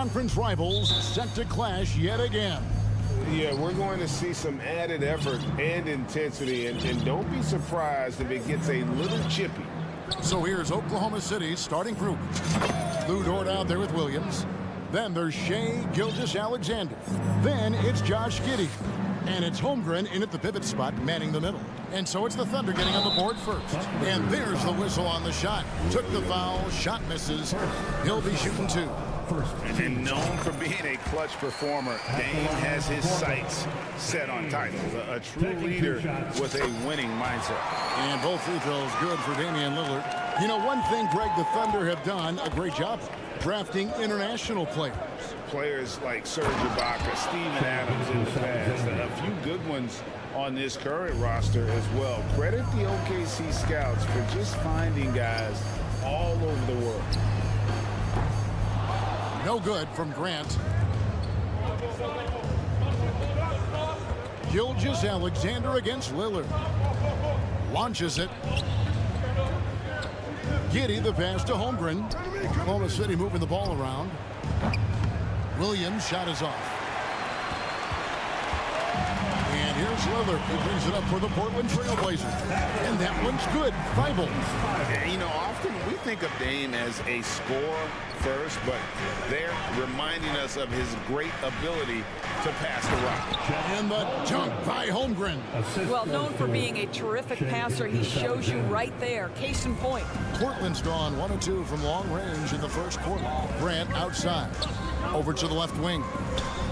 conference rivals set to clash yet again. Yeah, we're going to see some added effort and intensity, and don't be surprised if it gets a little chippy. So here's Oklahoma City's starting group. Lou Dort out there with Williams. Then there's Shai Gilgeous-Alexander. Then it's Josh Giddey. And it's Holmgren in at the pivot spot, manning the middle. And so it's the Thunder getting on the board first. And there's the whistle on the shot. Took the foul, shot misses. He'll be shooting two. And known for being a clutch performer, Dame has his sights set on titles. A true leader with a winning mindset. And both free throws good for Damian Lillard. You know, one thing, Greg, the Thunder have done a great job drafting international players. Players like Serge Ibaka, Steven Adams in the past, and a few good ones on this current roster as well. Credit the OKC scouts for just finding guys all over the world. No good from Grant. Gilgeous-Alexander against Lillard. Launches it. Giddey the pass to Holmgren. Oklahoma City moving the ball around. Williams' shot is off. And here's Lillard. He brings it up for the Portland Trail Blazers. And that one's good. Thibault. Yeah, you know, often we think of Dame as a scorer first, but they're reminding us of his great ability to pass the rock. And the dunk by Holmgren. Well, known for being a terrific passer, he shows you right there. Case in point. Portland's gone 1 of 2 from long range in the first quarter. Grant outside. Over to the left wing.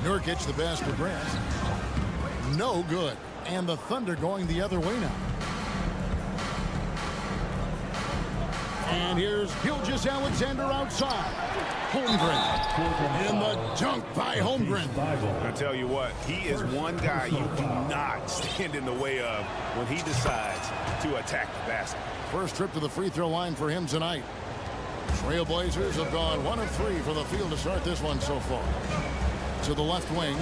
Nurkic the pass to Grant. No good. And the Thunder going the other way now. And here's Gilgeous-Alexander outside. Holmgren. And the dunk by Holmgren. I tell you what, he is one guy you do not stand in the way of when he decides to attack the basket. First trip to the free throw line for him tonight. Trailblazers have gone 1 of 3 from the field to start this one so far. To the left wing.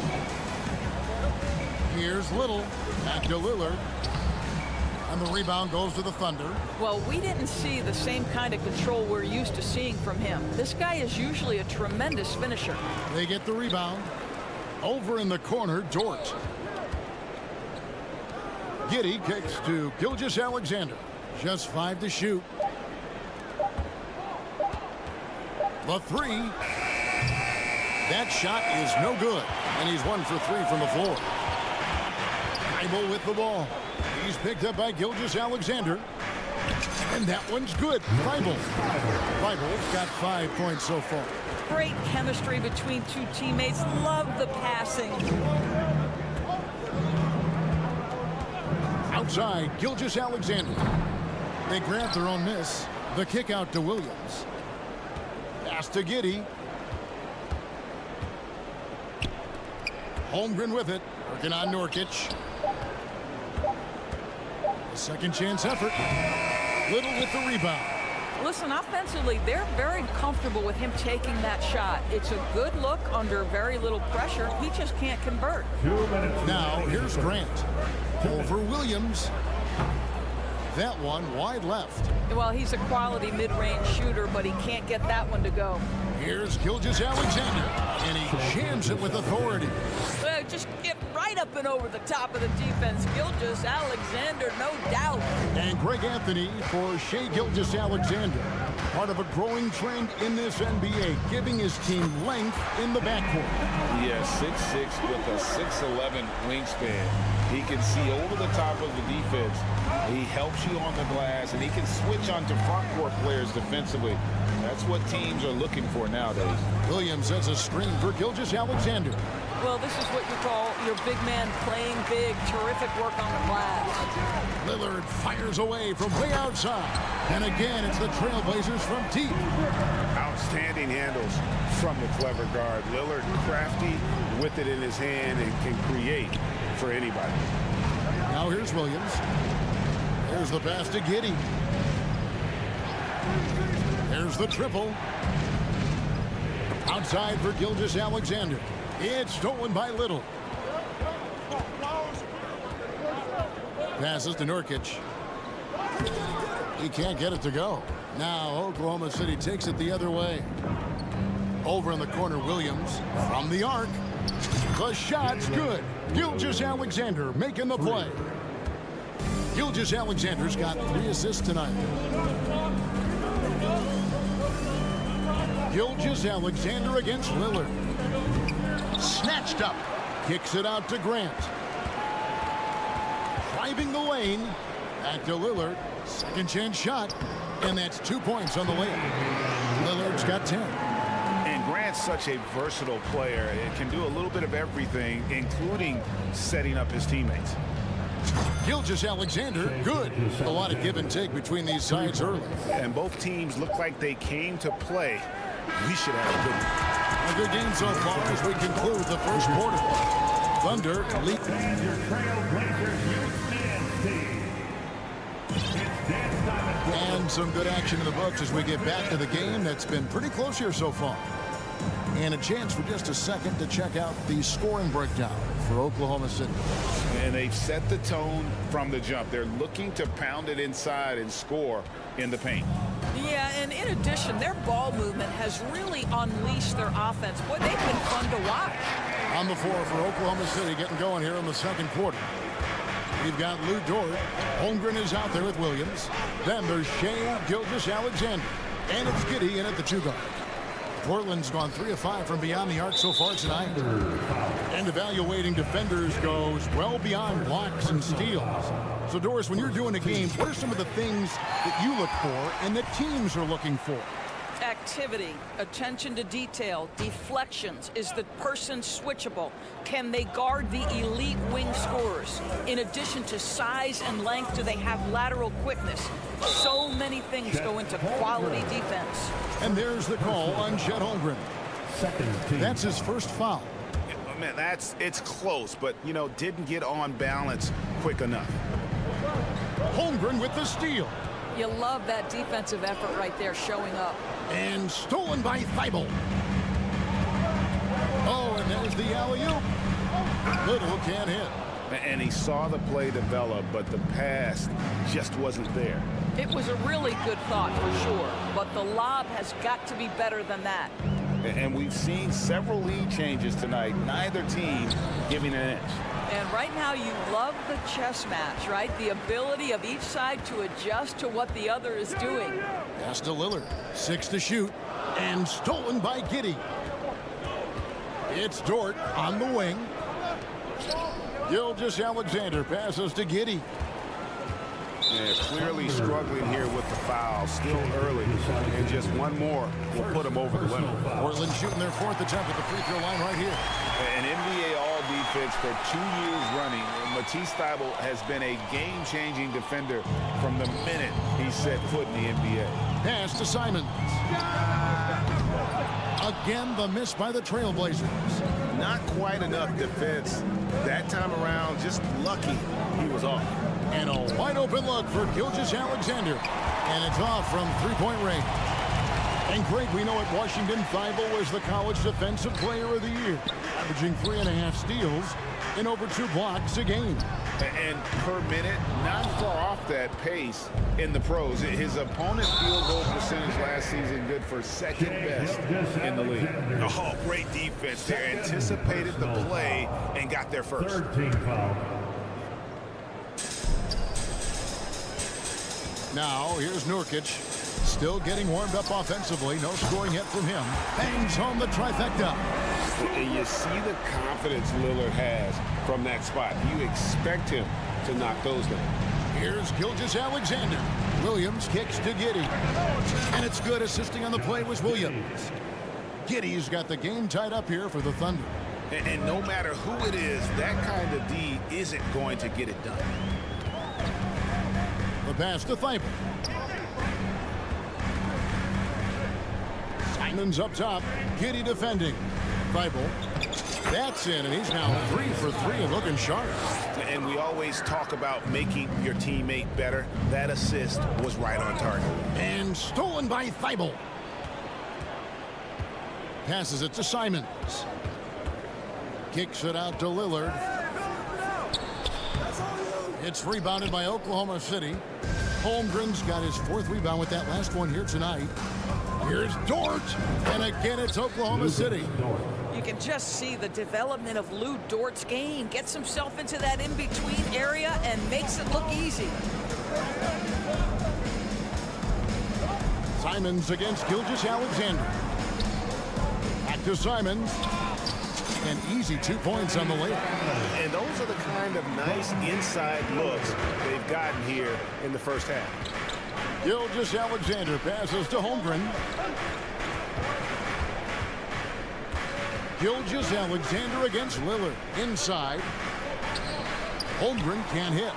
Here's Little. Back to Lillard. And the rebound goes to the Thunder. Well, we didn't see the same kind of control we're used to seeing from him. This guy is usually a tremendous finisher. They get the rebound. Over in the corner, Dort. Giddey kicks to Gilgeous-Alexander. Just 5 to shoot. The three. That shot is no good. And he's 1 for 3 from the floor. Thibault with the ball. He's picked up by Gilgeous-Alexander. And that one's good. Thibault's got 5 points so far. Great chemistry between two teammates. Love the passing. Outside, Gilgeous-Alexander. They grant their own miss. The kick out to Williams. Pass to Giddey. Holmgren with it. Working on Nurkic. Second chance effort. Little with the rebound. Listen, offensively, they're very comfortable with him taking that shot. It's a good look under very little pressure. He just can't convert. Now, here's Grant. Over Williams. That one wide left. Well, he's a quality mid-range shooter, but he can't get that one to go. Here's Gilgeous-Alexander. And he jams it with authority. Well, just get right up and over the top of the defense. Gilgeous-Alexander, no doubt. And Greg Anthony for Shai Gilgeous-Alexander. Part of a growing trend in this NBA, giving his team length in the backcourt. Yeah, 6'6" with a 6'11" wingspan. He can see over the top of the defense. He helps you on the glass, and he can switch onto front court players defensively. That's what teams are looking for nowadays. Williams sets a screen for Gilgeous-Alexander. Well, this is what you call your big man playing big. Terrific work on the glass. Lillard fires away from way outside. And again, it's the Trailblazers from deep. Outstanding handles from the clever guard. Lillard crafty with it in his hand and can create for anybody. Now here's Williams. There's the pass to Giddey. There's the triple. Outside for Gilgeous-Alexander. It's stolen by Little. Passes to Nurkic. He can't get it to go. Now Oklahoma City takes it the other way. Over in the corner, Williams from the arc. The shot's good. Gilgeous-Alexander making the play. Gilgeous-Alexander's got 3 assists tonight. Gilgeous-Alexander against Lillard. Snatched up. Kicks it out to Grant. Driving the lane. Back to Lillard. Second chance shot. And that's 2 points on the layup. Lillard's got 10. And Grant's such a versatile player. It can do a little bit of everything, including setting up his teammates. Gilgeous-Alexander, good. A lot of give and take between these sides early. And both teams look like they came to play. We should have a good one. A good game so far as we conclude the first quarter. Thunder lead. And some good action in the books as we get back to the game that's been pretty close here so far. And a chance for just a second to check out the scoring breakdown for Oklahoma City. And they've set the tone from the jump. They're looking to pound it inside and score in the paint. Yeah, and in addition, their ball movement has really unleashed their offense. Boy, they've been fun to watch. On the floor for Oklahoma City getting going here in the second quarter. We've got Lou Dort. Holmgren is out there with Williams. Then there's Shea Gilgeous-Alexander. And it's Giddey in at the 2 guard. Portland's gone 3 of 5 from beyond the arc so far tonight. And evaluating defenders goes well beyond blocks and steals. So, Doris, when you're doing a game, what are some of the things that you look for and that teams are looking for? Activity, attention to detail, deflections. Is the person switchable? Can they guard the elite wing scorers? In addition to size and length, do they have lateral quickness? So many things go into quality defense. And there's the call on Chet Holmgren. That's his first foul. Man, it's close, but, you know, didn't get on balance quick enough. Holmgren with the steal. You love that defensive effort right there showing up. And stolen by Thibault. Oh, and there's the alley-oop. Little can't hit. And he saw the play develop, but the pass just wasn't there. It was a really good thought for sure, but the lob has got to be better than that. And we've seen several lead changes tonight, neither team giving an inch. And right now you love the chess match, right? The ability of each side to adjust to what the other is doing. Pass to Lillard. 6 to shoot. And stolen by Giddey. It's Dort on the wing. Gilgeous-Alexander passes to Giddey. Yeah, clearly struggling here with the foul. Still early. And just one more will put him over the limit. Portland shooting their 4th attempt at the free throw line right here. An NBA All-Defense for 2 years running. Matisse Thybulle has been a game-changing defender from the minute he set foot in the NBA. Pass to Simons. Again, the miss by the Trailblazers. Not quite enough defense. That time around, just lucky he was off. And a wide open look for Gilgeous-Alexander. And it's off from 3-point range. And Greg, we know at Washington, Thybulle was the college defensive player of the year, averaging 3.5 steals and over 2 blocks a game. And per minute, not far off that pace in the pros. His opponent field goal percentage last season good for 2nd best in the league. Oh, great defense there. Anticipated the play and got there first. 3rd team foul. Now, here's Nurkic, still getting warmed up offensively. No scoring yet from him. Bangs home the trifecta. And you see the confidence Lillard has from that spot. You expect him to knock those down. Here's Gilgeous-Alexander. Williams kicks to Giddey. And it's good. Assisting on the play was Williams. Giddey's got the game tied up here for the Thunder. And no matter who it is, that kind of D isn't going to get it done. The pass to Thibault. Simons up top. Giddey defending. Thibault. That's in, and he's now 3 for 3 and looking sharp. And we always talk about making your teammate better. That assist was right on target. And stolen by Thibault. Passes it to Simons. Kicks it out to Lillard. It's rebounded by Oklahoma City. Holmgren's got his 4th rebound with that last one here tonight. Here's Dort. And again, it's Oklahoma City. You can just see the development of Lou Dort's game. Gets himself into that in-between area and makes it look easy. Simons against Gilgeous-Alexander. Back to Simons. An easy 2 points on the layup. And those are the kind of nice inside looks they've gotten here in the first half. Gilgeous-Alexander passes to Holmgren. Gilgeous-Alexander against Lillard. Inside. Holmgren can't hit.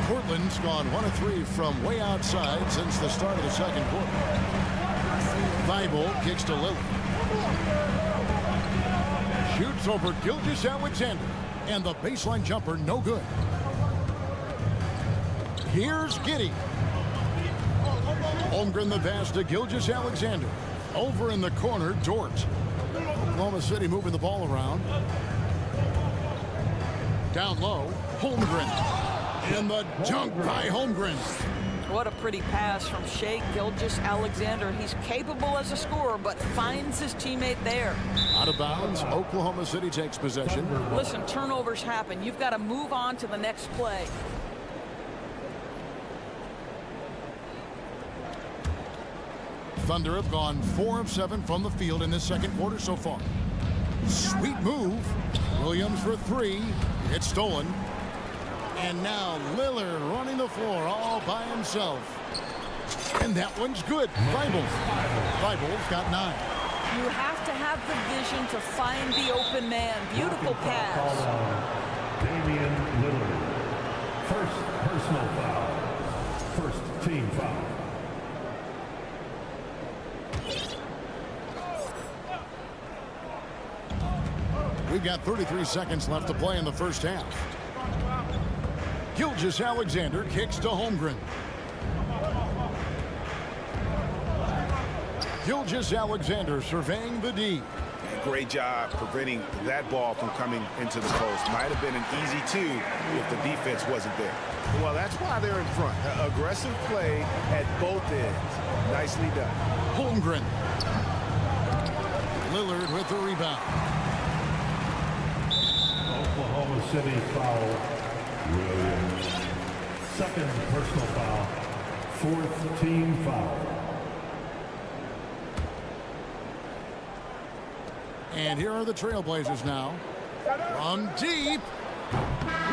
Portland's gone 1 of 3 from way outside since the start of the second quarter. Thibault kicks to Lillard. Shoots over Gilgeous-Alexander. And the baseline jumper, no good. Here's Giddey. Holmgren the pass to Gilgeous-Alexander. Over in the corner, Dort. Oklahoma City moving the ball around. Down low, Holmgren. And the dunk by Holmgren. What a pretty pass from Shai Gilgeous-Alexander. He's capable as a scorer, but finds his teammate there. Out of bounds, Oklahoma City takes possession. Listen, turnovers happen. You've got to move on to the next play. Thunder have gone 4 of 7 from the field in this second quarter so far. Sweet move. Williams for 3. It's stolen. And now Lillard running the floor all by himself. And that one's good. Thibault's got 9. You have to have the vision to find the open man. Beautiful pass. Damian Lillard. First personal foul. First team foul. We've got 33 seconds left to play in the first half. Gilgeous-Alexander kicks to Holmgren. Gilgeous-Alexander surveying the D. Great job preventing that ball from coming into the post. Might have been an easy 2 if the defense wasn't there. Well, that's why they're in front. Aggressive play at both ends. Nicely done. Holmgren. Lillard with the rebound. Oklahoma City foul. Williams. Second personal foul. Fourth team foul. And here are the Trailblazers now. From deep.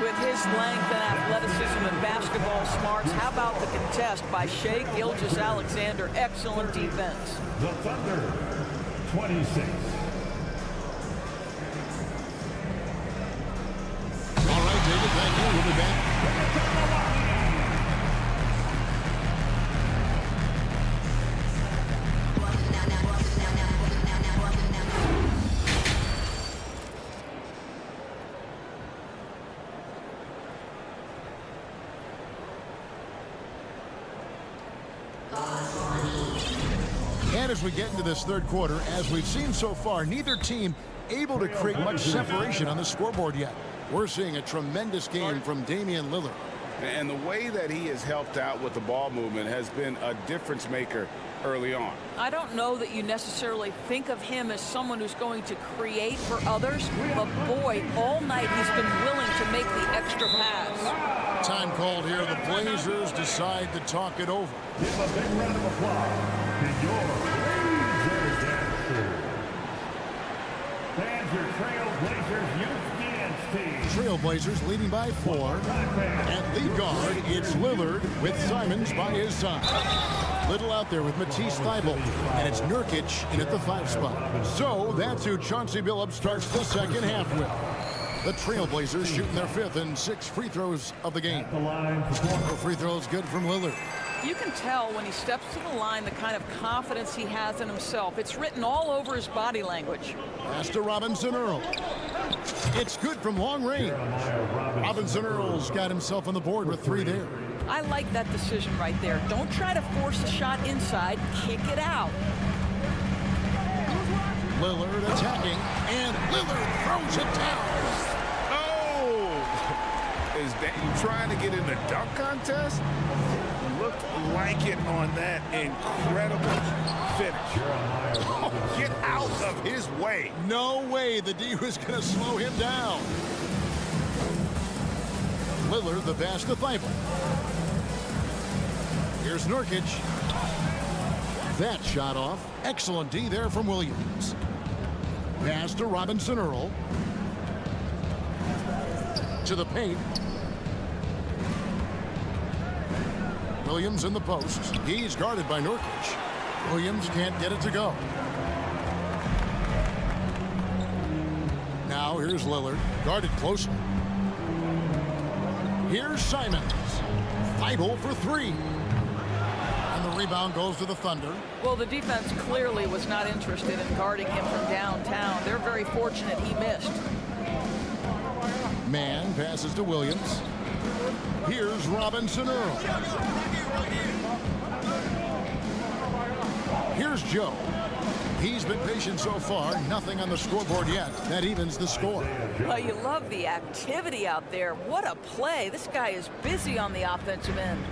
With his length and athleticism and basketball smarts, how about the contest by Shai Gilgeous-Alexander? Excellent defense. The Thunder, 26. All right, David, thank you. We'll be back. And as we get into this third quarter, as we've seen so far, neither team able to create much separation on the scoreboard yet. We're seeing a tremendous game from Damian Lillard. And the way that he has helped out with the ball movement has been a difference maker early on. I don't know that you necessarily think of him as someone who's going to create for others, but boy, all night he's been willing to make the extra pass. Time called here. The Blazers decide to talk it over. Give a big round of applause to your Blazers dancers. Fans, your Trailblazers youth dance team. Trailblazers leading by 4. At lead guard, it's Lillard with Simons by his side. Little out there with Matisse Thybulle, and it's Nurkic in at the 5 spot. So that's who Chauncey Billups starts the second half with. The Trailblazers shooting their 5th and 6th free throws of the game. The line for The free throw is good from Lillard. You can tell when he steps to the line the kind of confidence he has in himself. It's written all over his body language. Pass to Robinson Earl. It's good from long range. Robinson Earl's got himself on the board with 3 there. I like that decision right there. Don't try to force a shot inside. Kick it out. Lillard attacking, and Lillard throws it down. Oh! is that you trying to get in the dunk contest? Looked like it on that incredible finish. Oh, get out of his way. No way the D was going to slow him down. Lillard the pass to Thibault. Here's Nurkic. That shot off. Excellent D there from Williams. Pass to Robinson Earl. To the paint. Williams in the post. He's guarded by Nurkic. Williams can't get it to go. Now here's Lillard, guarded closely. Here's Simons. Thibault for three. And the rebound goes to the Thunder. Well, the defense clearly was not interested in guarding him from downtown. They're very fortunate he missed. Man passes to Williams. Here's Robinson Earl. Here's Joe. He's been patient so far. Nothing on the scoreboard yet. That evens the score. Well, you love the activity out there. What a play. This guy is busy on the offensive end.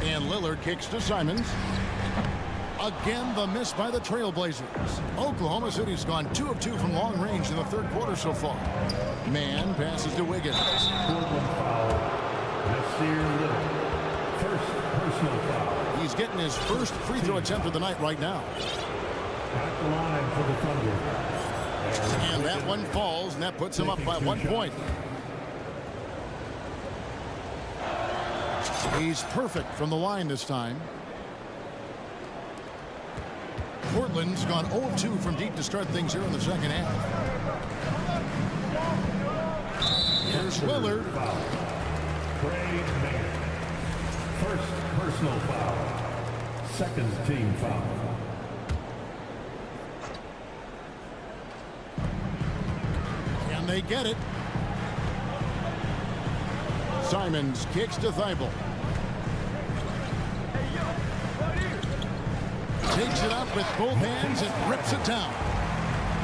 And Lillard kicks to Simons. Again, the miss by the Trailblazers. Oklahoma City's gone 2 of 2 from long range in the third quarter so far. Man passes to Wiggins. Portland foul. Nasir Little. First personal foul. He's getting his first free throw attempt of the night right now. At the line for the Thunder. And that one falls, and that puts him up by 1 point. He's perfect from the line this time. Portland's gone 0 of 2 from deep to start things here in the second half. Here's Lillard. Craig Mayer. First personal foul. Second team foul. And they get it. Simons kicks to Thibault. Takes it up with both hands and rips it down.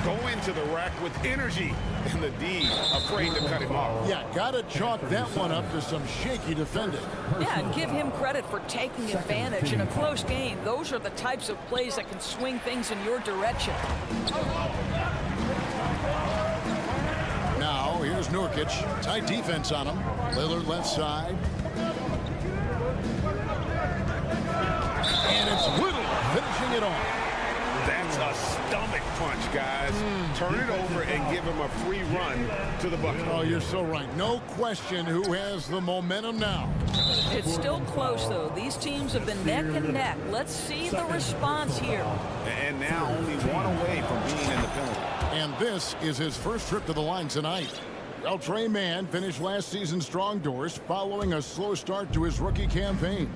Go into the rack with energy. And the D afraid to cut him off. Yeah, gotta chalk that one up to some shaky defending. Yeah, and give him credit for taking advantage in a close game. Those are the types of plays that can swing things in your direction. Now, here's Nurkic. Tight defense on him. Lillard left side. And it's Little finishing it off. That's a stomach punch, guys. Turn it over and give him a free run to the bucket. Oh, you're so right. No question who has the momentum now. It's still close, though. These teams have been neck and neck. Let's see the response here. And now only one away from being in the penalty. And this is his first trip to the line tonight. Well, Trey Mann finished last season strong doors following a slow start to his rookie campaign.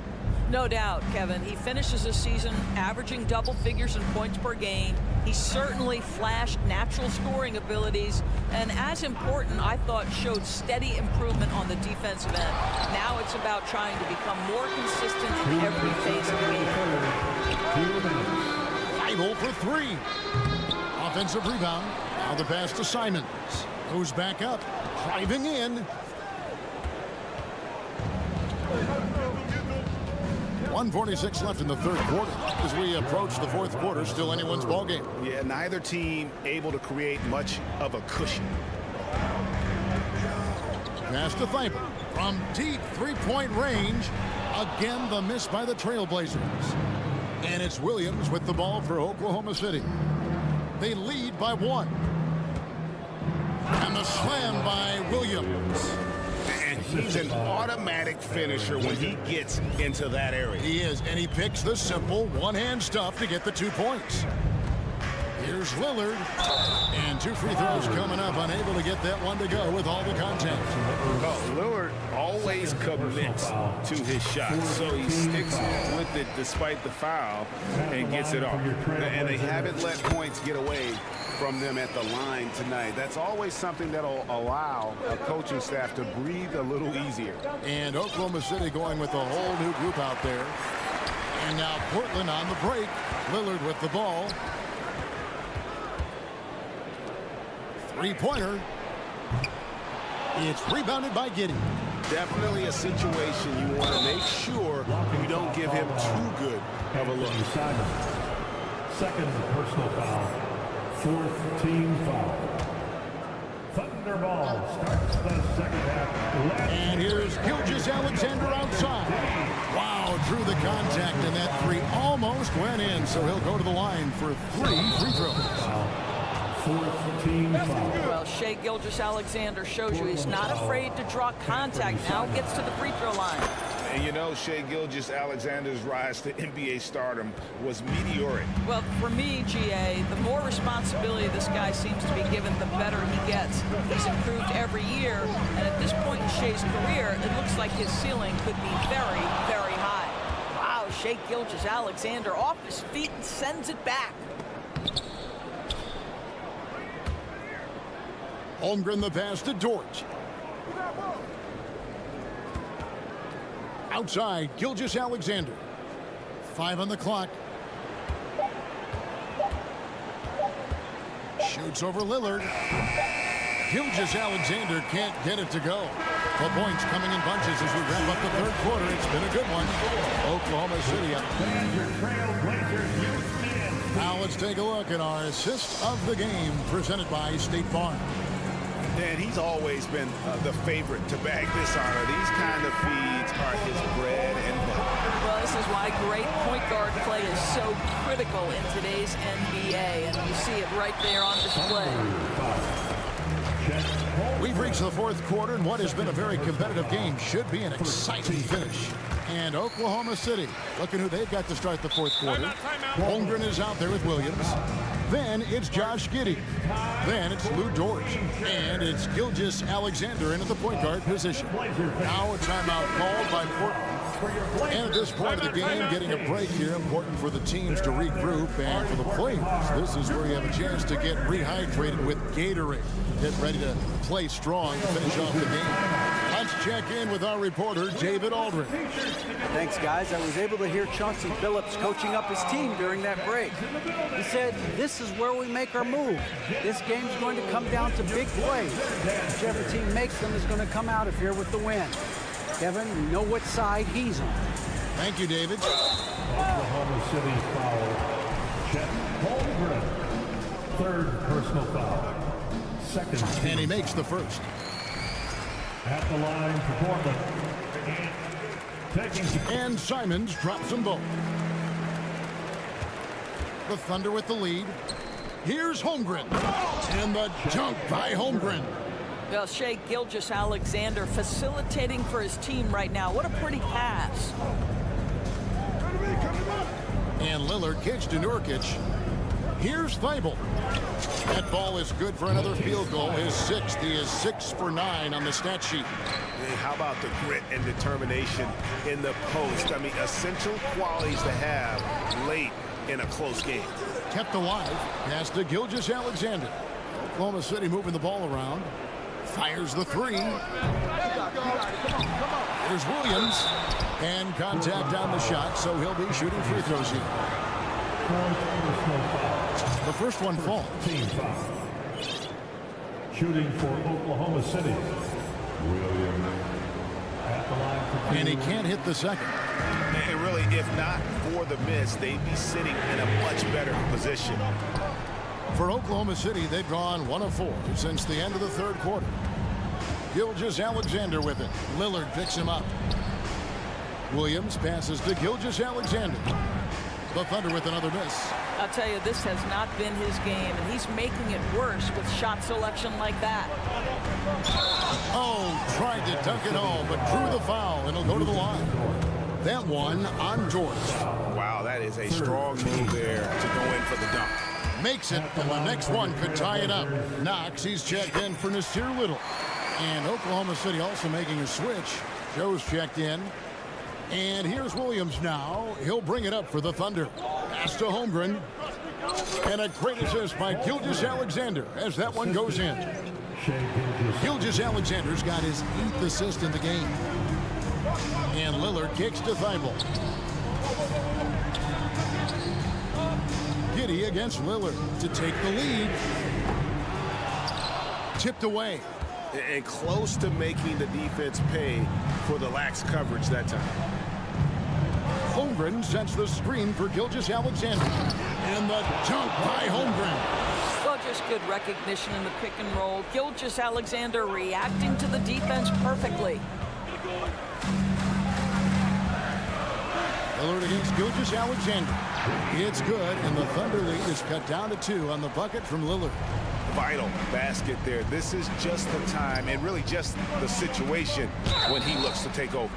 No doubt, Kevin. He finishes the season averaging double figures in points per game. He certainly flashed natural scoring abilities, and as important, I thought, showed steady improvement on the defensive end. Now it's about trying to become more consistent in every phase of the game. Thibault for three. Offensive rebound. Now the pass to Simons. Goes back up. Driving in. 1:46 left in the third quarter. As we approach the fourth quarter, still anyone's ballgame. Yeah, neither team able to create much of a cushion. Pass to Thibault. From deep three-point range. Again, the miss by the Trailblazers. And it's Williams with the ball for Oklahoma City. They lead by 1. And the slam by Williams. And he's an automatic finisher when he gets into that area. He is, and he picks the simple one-hand stuff to get the 2 points. Here's Lillard. And 2 free throws coming up, unable to get that one to go with all the contact. Well, Lillard always commits to his shots, so he sticks with it despite the foul and gets it off. And they haven't let points get away from them at the line tonight. That's always something that'll allow a coaching staff to breathe a little easier. And Oklahoma City going with a whole new group out there. And now Portland on the break. Lillard with the ball. Three-pointer. It's rebounded by Giddey. Definitely a situation you want to make sure you don't give him too good of a look. Second personal foul. Fourth team foul. Thunderball starts the second half. And here's Gilgeous-Alexander outside. Wow, drew the contact, and that three almost went in, so he'll go to the line for 3 free throws. Fourth team foul. Well, Shai Gilgeous-Alexander shows you he's not afraid to draw contact. Now gets to the free throw line. And you know, Shai Gilgeous-Alexander's rise to NBA stardom was meteoric. Well, for me, GA, the more responsibility this guy seems to be given, the better he gets. He's improved every year, and at this point in Shai's career, it looks like his ceiling could be very, very high. Wow, Shai Gilgeous-Alexander off his feet and sends it back. Holmgren the pass to Dort. Outside, Gilgeous-Alexander. 5 on the clock. Shoots over Lillard. Gilgeous-Alexander can't get it to go. The points coming in bunches as we wrap up the third quarter. It's been a good one. Oklahoma City up. Now let's take a look at our assist of the game presented by State Farm. And he's always been the favorite to bag this honor. These kind of feeds are his bread and butter. Well, this is why great point guard play is so critical in today's NBA, and you see it right there on display. We've reached the fourth quarter, and what has been a very competitive game should be an exciting finish. And Oklahoma City, looking who they've got to start the fourth quarter. Holmgren is out there with Williams. Then it's Josh Giddey. Then it's Lou Dort. And it's Gilgeous-Alexander in at the point guard position. Now a timeout called by Portland. And at this point of the game, getting a break here, important for the teams to regroup. And for the players, this is where you have a chance to get rehydrated with Gatorade. Get ready to play strong to finish off the game. Let's check in with our reporter, David Aldridge. Thanks, guys. I was able to hear Chauncey Billups coaching up his team during that break. He said, this is where we make our move. This game's going to come down to big plays. Whichever team makes them is going to come out of here with the win. Kevin, we know what side he's on. Thank you, David. Oklahoma City foul. Chet Holmgren. Third personal foul. Second team. And he makes the first. At the line for Portland. And Simons drops them both. The Thunder with the lead. Here's Holmgren. And the dunk by Holmgren. Well, Shai Gilgeous-Alexander facilitating for his team right now. What a pretty pass. And Lillard kicks to Nurkic. Here's Thibault. That ball is good for another field goal. His sixth. He is 6 for 9 on the stat sheet. And how about the grit and determination in the post? I mean, essential qualities to have late in a close game. Kept alive. Pass to Gilgeous-Alexander. Oklahoma City moving the ball around. Fires the three. There's Williams. And contact on the shot, so he'll be shooting free throws here. The first one falls. Team foul. Shooting for Oklahoma City. Williams at the line for two. And he can't hit the second. And really, if not for the miss, they'd be sitting in a much better position. For Oklahoma City, they've gone 1 of 4 since the end of the third quarter. Gilgeous-Alexander with it. Lillard picks him up. Williams passes to Gilgeous-Alexander. The Thunder with another miss. I'll tell you, this has not been his game, and he's making it worse with shot selection like that. Oh, tried to dunk it home, but drew the foul, and he'll go to the line. That one on George. Wow, that is a strong move there to go in for the dunk. Makes it, and the next one could tie it up. Knox, he's checked in for Nasir Little. And Oklahoma City also making a switch. Joe's checked in. And here's Williams now. He'll bring it up for the Thunder. Pass to Holmgren. And a great assist by Gilgeous-Alexander as that one goes in. Gilgeous-Alexander's got his 8th assist in the game. And Lillard kicks to Thibault. Giddey against Lillard to take the lead. Tipped away. and close to making the defense pay for the lax coverage that time. Holmgren sets the screen for Gilgeous-Alexander. And the dunk by Holmgren. Well, just good recognition in the pick and roll. Gilgeous-Alexander reacting to the defense perfectly. Lillard against Gilgeous-Alexander. It's good, and the Thunder lead is cut down to 2 on the bucket from Lillard. Vital basket there. This is just the time and really just the situation when he looks to take over.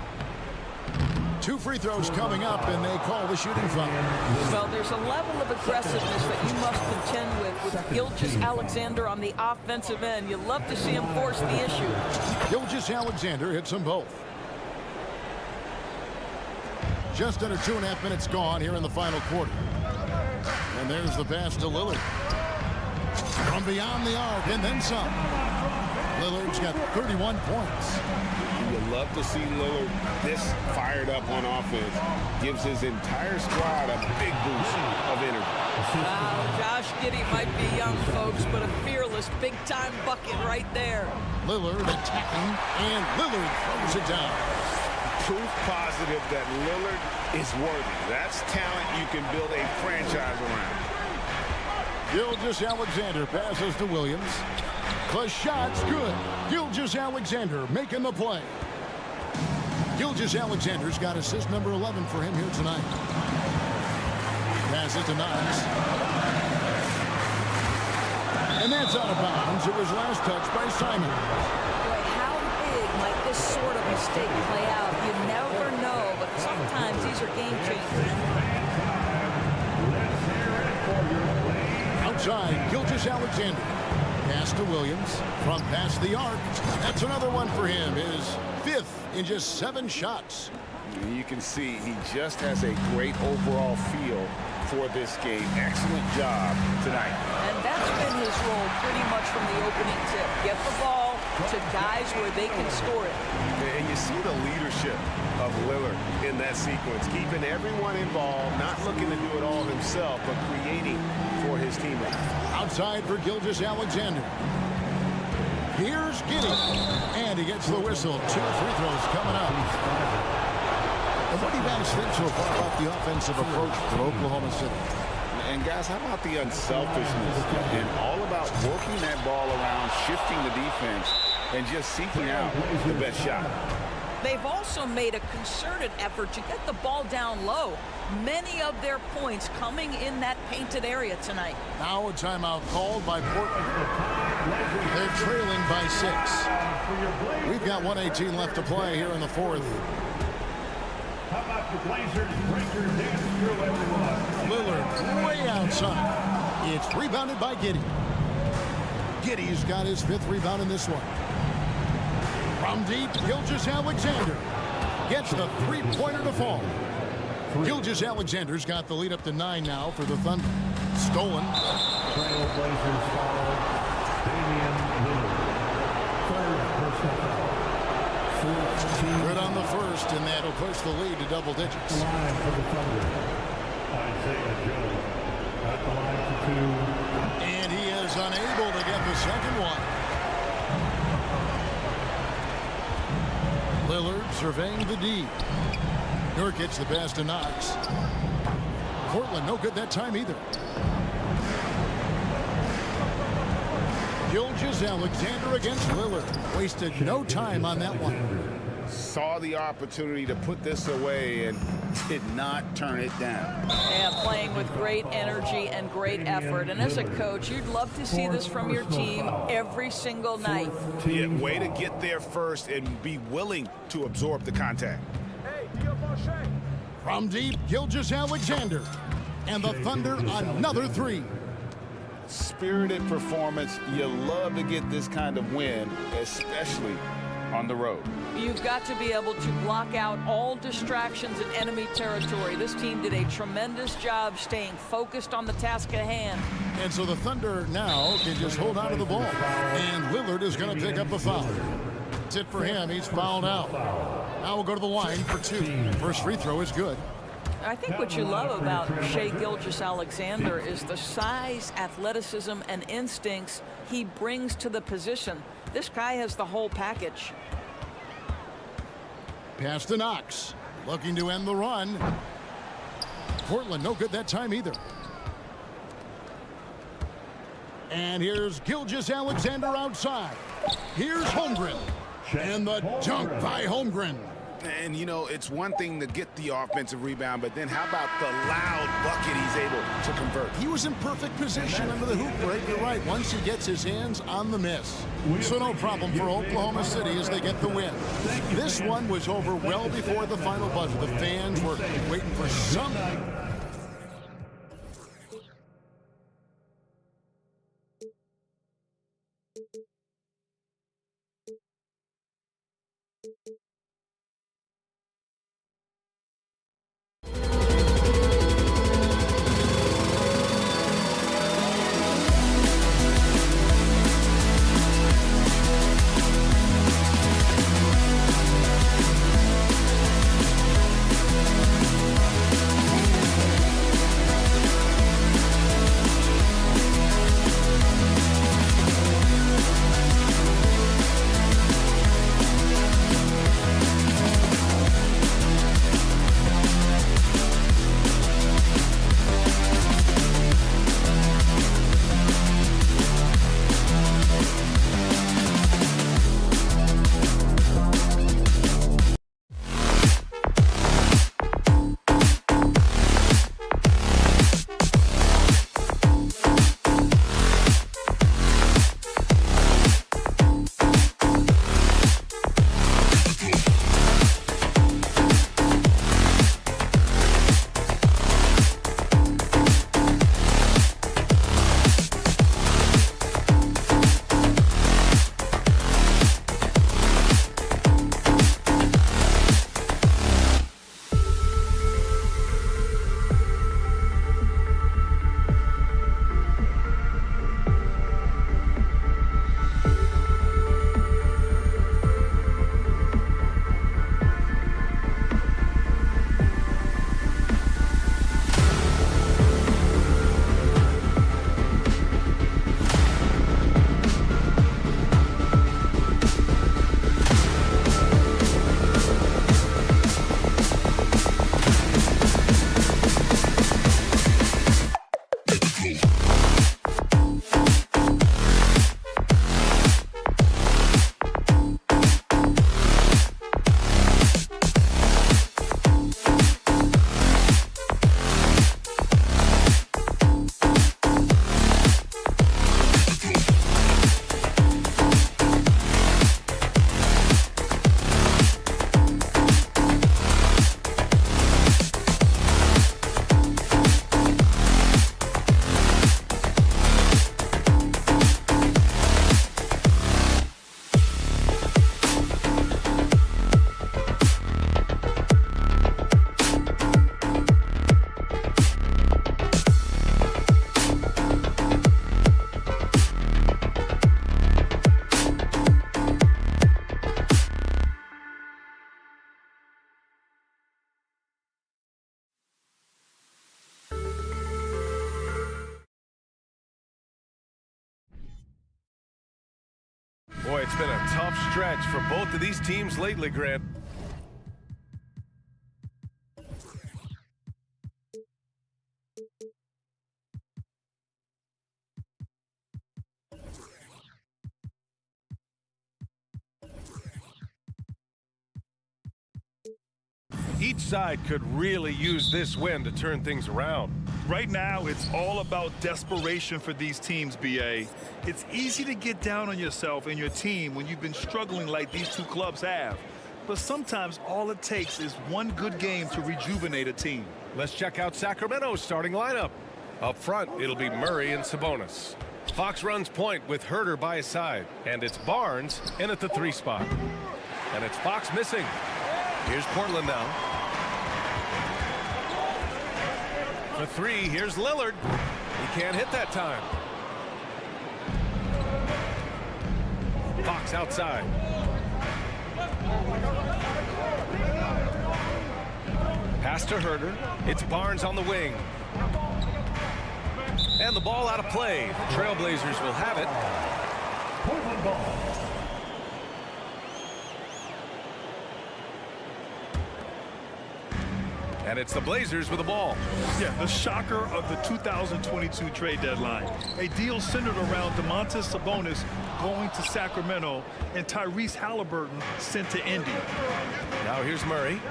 2 free throws coming up, and they call the shooting foul. Well, there's a level of aggressiveness that you must contend with Gilgeous-Alexander on the offensive end. You love to see him force the issue. Gilgeous-Alexander hits them both. Just under 2.5 minutes gone here in the final quarter. And there's the pass to Lillard. From beyond the arc, and then some. Lillard's got 31 points. You love to see Lillard this fired up on offense. Gives his entire squad a big boost of energy. Wow, Josh Giddey might be young, folks, but a fearless, big-time bucket right there. Lillard attacking, and Lillard throws it down. Proof positive that Lillard is worthy. That's talent you can build a franchise around. Gilgeous-Alexander passes to Williams. The shot's good. Gilgeous-Alexander making the play. Gilgeous-Alexander's got assist number 11 for him here tonight. Passes to Knox. And that's out of bounds. It was last touched by Simon. Boy, how big might this sort of mistake play out? You never know, but sometimes these are game changers. Outside, Gilgeous-Alexander. Pass to Williams from past the arc. That's another one for him. His 5th in just 7 shots. You can see he just has a great overall feel for this game. Excellent job tonight. And that's been his role pretty much from the opening tip. Get the ball to guys where they can score it. And you see the leadership of Lillard in that sequence, keeping everyone involved, not looking to do it all himself, but creating for his teammates. Outside for Gilgeous-Alexander. Here's Giddey. And he gets the whistle. 2 free throws coming up. And what do you guys think so far about the offensive approach for Oklahoma City? And guys, how about the unselfishness and all about working that ball around, shifting the defense, and just seeking out the best shot. They've also made a concerted effort to get the ball down low. Many of their points coming in that painted area tonight. Now a timeout called by Portland. They're trailing by 6. We've got 1:18 left to play here in the 4th. How about the Blazers bring their dance through, everyone? Lillard way outside. It's rebounded by Giddey. Giddey's got his 5th rebound in this one. From deep, Gilgeous-Alexander gets the 3-pointer to fall. Gilgeous-Alexander's got the lead up to 9 now for the Thunder. Stolen. Trailblazers follow Damian Lillard. 3rd personal foul. 14. Good on the first, and that'll push the lead to double digits. Line for the Thunder. Isaiah Joe at the line for 2. And he is unable to get the second one. Lillard surveying the D. Nurkic the pass to Knox. Portland no good that time either. Gilgeous-Alexander against Lillard. Wasted no time on that one. Saw the opportunity to put this away and did not turn it down. Yeah, playing with great energy and great effort. And as a coach, you'd love to see this from your team every single night. Yeah, way to get there first and be willing to absorb the contact. From deep, Gilgeous-Alexander. And the Thunder another 3. Spirited performance. You love to get this kind of win, especially on the road. You've got to be able to block out all distractions in enemy territory. This team did a tremendous job staying focused on the task at hand. And so the Thunder now can just hold on to the ball. And Lillard is going to pick up the foul. That's it for him. He's fouled out. Now we'll go to the line for 2. First free throw is good. I think what you love about Shai Gilgeous-Alexander is the size, athleticism, and instincts he brings to the position. This guy has the whole package. Pass to Knox. Looking to end the run. Portland no good that time either. And here's Gilgeous-Alexander outside. Here's Holmgren. And the dunk by Holmgren. And, you know, it's one thing to get the offensive rebound, but then how about the loud bucket he's able to convert? He was in perfect position under the hoop break. You're right. Once he gets his hands on the miss. So no problem for Oklahoma City as they get the win. This one was over well before the final buzzer. The fans were waiting for something. Boy, it's been a tough stretch for both of these teams lately, Grant. Each side could really use this win to turn things around. Right now, it's all about desperation for these teams, B.A. It's easy to get down on yourself and your team when you've been struggling like these two clubs have. But sometimes all it takes is one good game to rejuvenate a team. Let's check out Sacramento's starting lineup. Up front, it'll be Murray and Sabonis. Fox runs point with Herter by his side. And it's Barnes in at the 3 spot. And it's Fox missing. Here's Portland now. For 3, here's Lillard. He can't hit that time. Fox outside. Pass to Herter. It's Barnes on the wing. And the ball out of play. The Trailblazers will have it. Portland ball. And it's the Blazers with the ball. Yeah, the shocker of the 2022 trade deadline. A deal centered around Domantas Sabonis going to Sacramento and Tyrese Halliburton sent to Indy. Now here's Murray.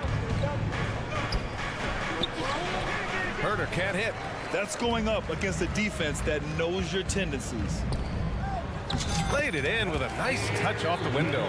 Herter can't hit. That's going up against a defense that knows your tendencies. Laid it in with a nice touch off the window.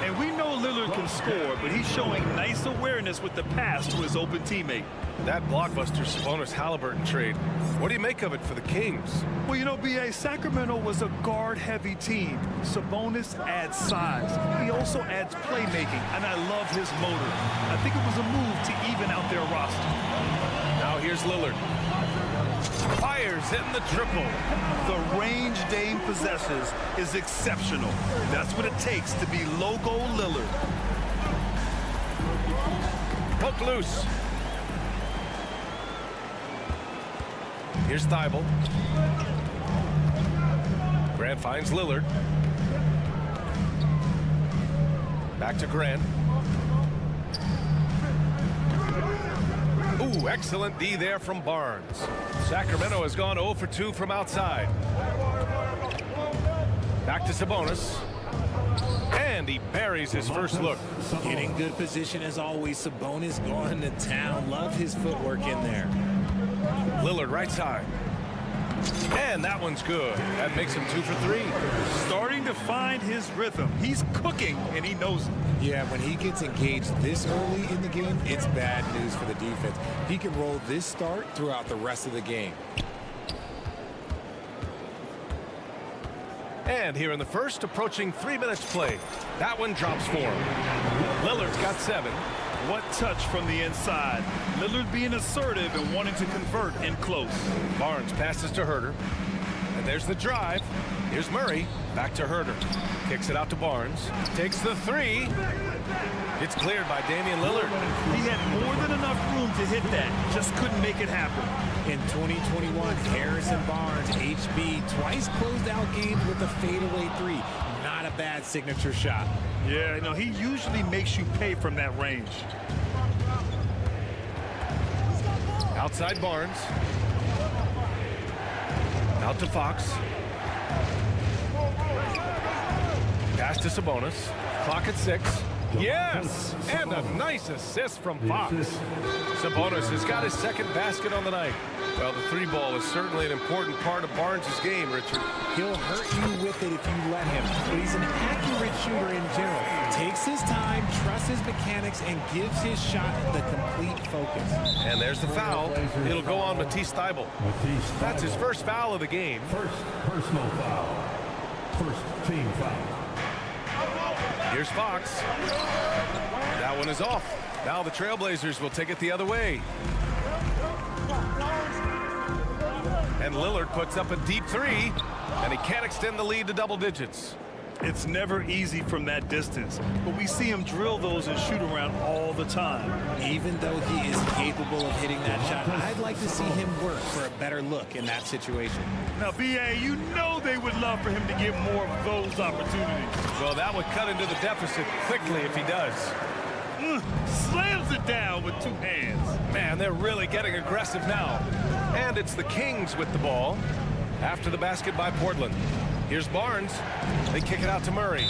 And we know Lillard can score, but he's showing nice awareness with the pass to his open teammate. That blockbuster Sabonis-Halliburton trade. What do you make of it for the Kings? Well, you know, B.A., Sacramento was a guard-heavy team. Sabonis adds size. He also adds playmaking, and I love his motor. I think it was a move to even out their roster. Now here's Lillard. Fires in the triple. The range Dame possesses is exceptional. That's what it takes to be logo Lillard. Hook loose. Here's Thibault. Grant finds Lillard. Back to Grant. Ooh, excellent D there from Barnes. Sacramento has gone 0 for 2 from outside. Back to Sabonis. And he buries his first look. In good position as always. Sabonis going to town. Love his footwork in there. Lillard right side. And that one's good. That makes him 2 for 3. Starting to find his rhythm. He's cooking, and he knows it. Yeah, when he gets engaged this early in the game, it's bad news for the defense. He can roll this start throughout the rest of the game. And here in the first, approaching 3 minutes played. That one drops for him. Lillard's got 7. What touch from the inside. Lillard being assertive and wanting to convert in close. Barnes passes to Herter. And there's the drive. Here's Murray. Back to Herter. Kicks it out to Barnes. Takes the 3. It's cleared by Damian Lillard. He had more than enough room to hit that. Just couldn't make it happen. In 2021, Harrison Barnes, HB, twice closed out games with a fadeaway 3. Not a bad signature shot. Yeah, no, he usually makes you pay from that range. Outside Barnes. Out to Fox. Pass to Sabonis. Clock at 6. Yes! And a nice assist from Fox. Sabonis has got his second basket on the night. Well, the 3-ball is certainly an important part of Barnes' game, Richard. He'll hurt you with it if you let him, but he's an accurate shooter in general. Takes his time, trusts his mechanics, and gives his shot the complete focus. And there's the foul. It'll go on Matisse Thibault. That's his first foul of the game. First personal foul. First team foul. Here's Fox. That one is off. Now the Trailblazers will take it the other way. And Lillard puts up a deep 3, and he can't extend the lead to double digits. It's never easy from that distance, but we see him drill those and shoot around all the time. Even though he is capable of hitting that shot, I'd like to see him work for a better look in that situation. Now, B.A., you know they would love for him to get more of those opportunities. Well, that would cut into the deficit quickly if he does. Slams it down with 2 hands. Man, they're really getting aggressive now. And it's the Kings with the ball after the basket by Portland. Here's Barnes. They kick it out to Murray.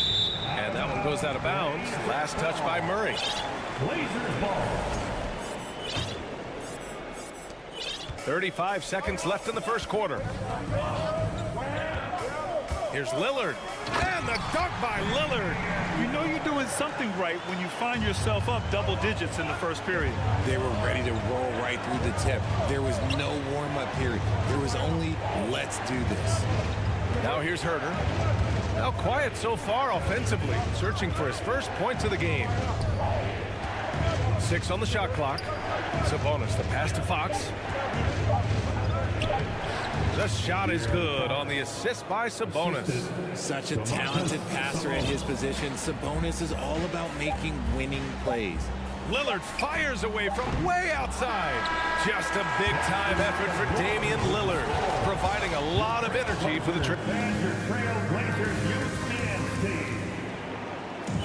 And that one goes out of bounds. Last touch by Murray. Blazers ball. 35 seconds left in the first quarter. Here's Lillard. And the dunk by Lillard. You know you're doing something right when you find yourself up double digits in the first period. They were ready to roll right through the tip. There was no warm-up period. There was only, let's do this. Now here's Herter. Now quiet so far offensively, searching for his first points of the game. 6 on the shot clock. Sabonis, the pass to Fox. The shot is good on the assist by Sabonis. Such a talented passer at his position. Sabonis is all about making winning plays. Lillard fires away from way outside. Just a big-time effort for Damian Lillard, providing a lot of energy for the trip. And your Trailblazers youth team.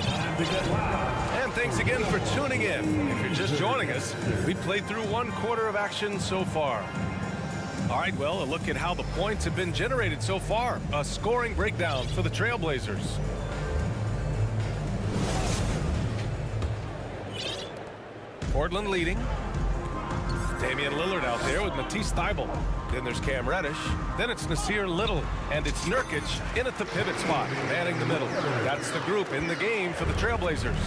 Time to get loud. And And thanks again for tuning in. If you're just joining us, we played through 1 quarter of action so far. All right, well, a look at how the points have been generated so far. A scoring breakdown for the Trailblazers. Portland leading. Damian Lillard out there with Matisse Thybulle. Then there's Cam Reddish. Then it's Nasir Little. And it's Nurkic in at the pivot spot, manning the middle. That's the group in the game for the Trailblazers.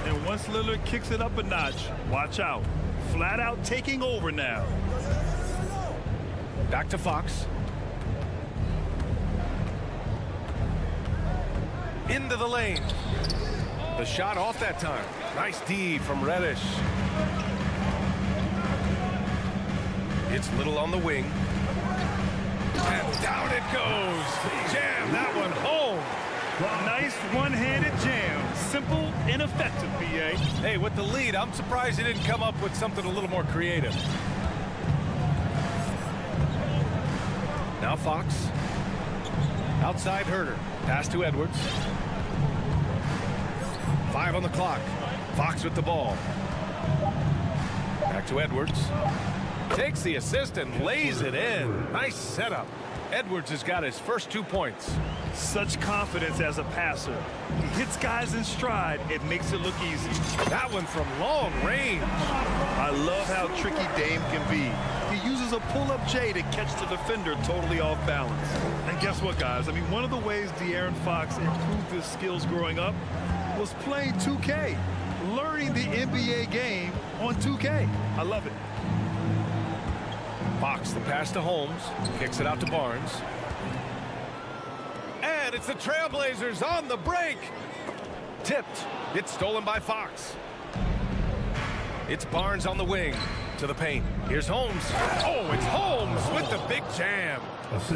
And once Lillard kicks it up a notch, watch out. Flat out taking over now. Back to Fox. Into the lane. The shot off that time. Nice D from Reddish. It's Little on the wing. And down it goes. Jam that one home. Nice one-handed jam. Simple and effective, B.A. Hey, with the lead, I'm surprised he didn't come up with something a little more creative. Now Fox. Outside Herter. Pass to Edwards. 5 on the clock. Fox with the ball. Back to Edwards. Takes the assist and lays it in. Nice setup. Edwards has got his first 2 points. Such confidence as a passer. He hits guys in stride. It makes it look easy. That one from long range. I love how tricky Dame can be. He uses a pull-up J to catch the defender totally off balance. And guess what, guys? I mean, one of the ways De'Aaron Fox improved his skills growing up was playing 2K. Learning the NBA game on 2K. I love it. Fox, the pass to Holmes. Kicks it out to Barnes. And it's the Trailblazers on the break. Tipped. It's stolen by Fox. It's Barnes on the wing to the paint. Here's Holmes. Oh, it's Holmes with the big jam.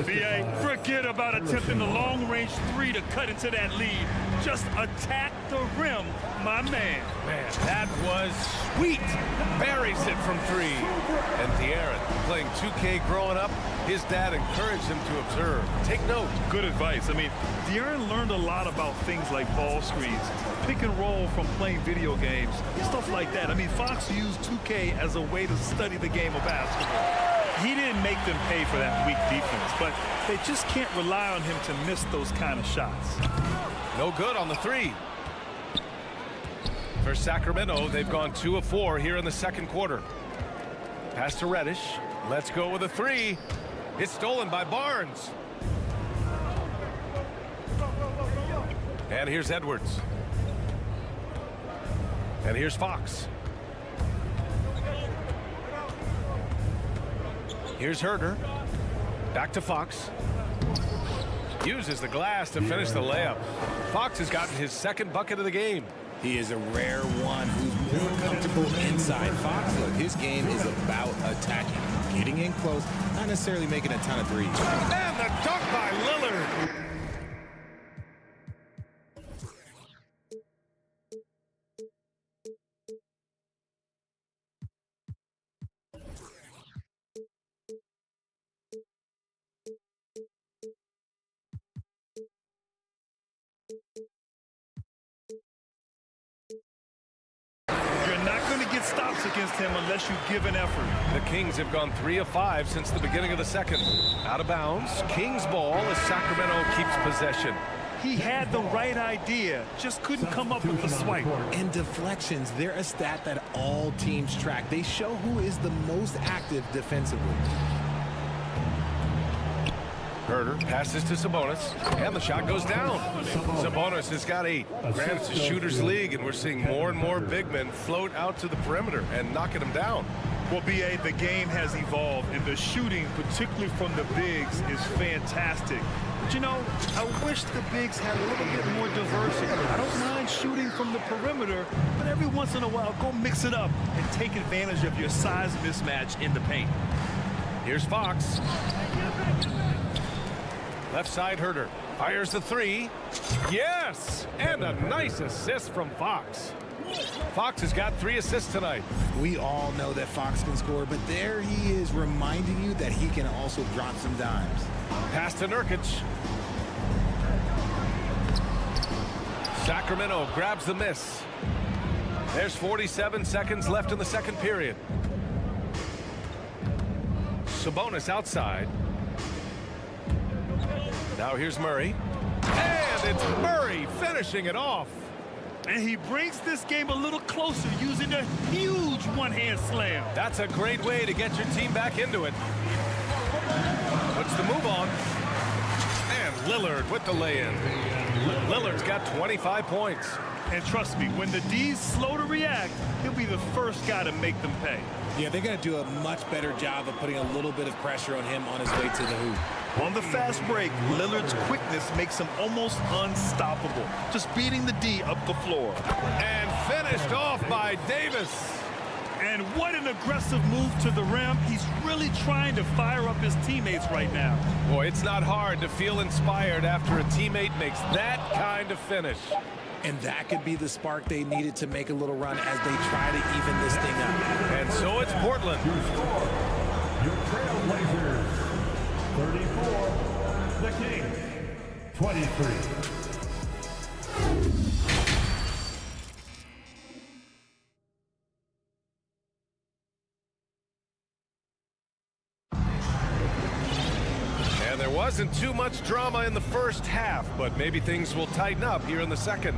B.A., forget about attempting the long-range 3 to cut into that lead. Just attack the rim, my man. Man, that was sweet. Buries it from 3. And De'Aaron, playing 2K growing up, his dad encouraged him to observe. Take note. Good advice. I mean, De'Aaron learned a lot about things like ball screens, pick and roll from playing video games, stuff like that. I mean, Fox used 2K as a way to study the game of basketball. He didn't make them pay for that weak defense, but they just can't rely on him to miss those kind of shots. No good on the 3. For Sacramento, they've gone 2 of 4 here in the second quarter. Pass to Reddish. Let's go with a 3. It's stolen by Barnes. And here's Edwards. And here's Fox. Here's Herter. Back to Fox. Uses the glass to finish the layup. Fox has gotten his second bucket of the game. He is a rare one who's more comfortable inside. Fox, look, his game is about attacking, getting in close, not necessarily making a ton of threes. And the dunk by Lillard. You're not going to get stops against him unless you give an effort. The Kings have gone 3 of 5 since the beginning of the second. Out of bounds. Kings ball as Sacramento keeps possession. He had the right idea, just couldn't come up with the swipe. And deflections, they're a stat that all teams track. They show who is the most active defensively. Herter passes to Sabonis, and the shot goes down. Sabonis has got 8. Granted, it's a shooter's league, and we're seeing more and more big men float out to the perimeter and knocking them down. Well, B.A., the game has evolved, and the shooting, particularly from the bigs, is fantastic. But, you know, I wish the bigs had a little bit more diversity. I don't mind shooting from the perimeter, but every once in a while, go mix it up and take advantage of your size mismatch in the paint. Here's Fox. Left side Herter. Fires the 3. Yes! And a nice assist from Fox. Fox has got 3 assists tonight. We all know that Fox can score, but there he is reminding you that he can also drop some dimes. Pass to Nurkic. Sacramento grabs the miss. There's 47 seconds left in the second period. Sabonis outside. Now here's Murray. And it's Murray finishing it off. And he brings this game a little closer using a huge one-hand slam. That's a great way to get your team back into it. Puts the move on. And Lillard with the lay-in. Lillard's got 25 points. And trust me, when the D's slow to react, he'll be the first guy to make them pay. Yeah, they're going to do a much better job of putting a little bit of pressure on him on his way to the hoop. On the fast break, Lillard's quickness makes him almost unstoppable, just beating the D up the floor. And finished off by Davis. And what an aggressive move to the rim. He's really trying to fire up his teammates right now. Boy, it's not hard to feel inspired after a teammate makes that kind of finish. And that could be the spark they needed to make a little run as they try to even this thing up. And so it's Portland. Your Trailblazers, 34. The Kings, 23. There wasn't too much drama in the first half, but maybe things will tighten up here in the second.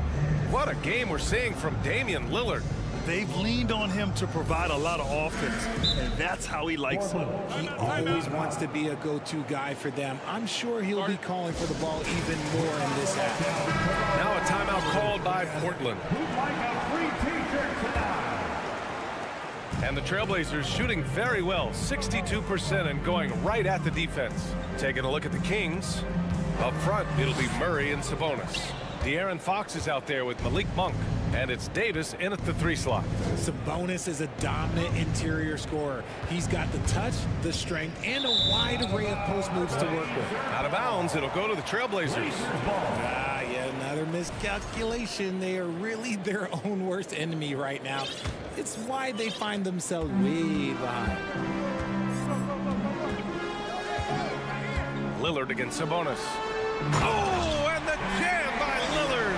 What a game we're seeing from Damian Lillard. They've leaned on him to provide a lot of offense, and that's how he likes it. He always wants to be a go-to guy for them. I'm sure he'll be calling for the ball even more in this half. Now a timeout called by Portland. And the Trailblazers shooting very well, 62% and going right at the defense. Taking a look at the Kings. Up front, it'll be Murray and Sabonis. De'Aaron Fox is out there with Malik Monk. And it's Davis in at the 3 slot. Sabonis is a dominant interior scorer. He's got the touch, the strength, and a wide array of post moves to work with. Out of bounds, it'll go to the Trailblazers. Yeah, another miscalculation. They are really their own worst enemy right now. It's why they find themselves way behind. Lillard against Sabonis. Oh, and the jam by Lillard.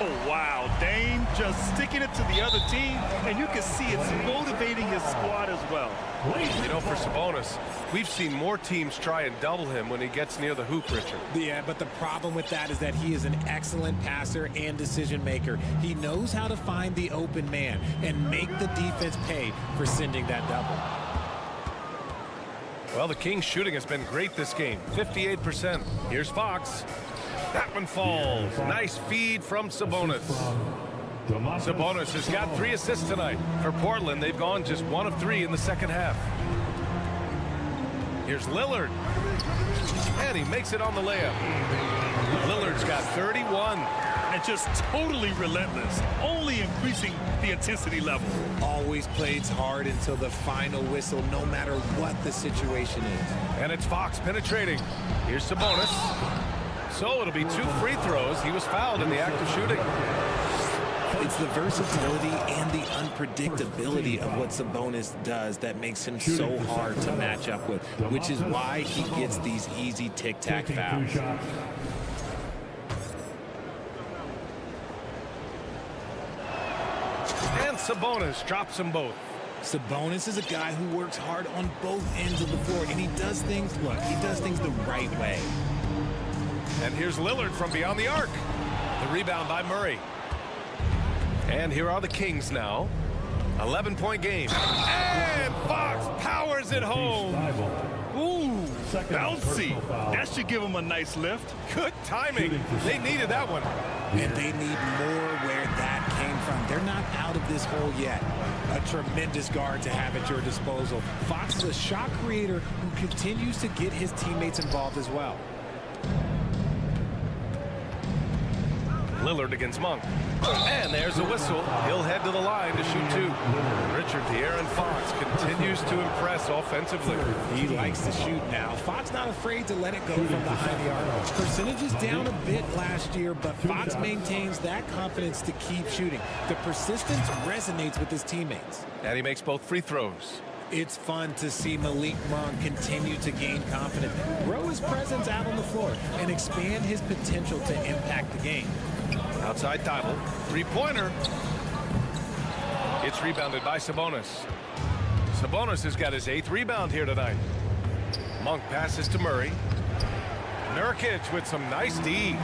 Oh, wow. Dame just sticking it to the other team, and you can see it's motivating his squad as well. You know, for Sabonis, we've seen more teams try and double him when he gets near the hoop, Richard. Yeah, but the problem with that is that he is an excellent passer and decision maker. He knows how to find the open man and make the defense pay for sending that double. Well, the Kings shooting has been great this game, 58%. Here's Fox. That one falls. Nice feed from Sabonis. Sabonis has got 3 assists tonight. For Portland, they've gone just 1 of 3 in the second half. Here's Lillard. And he makes it on the layup. Lillard's got 31. And just totally relentless, only increasing the intensity level. Always plays hard until the final whistle, no matter what the situation is. And it's Fox penetrating. Here's Sabonis. So it'll be 2 free throws. He was fouled in the act of shooting. It's the versatility and the unpredictability of what Sabonis does that makes him so hard to match up with, which is why he gets these easy tic-tac fouls. And Sabonis drops them both. Sabonis is a guy who works hard on both ends of the floor, and he does things, look, he does things the right way. And here's Lillard from beyond the arc. The rebound by Murray. And here are the Kings now. 11-point game. And Fox powers it home. Ooh, bouncy. That should give him a nice lift. Good timing. They needed that one. And they need more where that came from. They're not out of this hole yet. A tremendous guard to have at your disposal. Fox is a shot creator who continues to get his teammates involved as well. Lillard against Monk. And there's a whistle. He'll head to the line to shoot 2. Richard, De'Aaron Fox continues to impress offensively. He likes to shoot now. Fox not afraid to let it go from behind the arc. Percentage is down a bit last year, but Fox maintains that confidence to keep shooting. The persistence resonates with his teammates. And he makes both free throws. It's fun to see Malik Monk continue to gain confidence, grow his presence out on the floor, and expand his potential to impact the game. Outside Thibault. 3-pointer. It's rebounded by Sabonis. Sabonis has got his 8th rebound here tonight. Monk passes to Murray. Nurkic with some nice D.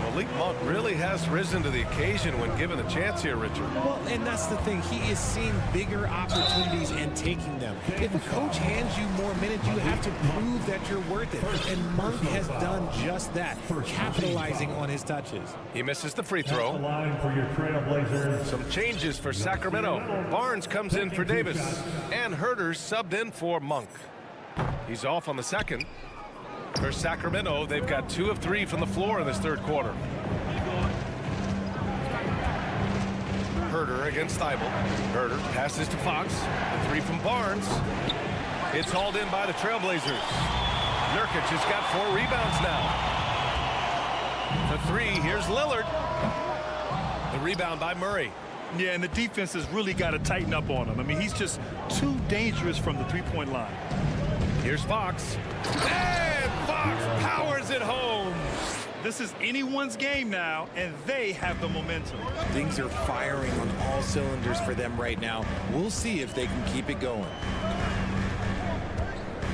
Malik Monk really has risen to the occasion when given a chance here, Richard. Well, and that's the thing. He is seeing bigger opportunities and taking them. If a coach hands you more minutes, you have to prove that you're worth it. And Monk has done just that, capitalizing on his touches. He misses the free throw. Line for your Trailblazers. Some changes for Sacramento. Barnes comes in for Davis. And Herter's subbed in for Monk. He's off on the second. For Sacramento, they've got 2 of 3 from the floor in this third quarter. Herter against Thibault. Herter passes to Fox. The 3 from Barnes. It's hauled in by the Trailblazers. Nurkic has got 4 rebounds now. The 3, here's Lillard. The rebound by Murray. Yeah, and the defense has really got to tighten up on him. I mean, he's just too dangerous from the three-point line. Here's Fox. And Fox powers it home. This is anyone's game now, and they have the momentum. Things are firing on all cylinders for them right now. We'll see if they can keep it going.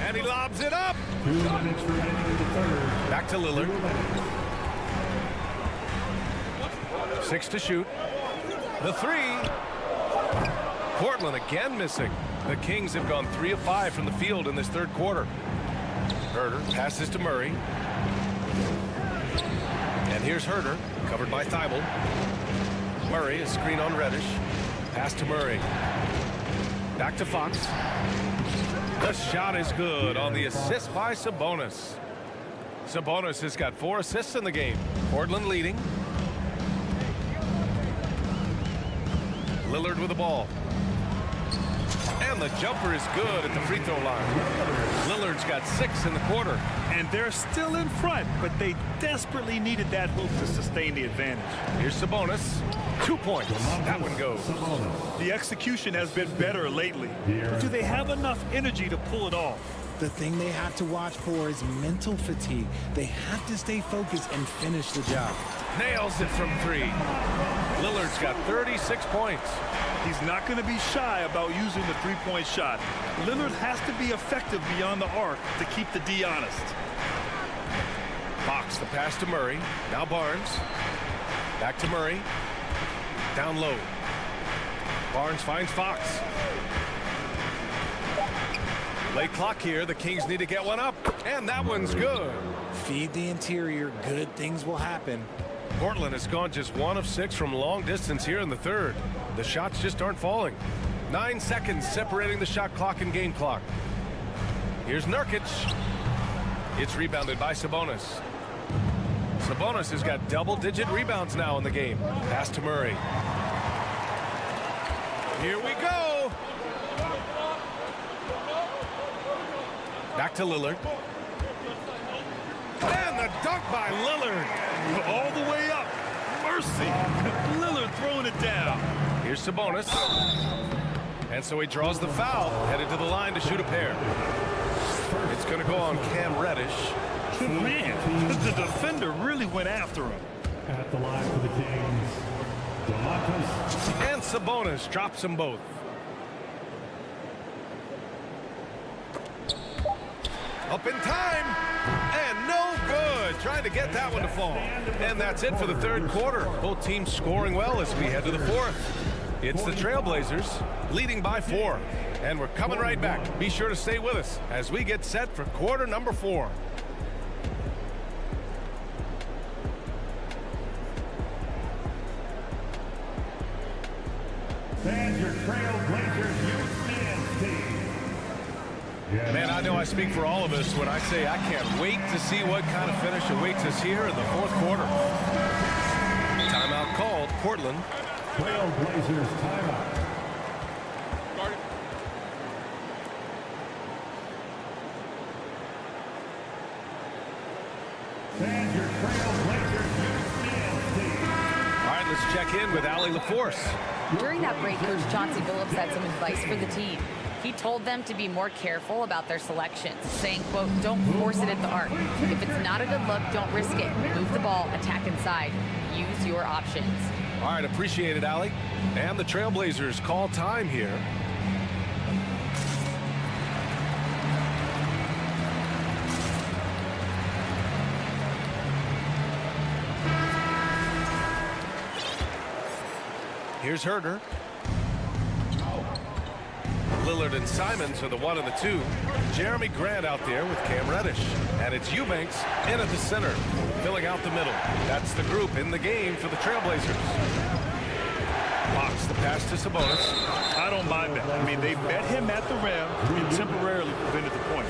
And he lobs it up. 2 minutes remaining in the third. Back to Lillard. 6 to shoot. The 3. Portland again missing. The Kings have gone 3 of 5 from the field in this third quarter. Herter passes to Murray. And here's Herter, covered by Thibault. Murray, a screen on Reddish. Pass to Murray. Back to Fox. The shot is good on the assist by Sabonis. Sabonis has got 4 assists in the game. Portland leading. Lillard with the ball. And the jumper is good at the free throw line. Lillard's got 6 in the quarter. And they're still in front, but they desperately needed that hoop to sustain the advantage. Here's Sabonis. 2 points. That one goes. The execution has been better lately. But do they have enough energy to pull it off? The thing they have to watch for is mental fatigue. They have to stay focused and finish the job. Nails it from 3. Lillard's got 36 points. He's not going to be shy about using the three-point shot. Lillard has to be effective beyond the arc to keep the D honest. Fox, the pass to Murray. Now Barnes. Back to Murray. Down low. Barnes finds Fox. Late clock here. The Kings need to get one up. And that one's good. Feed the interior. Good things will happen. Portland has gone just 1 of 6 from long distance here in the third. The shots just aren't falling. 9 seconds separating the shot clock and game clock. Here's Nurkic. It's rebounded by Sabonis. Sabonis has got double-digit rebounds now in the game. Pass to Murray. Here we go. Back to Lillard. And the dunk by Lillard. All the way up. Mercy. Lillard throwing it down. Here's Sabonis. And so he draws the foul, headed to the line to shoot a pair. It's going to go on Cam Reddish. Man, the defender really went after him. At the line for the Kings, DeMarcus. And Sabonis drops them both. Up in time. And no good. Trying to get that one to fall. And that's it for the third quarter. Both teams scoring well as we head to the fourth. It's the Trailblazers leading by 4. And we're coming right back. Be sure to stay with us as we get set for quarter number 4. And your Trailblazers youth men's team. Man, I know I speak for all of us when I say I can't wait to see what kind of finish awaits us here in the fourth quarter. Timeout called. Portland. Trailblazers timeout. And your Trailblazers youth men's team. All right, let's check in with Allie LaForce. During that break, Coach Chauncey Billups had some advice for the team. He told them to be more careful about their selections, saying, quote, don't force it at the arc. If it's not a good look, don't risk it. Move the ball, attack inside. Use your options. All right, appreciate it, Allie. And the Trailblazers call time here. Here's Herder. Lillard and Simons are the 1 and the 2. Jeremy Grant out there with Cam Reddish. And it's Eubanks in at the center, filling out the middle. That's the group in the game for the Trailblazers. Fox the pass to Sabonis. I don't mind that. I mean, they met him at the rim and temporarily prevented the point.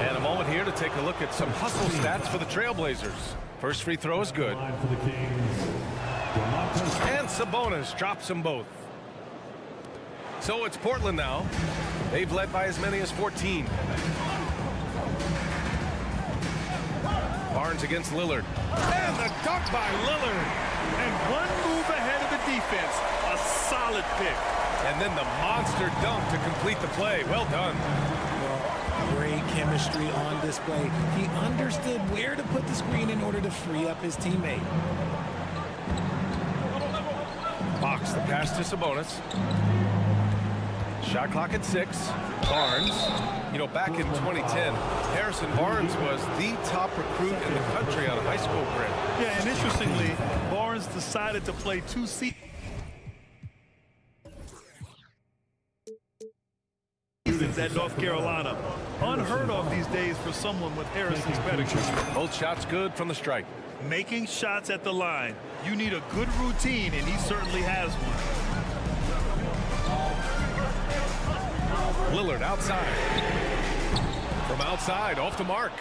And a moment here to take a look at some hustle stats for the Trailblazers. First free throw is good. And Sabonis drops them both. So it's Portland now. They've led by as many as 14. Barnes against Lillard. And the dunk by Lillard. And one move ahead of the defense. A solid pick. And then the monster dunk to complete the play. Well done. Great chemistry on display. He understood where to put the screen in order to free up his teammate. Fox the pass to Sabonis. Shot clock at 6. Barnes. You know, back in 2010, Harrison Barnes was the top recruit in the country on a high school grid. Yeah, and interestingly, Barnes decided to play 2 seasons at North Carolina. Unheard of these days for someone with Harrison's pedigree. Both shots good from the stripe. Making shots at the line. You need a good routine, and he certainly has one. Lillard outside. From outside, off the mark.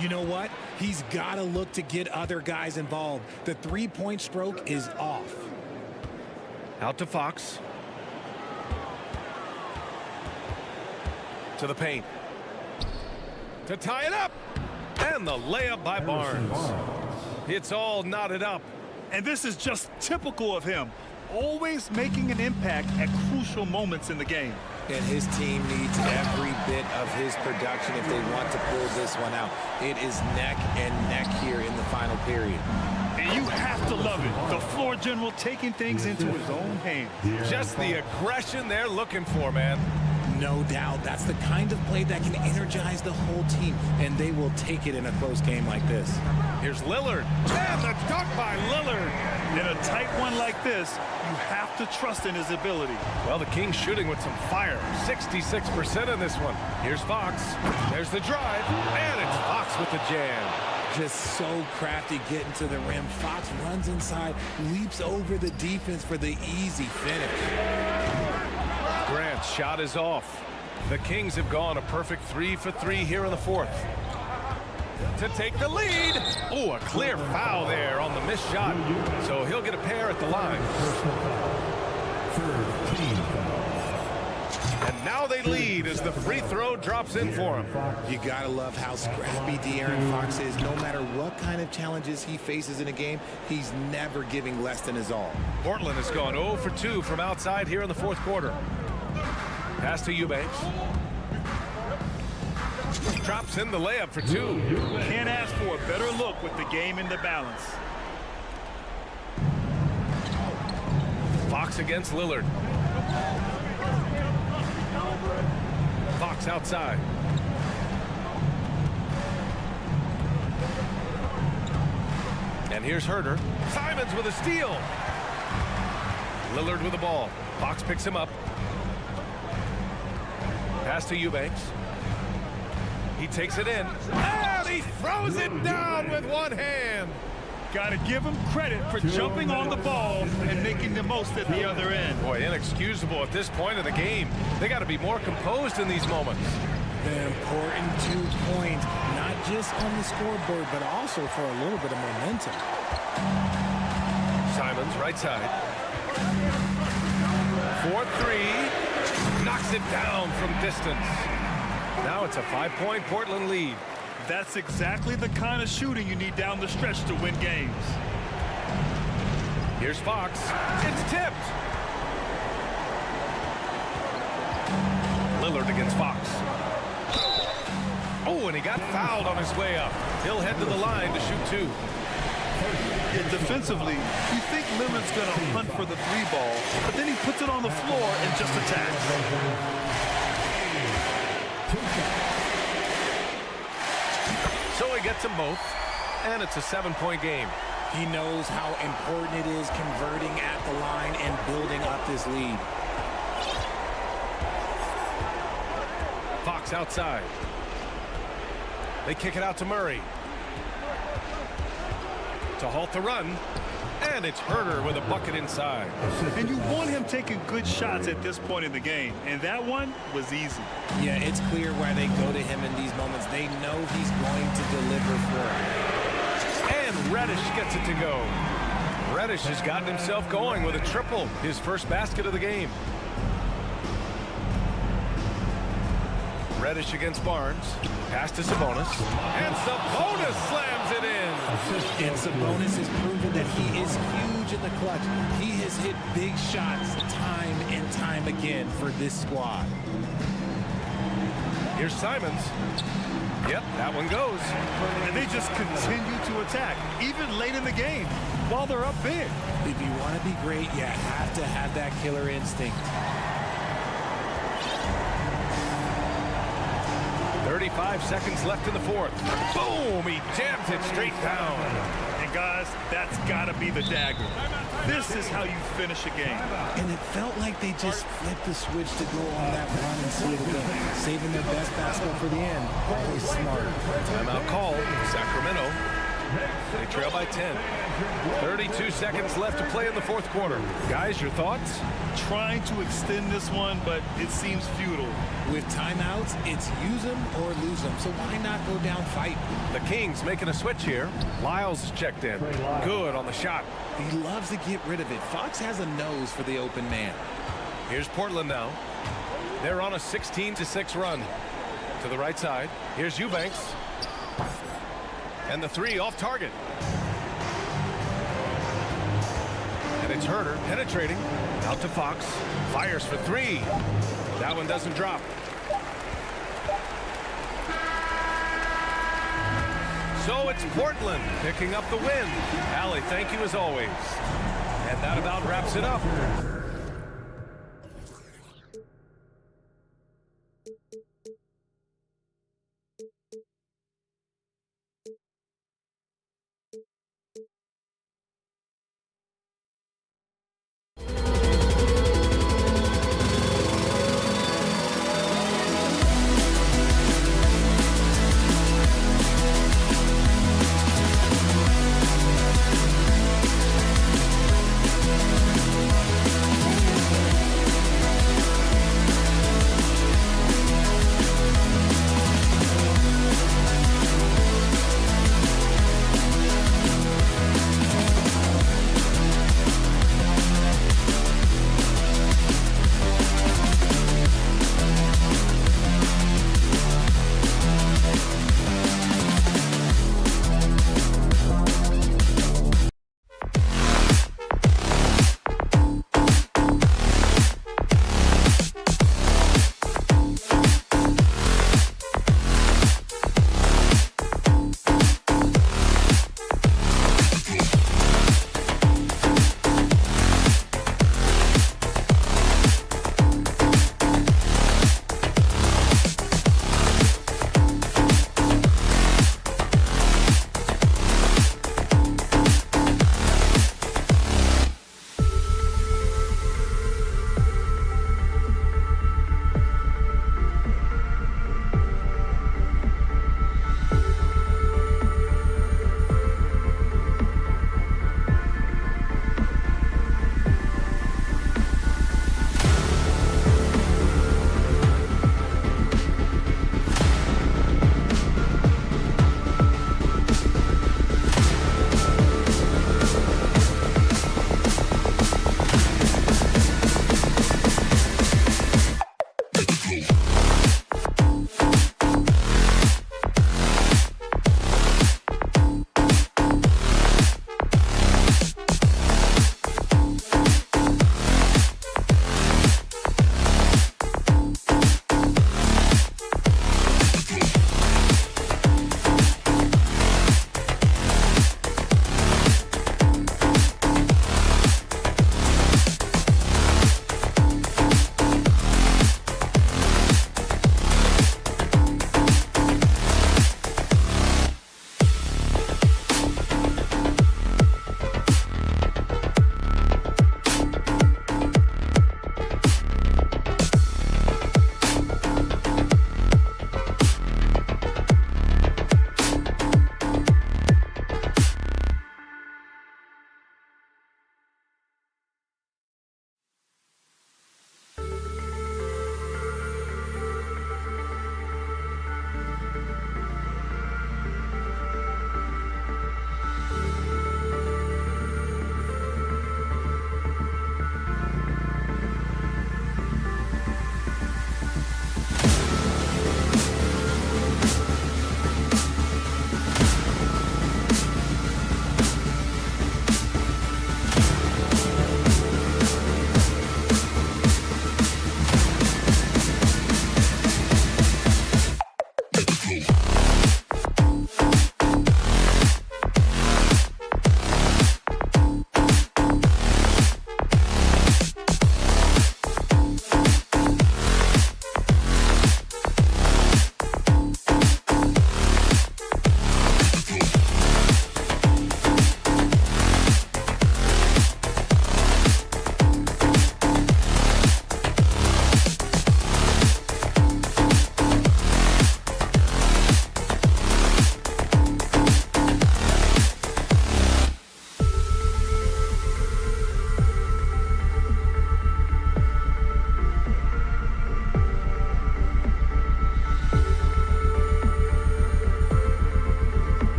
You know what? He's got to look to get other guys involved. The three-point stroke is off. Out to Fox. To the paint. To tie it up. And the layup by Barnes. It's all knotted up. And this is just typical of him. Always making an impact at crucial moments in the game. And his team needs every bit of his production if they want to pull this one out. It is neck and neck here in the final period. And you have to love it. The floor general taking things into his own hands. Just the aggression they're looking for, man. No doubt. That's the kind of play that can energize the whole team, and they will take it in a close game like this. Here's Lillard. And the dunk by Lillard. In a tight one like this, you have to trust in his ability. Well, the Kings shooting with some fire. 66% in this one. Here's Fox. There's the drive. And it's Fox with the jam. Just so crafty getting to the rim. Fox runs inside, leaps over the defense for the easy finish. Grant's shot is off. The Kings have gone a perfect 3 for 3 here in the fourth. To take the lead. Oh, a clear foul there on the missed shot. So he'll get a pair at the line. And now they lead as the free throw drops in for him. You gotta love how scrappy De'Aaron Fox is. No matter what kind of challenges he faces in a game, he's never giving less than his all. Portland has gone 0 for 2 from outside here in the fourth quarter. Pass to Eubanks. Drops in the layup for 2. Can't ask for a better look with the game in the balance. Fox against Lillard. Fox outside. And here's Herder. Simons with a steal. Lillard with the ball. Fox picks him up. Pass to Eubanks. He takes it in. And he throws it down with one hand. Got to give him credit for jumping on the ball and making the most at the other end. Boy, inexcusable at this point of the game. They got to be more composed in these moments. An important 2 points, not just on the scoreboard, but also for a little bit of momentum. Simons, right side. 4-3. Knocks it down from distance. Now it's a 5-point Portland lead. That's exactly the kind of shooting you need down the stretch to win games. Here's Fox. It's tipped. Lillard against Fox. Oh, and he got fouled on his way up. He'll head to the line to shoot 2. Yeah, defensively, you think Lillard's going to hunt for the three ball, but then he puts it on the floor and just attacks. So he gets them both, and it's a 7-point game. He knows how important it is converting at the line and building up this lead. Fox outside. They kick it out to Murray. To halt the run, and it's Herder with a bucket inside. And you want him taking good shots at this point in the game, and that one was easy. Yeah, it's clear why they go to him in these moments. They know he's going to deliver for them. And Reddish gets it to go. Reddish has gotten himself going with a triple, his first basket of the game. Reddish against Barnes. Pass to Sabonis. And Sabonis slams it in. And Sabonis has proven that he is huge in the clutch. He has hit big shots time and time again for this squad. Here's Simons. Yep, that one goes. And they just continue to attack, even late in the game, while they're up big. If you want to be great, you have to have that killer instinct. 35 seconds left in the fourth. Boom! He jams it straight down. And guys, that's got to be the dagger. This is how you finish a game. And it felt like they just flipped the switch to go on that run and seal the game, saving their best basketball for the end. Always smart. Timeout called. Sacramento. They trail by 10. 32 seconds left to play in the fourth quarter. Guys, your thoughts? Trying to extend this one, but it seems futile. With timeouts, it's use them or lose them. So why not go down fighting? The Kings making a switch here. Lyles is checked in. Good on the shot. He loves to get rid of it. Fox has a nose for the open man. Here's Portland now. They're on a 16-6 run. To the right side. Here's Eubanks. And the three off target. And it's Herder penetrating. Out to Fox. Fires for three. That one doesn't drop. So it's Portland picking up the win. Allie, thank you as always. And that about wraps it up.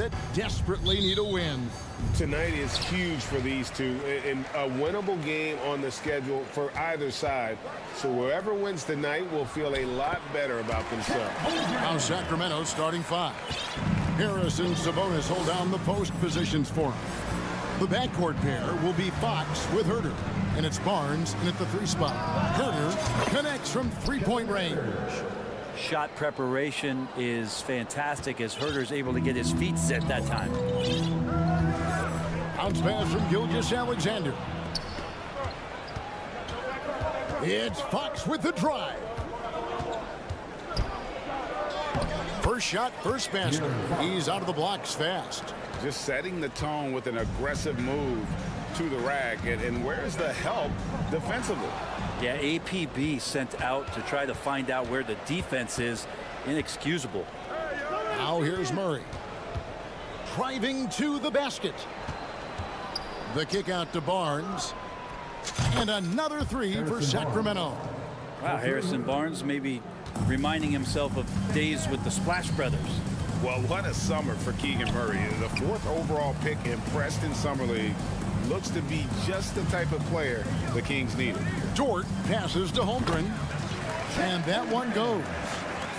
that desperately need a win. Tonight is huge for these two, and a winnable game on the schedule for either side. So whoever wins tonight will feel a lot better about themselves. Now Sacramento starting 5. Harris and Sabonis hold down the post positions for him. The backcourt pair will be Fox with Herter, and it's Barnes in at the 3 spot. Herter connects from 3-point range. Shot preparation is fantastic as Herter's able to get his feet set that time. Bounce pass from Gilgeous-Alexander. It's Fox with the drive. First shot, first basket. He's out of the blocks fast. Just setting the tone with an aggressive move to the rack. And where's the help defensively? Yeah, APB sent out to try to find out where the defense is. Inexcusable. Now here's Murray. Driving to the basket. The kick out to Barnes. And another 3 for Sacramento. Wow, Harrison Barnes maybe reminding himself of days with the Splash Brothers. Well, what a summer for Keegan Murray. The 4th overall pick in Preston Summer League. Looks to be just the type of player the Kings needed. Dort passes to Holmgren. And that one goes.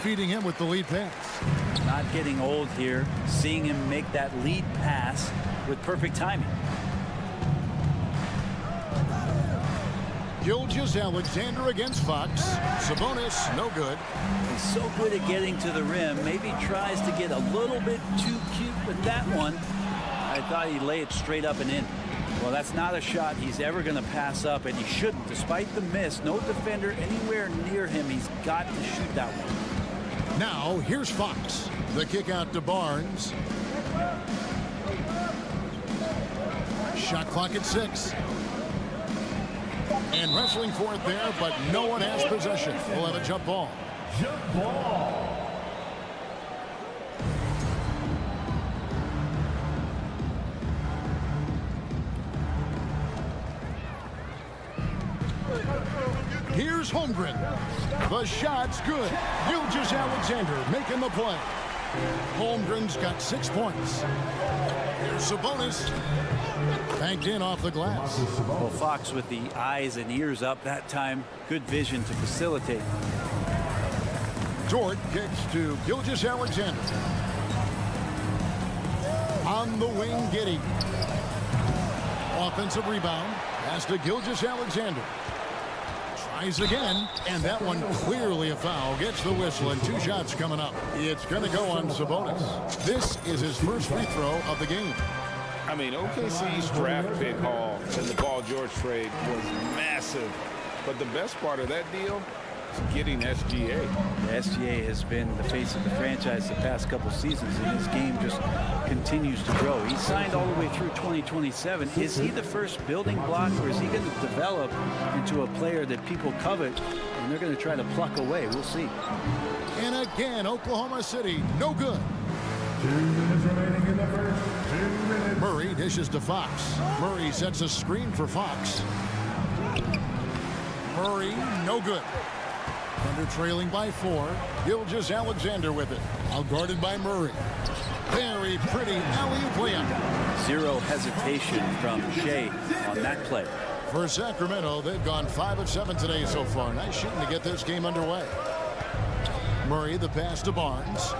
Feeding him with the lead pass. Not getting old here. Seeing him make that lead pass with perfect timing. Gilgeous-Alexander against Fox. Sabonis, no good. He's so good at getting to the rim. Maybe tries to get a little bit too cute with that one. I thought he'd lay it straight up and in. Well, that's not a shot he's ever going to pass up, and he shouldn't. Despite the miss, no defender anywhere near him. He's got to shoot that one. Now, here's Fox. The kick out to Barnes. Shot clock at 6. And wrestling for it there, but no one has possession. We'll have a jump ball. Jump ball. Here's Holmgren. The shot's good. Gilgeous-Alexander making the play. Holmgren's got 6 points. Here's Sabonis. Banked in off the glass. Well, Fox with the eyes and ears up that time. Good vision to facilitate. Dort kicks to Gilgeous-Alexander. On the wing, Giddey. Offensive rebound. Pass to Gilgeous-Alexander. Tries again, and that one clearly a foul. Gets the whistle, and 2 shots coming up. It's going to go on Sabonis. This is his first free throw of the game. I mean, OKC's draft pick haul in the Paul George trade was massive. But the best part of that deal is getting SGA. SGA has been the face of the franchise the past couple seasons, and his game just continues to grow. He signed all the way through 2027. Is he the first building block, or is he going to develop into a player that people covet and they're going to try to pluck away? We'll see. And again, Oklahoma City, no good. 2 minutes remaining in the first. 2 minutes. Murray dishes to Fox. Murray sets a screen for Fox. Murray, no good. Thunder trailing by 4. Gilgeous-Alexander with it. Outguarded by Murray. Very pretty alley-oop layup. Zero hesitation from Shea on that play. For Sacramento, they've gone 5 of 7 today so far. Nice shooting to get this game underway. Murray, the pass to Barnes.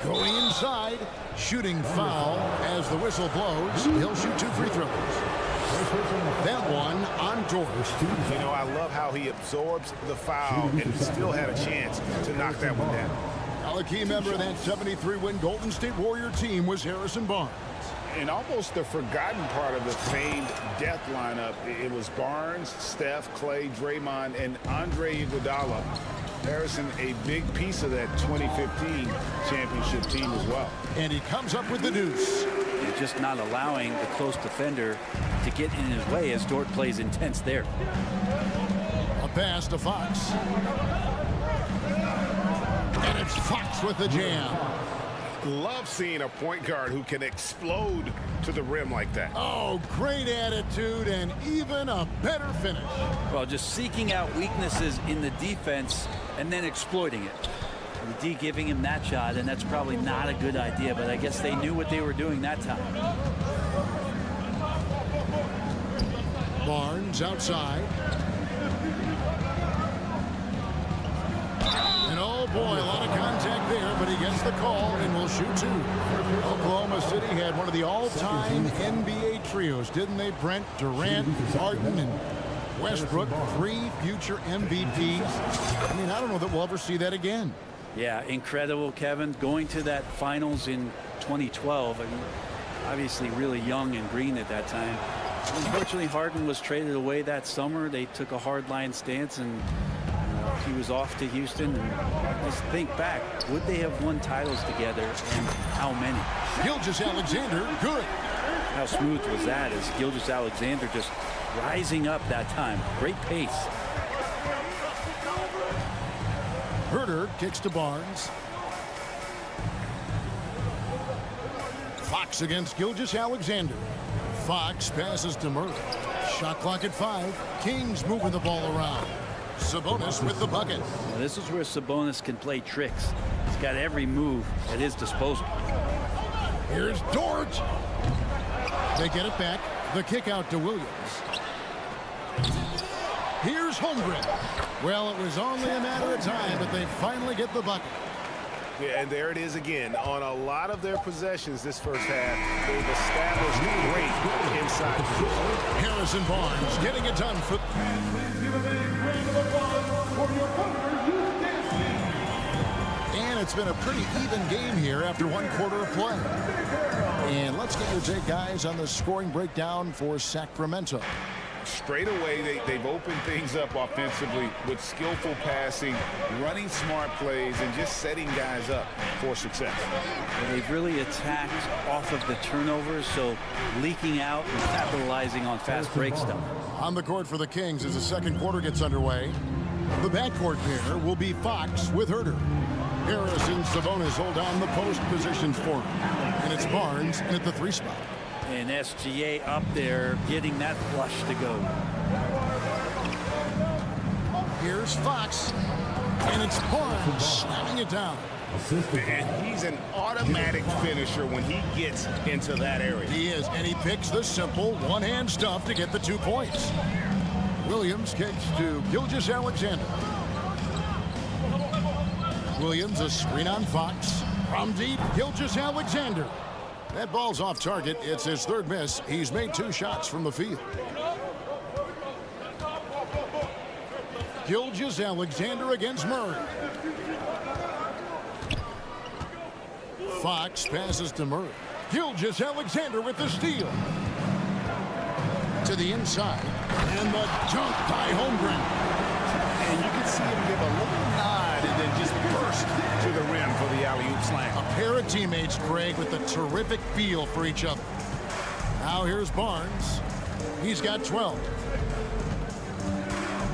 Going inside, shooting foul as the whistle blows. He'll shoot 2 free throws. That one on Dort. You know, I love how he absorbs the foul and still had a chance to knock that one down. Now, a key member of that 73-win Golden State Warrior team was Harrison Barnes. And almost the forgotten part of the famed death lineup, it was Barnes, Steph, Clay, Draymond, and Andre Iguodala. Harrison, a big piece of that 2015 championship team as well. And he comes up with the deuce. And just not allowing the close defender to get in his way as Dort plays intense there. A pass to Fox. And it's Fox with the jam. Love seeing a point guard who can explode to the rim like that. Oh, great attitude and even a better finish. Well, just seeking out weaknesses in the defense and then exploiting it. The D giving him that shot, and that's probably not a good idea, but I guess they knew what they were doing that time. Barnes outside. And oh boy, a lot of contact there, but he gets the call and will shoot two. Oklahoma City had one of the all-time NBA trios, didn't they, Brent? Durant, Harden, and Westbrook, 3 future MVPs. I mean, I don't know that we'll ever see that again. Yeah, incredible, Kevin. Going to that finals in 2012. I mean, obviously really young and green at that time. Unfortunately, Harden was traded away that summer. They took a hardline stance, and he was off to Houston. And just think back, would they have won titles together, and how many? Gilgeous-Alexander, good. How smooth was that as Gilgeous-Alexander just rising up that time. Great pace. Herter kicks to Barnes. Fox against Gilgeous-Alexander. Fox passes to Murray. Shot clock at 5. Kings moving the ball around. Sabonis with the bucket. Now, this is where Sabonis can play tricks. He's got every move at his disposal. Here's Dort. They get it back. The kick out to Williams. Here's Holmgren. Well, it was only a matter of time, but they finally get the bucket. Yeah, and there it is again. On a lot of their possessions this first half, they've established great inside position. Harrison Barnes getting it done for... And it's been a pretty even game here after 1 quarter of play. And let's get your take, guys, on the scoring breakdown for Sacramento. Straight away, they've opened things up offensively with skillful passing, running smart plays, and just setting guys up for success. And they've really attacked off of the turnovers, so leaking out and capitalizing on fast break stuff. On the court for the Kings as the second quarter gets underway. The backcourt pair will be Fox with Herter. Harris and Sabonis hold down the post positions for him. And it's Barnes at the 3 spot. And SGA up there getting that flush to go. Here's Fox. And it's Barnes slamming it down. And he's an automatic finisher when he gets into that area. He is, and he picks the simple one-hand stuff to get the 2 points. Williams kicks to Gilgeous-Alexander. Williams, a screen on Fox. From deep, Gilgeous-Alexander. That ball's off target. It's his 3rd miss. He's made 2 shots from the field. Gilgeous-Alexander against Murray. Fox passes to Murray. Gilgeous-Alexander with the steal. To the inside. And the dunk by Holmgren. And you can see him give a little nod and then just burst to the rim for the alley-oop slam. A pair of teammates, Greg, with a terrific feel for each other. Now here's Barnes. He's got 12.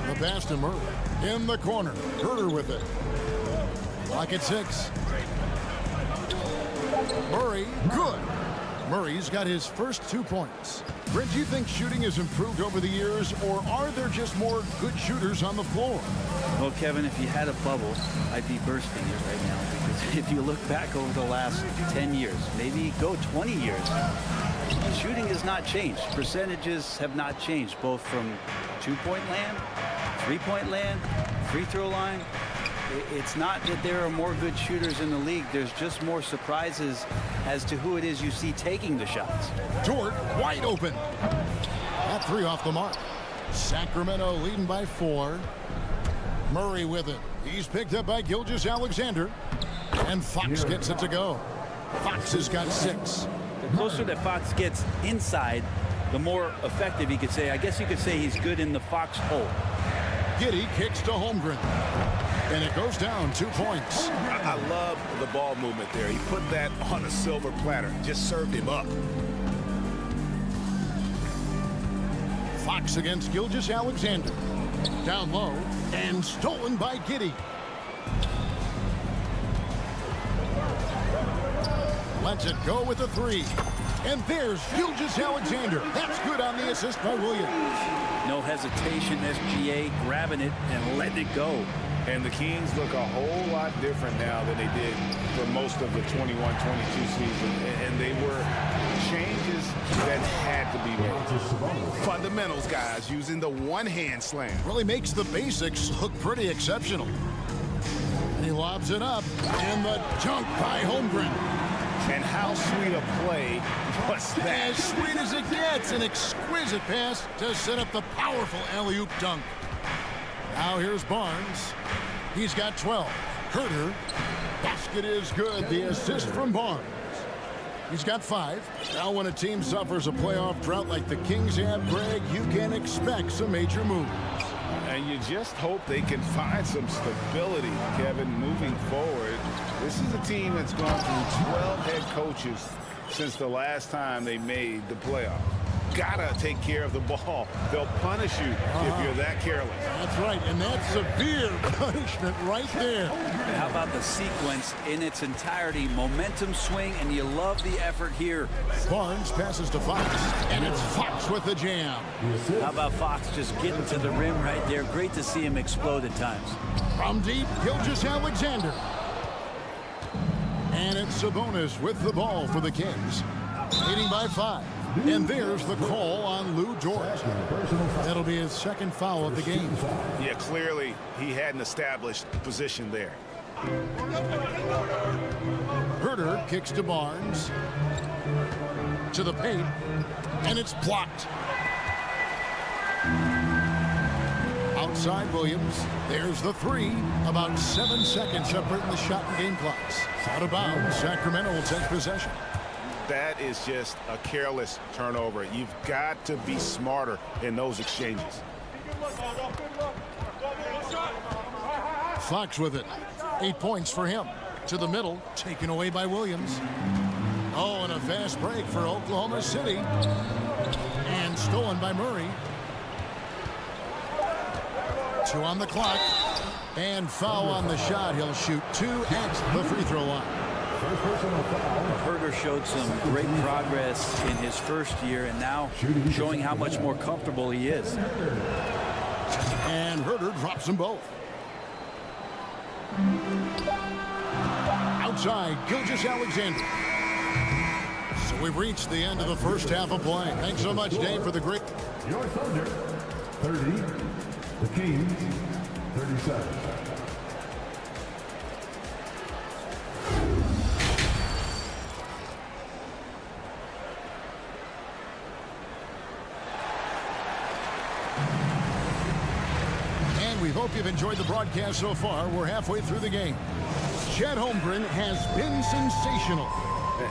The pass to Murray. In the corner. Herter with it. Clock at 6. Murray, good. Murray's got his first 2 points. Brent, do you think shooting has improved over the years, or are there just more good shooters on the floor? Well, Kevin, if you had a bubble, I'd be bursting it right now, because if you look back over the last 10 years, maybe go 20 years, shooting has not changed. Percentages have not changed, both from 2-point land, 3-point land, free throw line. It's not that there are more good shooters in the league. There's just more surprises as to who it is you see taking the shots. Dort wide open. That 3 off the mark. Sacramento leading by 4. Murray with it. He's picked up by Gilgeous-Alexander. And Fox gets it to go. Fox has got 6. The closer that Fox gets inside, the more effective he could say. I guess you could say he's good in the Fox hole. Giddey kicks to Holmgren. And it goes down 2 points. I love the ball movement there. He put that on a silver platter. Just served him up. Fox against Gilgeous-Alexander. Down low and stolen by Giddey. Lets it go with a 3. And there's Gilgeous-Alexander. That's good on the assist by Williams. No hesitation, SGA grabbing it and letting it go. And the Kings look a whole lot different now than they did for most of the 21-22 season. And they were changes that had to be made. Fundamentals, guys, using the one-hand slam. Really makes the basics look pretty exceptional. And he lobs it up. And the dunk by Holmgren. And how sweet a play was that? As sweet as it gets. An exquisite pass to set up the powerful alley-oop dunk. Now here's Barnes. He's got 12. Herter. Basket is good. The assist from Barnes. He's got 5. Now when a team suffers a playoff drought like the Kings have, Greg, you can expect some major moves. And you just hope they can find some stability, Kevin, moving forward. This is a team that's gone through 12 head coaches since the last time they made the playoffs. Gotta take care of the ball. They'll punish you if you're that careless. That's right, and that's severe punishment right there. And how about the sequence in its entirety? Momentum swing, and you love the effort here. Barnes passes to Fox, and it's Fox with the jam. How about Fox just getting to the rim right there? Great to see him explode at times. From deep, Gilgeous-Alexander. And it's Sabonis with the ball for the Kings. Leading by 5. And there's the call on Lou Dort. That'll be his second foul of the game. Yeah, clearly he hadn't established position there. Herter kicks to Barnes. To the paint. And it's blocked. Outside Williams. There's the 3. About 7 seconds separating the shot and game clocks. Out of bounds. Sacramento will take possession. That is just a careless turnover. You've got to be smarter in those exchanges. Fox with it. 8 points for him. To the middle, taken away by Williams. Oh, and a fast break for Oklahoma City. And stolen by Murray. 2 on the clock. And foul on the shot. He'll shoot 2 at the free throw line. Herter showed some great progress in his first year, and now showing how much more comfortable he is. And Herter drops them both. Outside, Gilgeous-Alexander. So we've reached the end of the first half of play. Thanks so much, Dave, for the great. Your Thunder, 30. The Kings, 37. We hope you've enjoyed the broadcast so far. We're halfway through the game. Chet Holmgren has been sensational.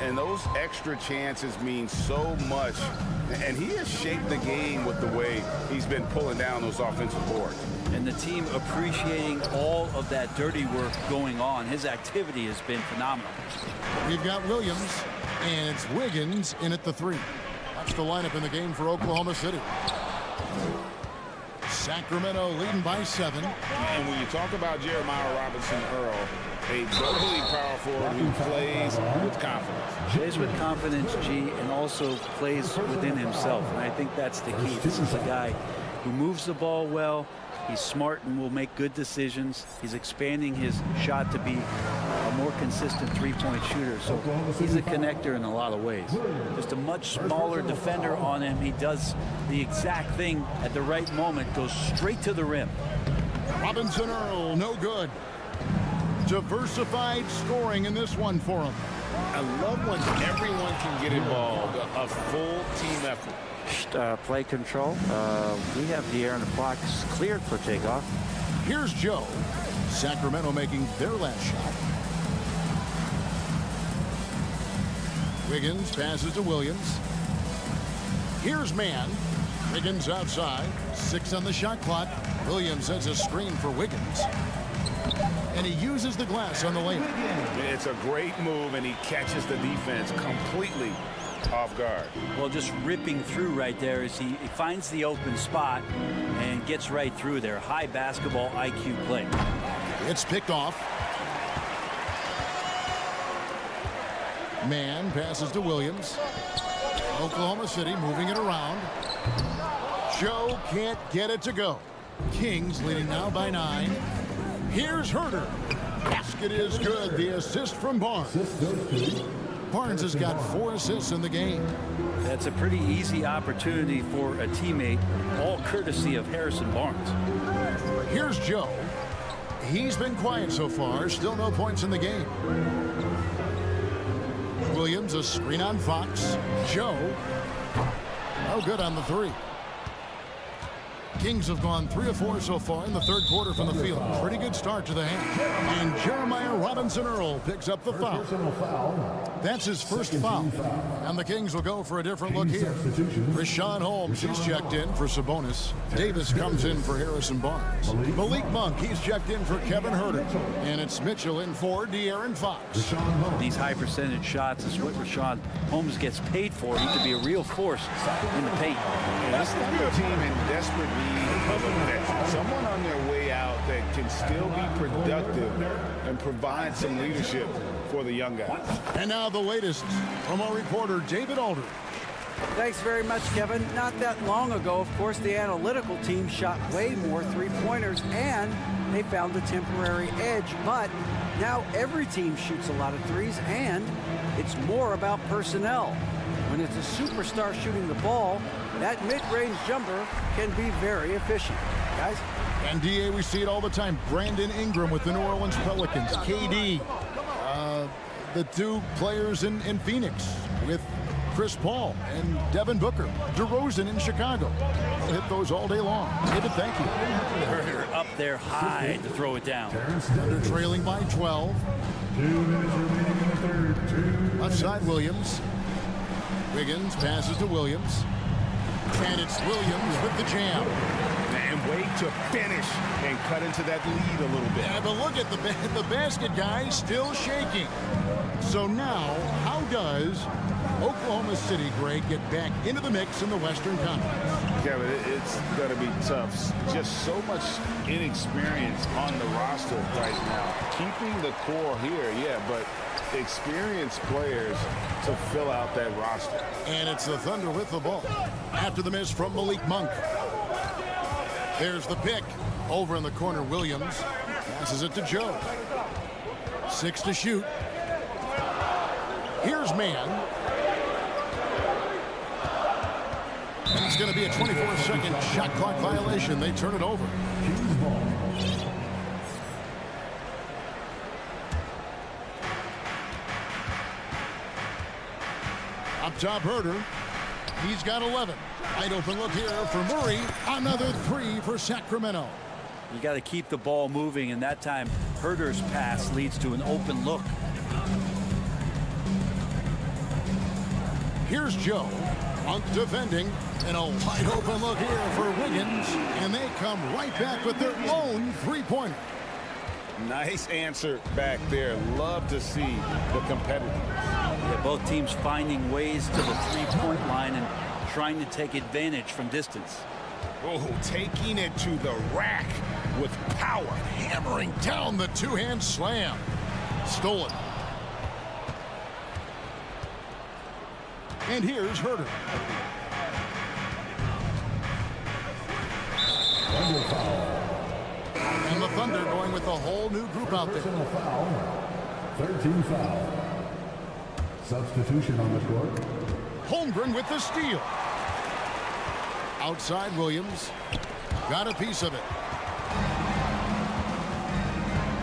And those extra chances mean so much. And he has shaped the game with the way he's been pulling down those offensive boards. And the team appreciating all of that dirty work going on. His activity has been phenomenal. We've got Williams, and it's Wiggins in at the 3. That's the lineup in the game for Oklahoma City. Sacramento leading by 7. And when you talk about Jeremiah Robinson-Earl, a verbally powerful who plays with confidence. Plays with confidence, G, and also plays within himself. And I think that's the key. This is a guy who moves the ball well. He's smart and will make good decisions. He's expanding his shot to be a more consistent three-point shooter. So he's a connector in a lot of ways. Just a much smaller defender on him. He does the exact thing at the right moment, goes straight to the rim. Robinson-Earl, no good. Diversified scoring in this one for him. I love when everyone can get involved, a full team effort. Play control. We have the air and the clock cleared for takeoff. Here's Joe. Sacramento making their last shot. Wiggins passes to Williams. Here's Mann. Wiggins outside. 6 on the shot clock. Williams sets a screen for Wiggins. And he uses the glass on the layup. It's a great move, and he catches the defense completely off guard. Well, just ripping through right there as he finds the open spot and gets right through there. High basketball IQ play. It's picked off. Mann passes to Williams. Oklahoma City moving it around. Joe can't get it to go. Kings leading now by 9. Here's Herder. Basket is good. The assist from Barnes. Barnes has got 4 assists in the game. That's a pretty easy opportunity for a teammate, all courtesy of Harrison Barnes. Here's Joe. He's been quiet so far. Still no points in the game. Williams, a screen on Fox. Joe. No good on the 3. Kings have gone 3 of 4 so far in the third quarter from the field. Pretty good start to the half. And Jeremiah Robinson-Earl picks up the foul. That's his first foul. And the Kings will go for a different look here. Rashawn Holmes, he's checked in for Sabonis. Davis comes in for Harrison Barnes. Malik Monk, he's checked in for Kevin Herter. And it's Mitchell in for De'Aaron Fox. These high percentage shots is what Rashawn Holmes gets paid for. He could be a real force in the paint. And this Thunder team in desperate need of a veteran, someone on their way out that can still be productive and provide some leadership for the young guys. And now the latest from our reporter David Aldridge. Thanks very much, Kevin. Not that long ago, of course, the analytical team shot way more three-pointers and they found a temporary edge, but now every team shoots a lot of threes and it's more about personnel. When it's a superstar shooting the ball, that mid-range jumper can be very efficient. Guys? And DA, we see it all the time. Brandon Ingram with the New Orleans Pelicans. KD, the 2 players in Phoenix with Chris Paul and Devin Booker. DeRozan in Chicago. We'll hit those all day long. David, thank you. Herder up there high to throw it down. They're trailing by 12. 2 minutes remaining in the third. 2 Left side, Williams. Wiggins passes to Williams. And it's Williams with the jam. And wait to finish and cut into that lead a little bit. Yeah, but look at the basket guy still shaking. So now, how does Oklahoma City, Greg, get back into the mix in the Western Conference? Kevin, it's going to be tough. Just so much inexperience on the roster right now. Keeping the core here, yeah, but experienced players to fill out that roster. And it's the Thunder with the ball. After the miss from Malik Monk. There's the pick. Over in the corner, Williams passes it to Joe. 6 to shoot. Here's Mann. And it's going to be a 24-second shot clock violation. They turn it over. Up top, Herder. He's got 11. Wide open look here for Murray. Another 3 for Sacramento. You got to keep the ball moving, and that time Herder's pass leads to an open look. Here's Joe. Monk defending. And a wide open look here for Wiggins. And they come right back with their own three-pointer. Nice answer back there. Love to see the competitiveness. Yeah, both teams finding ways to the three-point line and trying to take advantage from distance. Oh, taking it to the rack with power. Hammering down the two-hand slam. Stolen. And here's Herder. And the Thunder going with a whole new group out there. Foul. 13 foul. Substitution on the court. Holmgren with the steal. Outside Williams. Got a piece of it.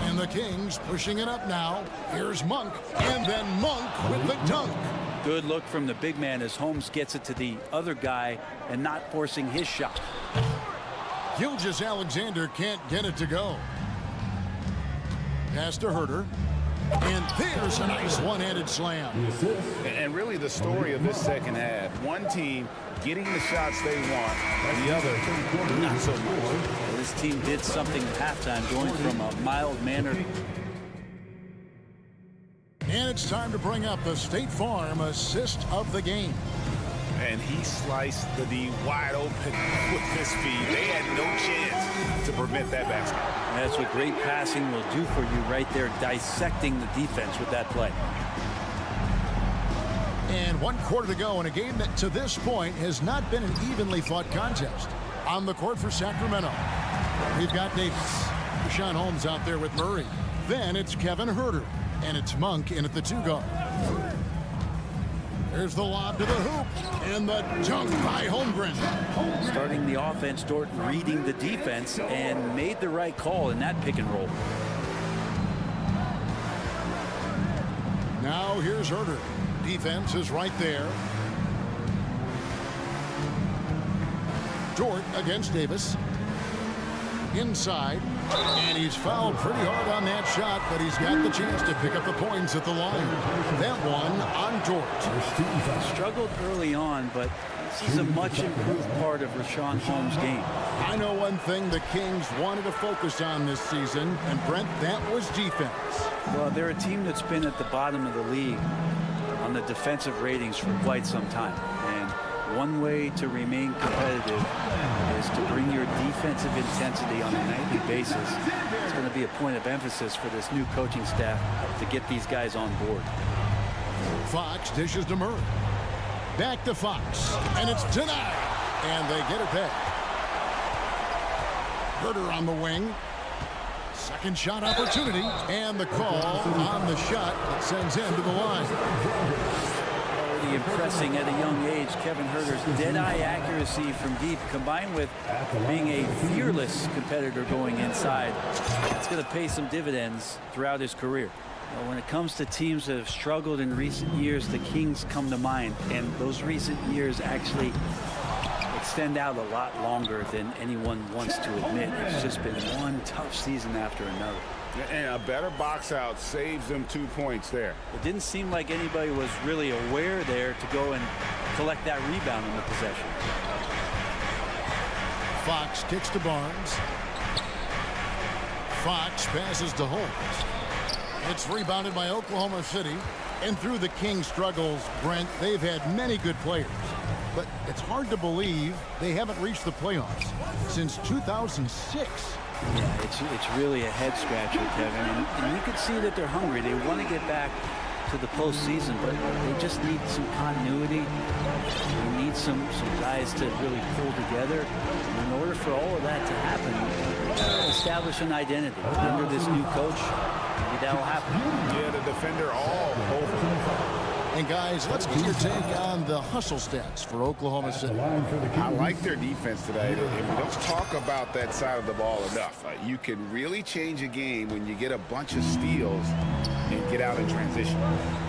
And the Kings pushing it up now. Here's Monk. And then Monk with the dunk. Good look from the big man as Holmes gets it to the other guy and not forcing his shot. Gilgeous-Alexander can't get it to go. Pass to Herder. And there's a nice one-handed slam. And really the story of this second half. One team getting the shots they want, and the other not so much. Well, this team did something at halftime, going from a mild manner. And it's time to bring up the State Farm assist of the game. And he sliced the D wide open with his feet. They had no chance to prevent that basket. That's what great passing will do for you right there, dissecting the defense with that play. And 1 quarter to go in a game that to this point has not been an evenly fought contest. On the court for Sacramento, we've got Davis. Deshaun Holmes out there with Murray. Then it's Kevin Huerter. And it's Monk in at the 2 guard. There's the lob to the hoop. And the dunk by Holmgren. Starting the offense, Dort reading the defense and made the right call in that pick and roll. Now here's Huerter. Defense is right there. Dort against Davis. Inside. And he's fouled pretty hard on that shot, but he's got the chance to pick up the points at the line. That one on Dort. Struggled early on, but this is a much improved part of Rashawn Holmes' game. I know one thing the Kings wanted to focus on this season, and Brent, that was defense. Well, they're a team that's been at the bottom of the league on the defensive ratings for quite some time. And one way to remain competitive is to bring your defensive intensity on a nightly basis. It's going to be a point of emphasis for this new coaching staff to get these guys on board. Fox dishes to Murray. Back to Fox, and it's denied. And they get it back. Huerter on the wing. Second shot opportunity, and the call on the shot that sends him to the line. Already impressing at a young age, Kevin Huerter's dead-eye accuracy from deep, combined with being a fearless competitor going inside. It's going to pay some dividends throughout his career. When it comes to teams that have struggled in recent years, the Kings come to mind, and those recent years actually extend out a lot longer than anyone wants to admit. It's just been one tough season after another. And a better box out saves them 2 points there. It didn't seem like anybody was really aware there to go and collect that rebound in the possession. Fox kicks to Barnes. Fox passes to Holmes. It's rebounded by Oklahoma City. And through the Kings' struggles, Brent, they've had many good players. But it's hard to believe they haven't reached the playoffs since 2006. Yeah, it's really a head scratcher, Kevin. And you can see that they're hungry. They want to get back to the postseason, but they just need some continuity. They need some guys to really pull together. And in order for all of that to happen, establish an identity under this new coach. Maybe that'll happen. Yeah, the defender all over. And guys, let's get your take on the hustle stats for Oklahoma City. I like their defense today. If we don't talk about that side of the ball enough, you can really change a game when you get a bunch of steals and get out in transition.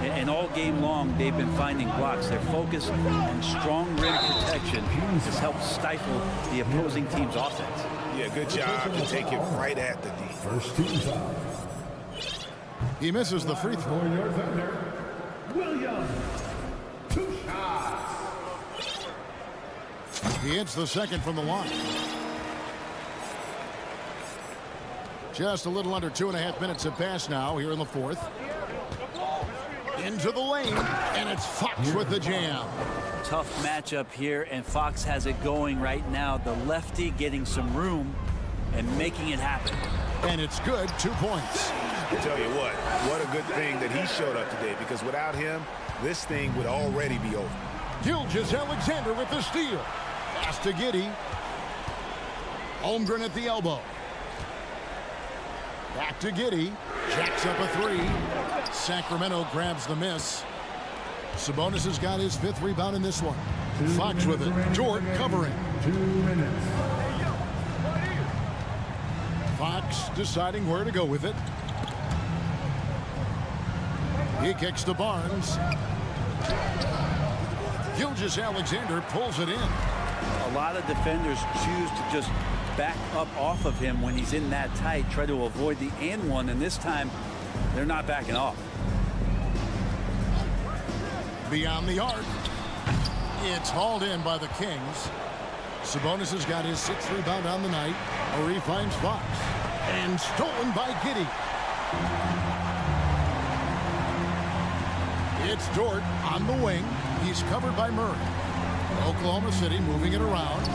And all game long, they've been finding blocks. Their focus on strong rim protection has helped stifle the opposing team's offense. Yeah, good job to take it right at the D. First team foul. He misses the free throw. Williams, 2 shots. He hits the second from the line. Just a little under 2.5 minutes have passed now here in the fourth. Into the lane, and it's Fox with the jam. Tough matchup here, and Fox has it going right now. The lefty getting some room and making it happen. And it's good, 2 points. I tell you what a good thing that he showed up today, because without him, this thing would already be over. Gilgeous-Alexander with the steal. Pass to Giddey. Holmgren at the elbow. Back to Giddey. Jacks up a 3. Sacramento grabs the miss. Sabonis has got his 5th rebound in this one. Fox with it. Dort covering. 2 minutes. Fox deciding where to go with it. He kicks to Barnes. Gilgeous-Alexander pulls it in. A lot of defenders choose to just back up off of him when he's in that tight, try to avoid the and one, and this time they're not backing off. Beyond the arc. It's hauled in by the Kings. Sabonis has got his 6th rebound on the night. Murray finds Fox. And stolen by Giddey. It's Dort on the wing. He's covered by Murray. Oklahoma City moving it around.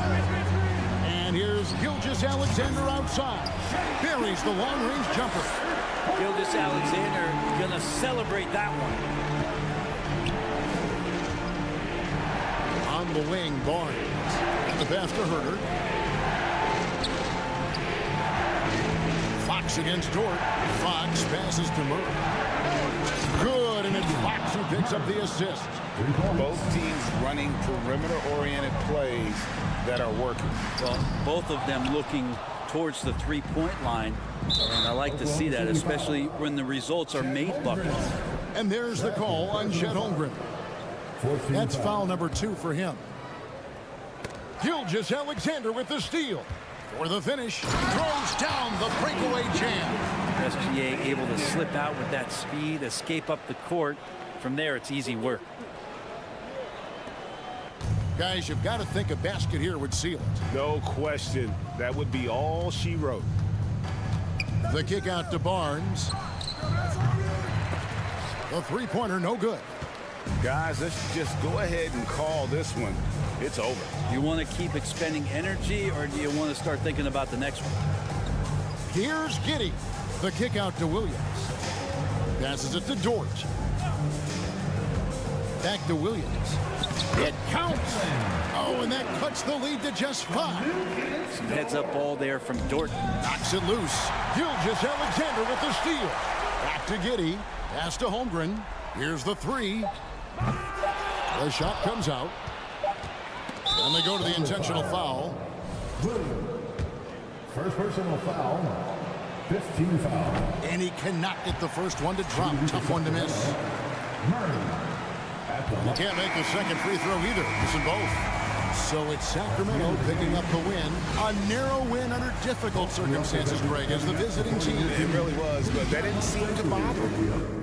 And here's Gilgeous-Alexander outside. Buries the long-range jumper. Gilgeous-Alexander gonna celebrate that one. the wing, Barnes. And the pass to Herder. Fox against Dort. Fox passes to Murray. Good, and it's Fox who picks up the assist. Both teams running perimeter-oriented plays that are working. Well, both of them looking towards the three-point line, and I like to see that, especially when the results are made buckets. And there's the call on Chet Holmgren. That's foul number 2 for him. Gilgeous-Alexander with the steal. For the finish, throws down the breakaway jam. SGA able to slip out with that speed, escape up the court. From there, it's easy work. Guys, you've got to think a basket here would seal it. No question. That would be all she wrote. The kick out to Barnes. The three-pointer, no good. Guys, let's just go ahead and call this one. It's over. You want to keep expending energy, or do you want to start thinking about the next one? Here's Giddey. The kick out to Williams. Passes it to Dort. Back to Williams. It counts. Oh, and that cuts the lead to just 5. Some heads-up ball there from Dort. Knocks it loose. Gilgeous-Alexander with the steal. Back to Giddey. Pass to Holmgren. Here's the 3. The shot comes out. And they go to the intentional foul. First personal foul. 15 foul. And he cannot get the first one to drop. Tough one to miss. You can't make the second free throw either. Missing both. So it's Sacramento picking up the win. A narrow win under difficult circumstances, Greg, as the visiting team. It really was, but that didn't seem to bother them.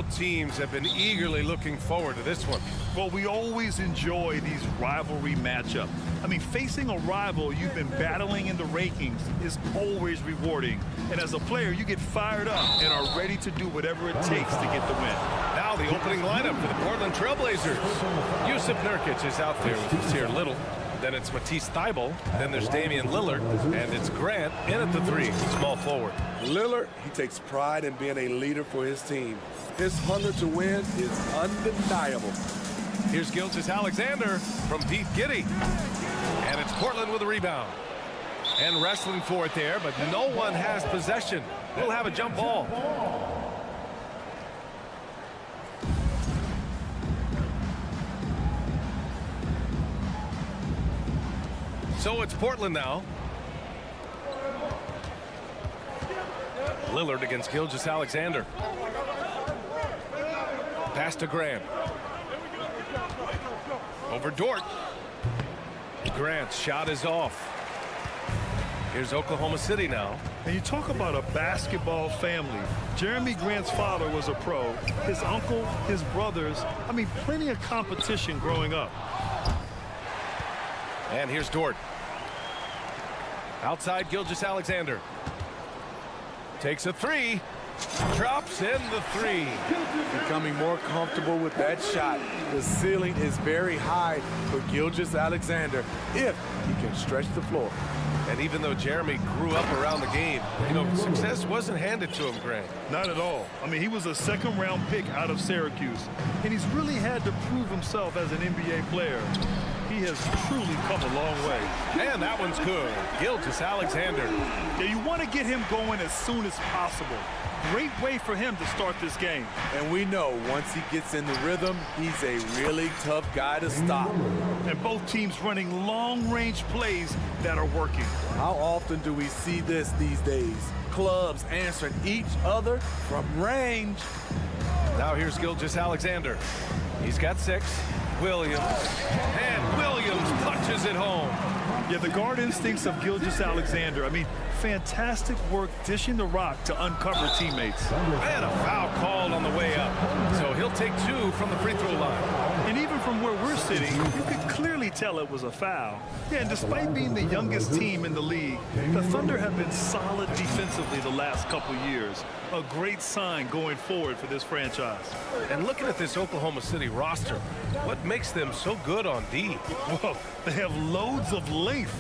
Both teams have been eagerly looking forward to this one. Well, we always enjoy these rivalry matchups. I mean, facing a rival you've been battling in the rankings is always rewarding. And as a player, you get fired up and are ready to do whatever it takes to get the win. Now the opening lineup for the Portland Trailblazers. Yusuf Nurkic is out there with Nasir Little. Then it's Matisse Thybulle. Then there's Damian Lillard. And it's Grant in at the 3, small forward. Lillard, he takes pride in being a leader for his team. His hunger to win is undeniable. Here's Gilgeous-Alexander from Pete Giddy. And it's Portland with a rebound. And wrestling for it there, but no one has possession. We'll have a jump ball. So it's Portland now. Lillard against Gilgeous-Alexander. Pass to Grant. Over Dort. Grant's shot is off. Here's Oklahoma City now. And you talk about a basketball family. Jeremy Grant's father was a pro. His uncle, his brothers. I mean, plenty of competition growing up. And here's Dort. Outside Gilgeous-Alexander. Takes a 3. Drops in the 3. Becoming more comfortable with that shot. The ceiling is very high for Gilgeous-Alexander if he can stretch the floor. And even though Jeremy grew up around the game, you know, success wasn't handed to him, Grant. Not at all. I mean, he was a second-round pick out of Syracuse, and he's really had to prove himself as an NBA player. He has truly come a long way. And that one's good. Gilgeous-Alexander. Yeah, you want to get him going as soon as possible. Great way for him to start this game. And we know once he gets in the rhythm, he's a really tough guy to stop. And both teams running long-range plays that are working. How often do we see this these days? Clubs answering each other from range. Now here's Gilgeous-Alexander. He's got 6. Williams. And Williams punches it home. Yeah, the guard instincts of Gilgeous-Alexander. I mean, fantastic work dishing the rock to uncover teammates. And a foul called on the way up. So he'll take 2 from the free throw line. And even from where we're sitting, you could clearly tell it was a foul. Yeah, and despite being the youngest team in the league, the Thunder have been solid defensively the last couple years. A great sign going forward for this franchise. And looking at this Oklahoma City roster, what makes them so good on D? Well, they have loads of length.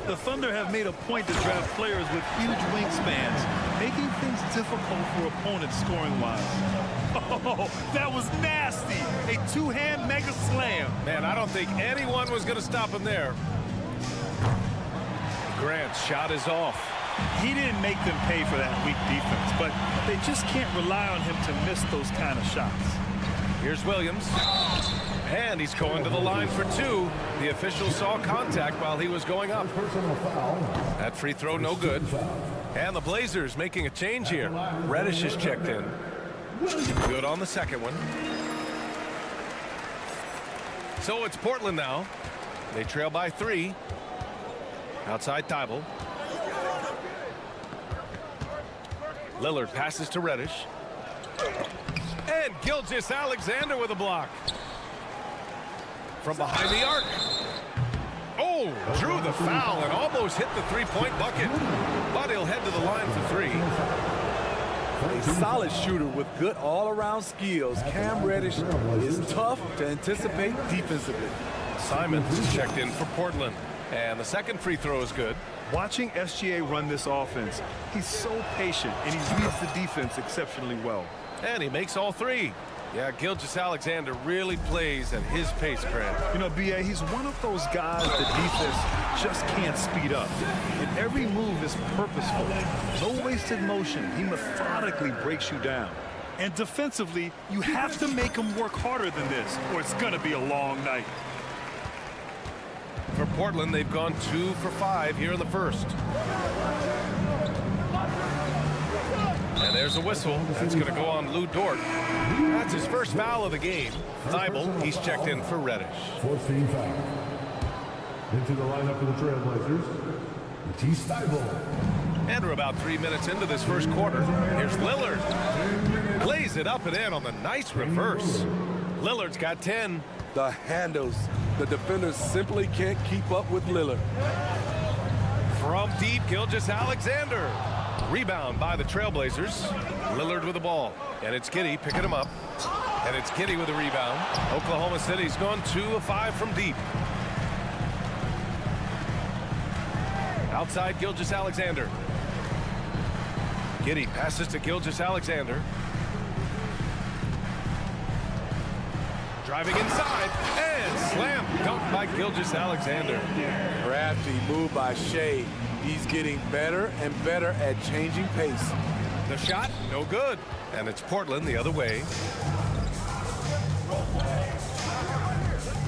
The Thunder have made a point to draft players with huge wingspans, making things difficult for opponents scoring-wise. Oh, that was nasty. A two-hand mega slam. Man, I don't think anyone was going to stop him there. Grant's shot is off. He didn't make them pay for that weak defense, but they just can't rely on him to miss those kind of shots. Here's Williams. And he's going to the line for 2. The official saw contact while he was going up. That free throw no good. And the Blazers making a change here. Reddish is checked in. Good on the second one. So it's Portland now. They trail by 3. Outside Thybulle. Lillard passes to Reddish. And Gilgeous-Alexander with a block. From behind the arc. Oh, drew the foul and almost hit the three-point bucket. But he'll head to the line for 3. A solid shooter with good all-around skills. Cam Reddish is tough to anticipate defensively. Simons is checked in for Portland. And the second free throw is good. Watching SGA run this offense, he's so patient, and he reads the defense exceptionally well. And he makes all 3. Yeah, Gilgeous-Alexander really plays at his pace, Grant. You know, B.A., he's one of those guys the defense just can't speed up. And every move is purposeful. No wasted motion. He methodically breaks you down. And defensively, you have to make him work harder than this, or it's going to be a long night. For Portland, they've gone 2 for 5 here in the first. And there's a whistle. That's going to go on Lou Dort. That's his first foul of the game. Thybulle, he's checked in for Reddish. 14 foul. Into the lineup for the Trailblazers, Matisse Thybulle. And we're about 3 minutes into this first quarter. Here's Lillard. Lays it up and in on the nice reverse. Lillard's got 10. The handles. The defenders simply can't keep up with Lillard. From deep, Gilgeous-Alexander. Rebound by the Trailblazers. Lillard with the ball. And it's Giddey picking him up. And it's Giddey with the rebound. Oklahoma City's gone 2 of 5 from deep. Outside, Gilgeous-Alexander. Giddey passes to Gilgeous-Alexander. Driving inside, and slam dunk by Gilgeous-Alexander. Crafty move by Shea. He's getting better and better at changing pace. The shot, no good. And it's Portland the other way.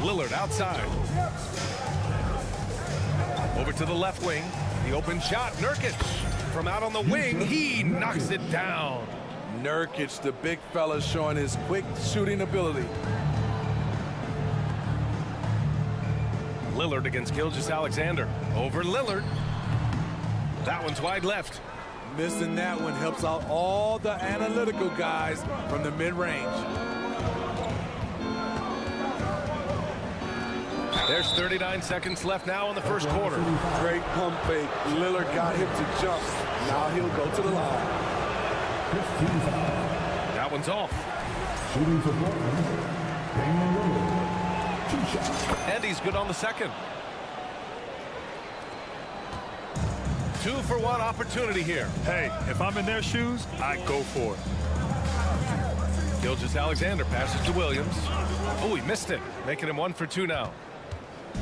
Lillard outside. Over to the left wing. The open shot, Nurkic. From out on the wing, he knocks it down. Nurkic, the big fella, showing his quick shooting ability. Lillard against Gilgeous-Alexander. Over Lillard. That one's wide left. Missing that one helps out all the analytical guys from the mid-range. There's 39 seconds left now in the first quarter. Great pump fake. Lillard got him to jump. Now he'll go to the line. That one's off. Shooting for Portland, Damian Lillard. 2 shots. And he's good on the second. 2-for-1 opportunity here. Hey, if I'm in their shoes, I go for it. Gilgeous-Alexander passes to Williams. Oh, he missed it, making him 1 for 2 now.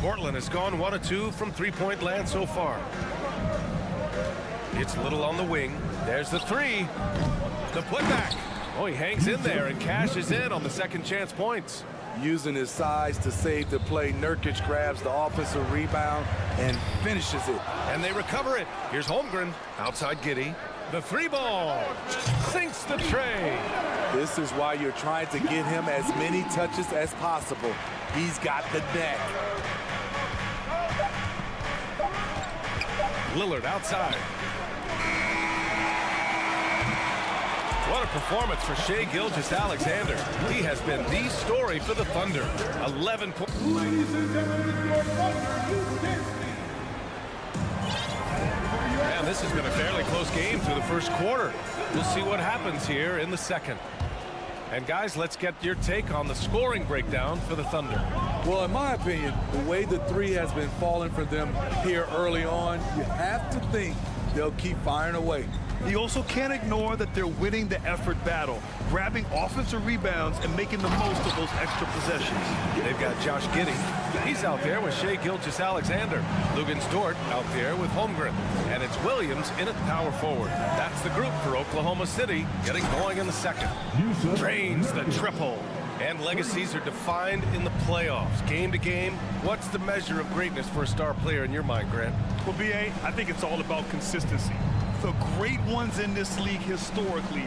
Portland has gone 1 of 2 from three-point land so far. It's Little on the wing. There's the 3. The putback. Oh, he hangs in there and cashes in on the second chance points. Using his size to save the play, Nurkic grabs the offensive rebound and finishes it. And they recover it. Here's Holmgren. Outside Giddey. The 3-ball. Sinks the tray. This is why you're trying to get him as many touches as possible. He's got the neck. Lillard outside. What a performance for Shai Gilgeous-Alexander. He has been the story for the Thunder. 11 points. Man, this has been a fairly close game through the first quarter. We'll see what happens here in the second. And guys, let's get your take on the scoring breakdown for the Thunder. Well, in my opinion, the way the 3 has been falling for them here early on, you have to think they'll keep firing away. You also can't ignore that they're winning the effort battle, grabbing offensive rebounds and making the most of those extra possessions. They've got Josh Giddey. He's out there with Shai Gilgeous-Alexander. Lugens Dort out there with Holmgren. And it's Williams in at power forward. That's the group for Oklahoma City, getting going in the second. Drains the triple. And legacies are defined in the playoffs. Game to game, what's the measure of greatness for a star player in your mind, Grant? Well, B.A., I think it's all about consistency. The great ones in this league historically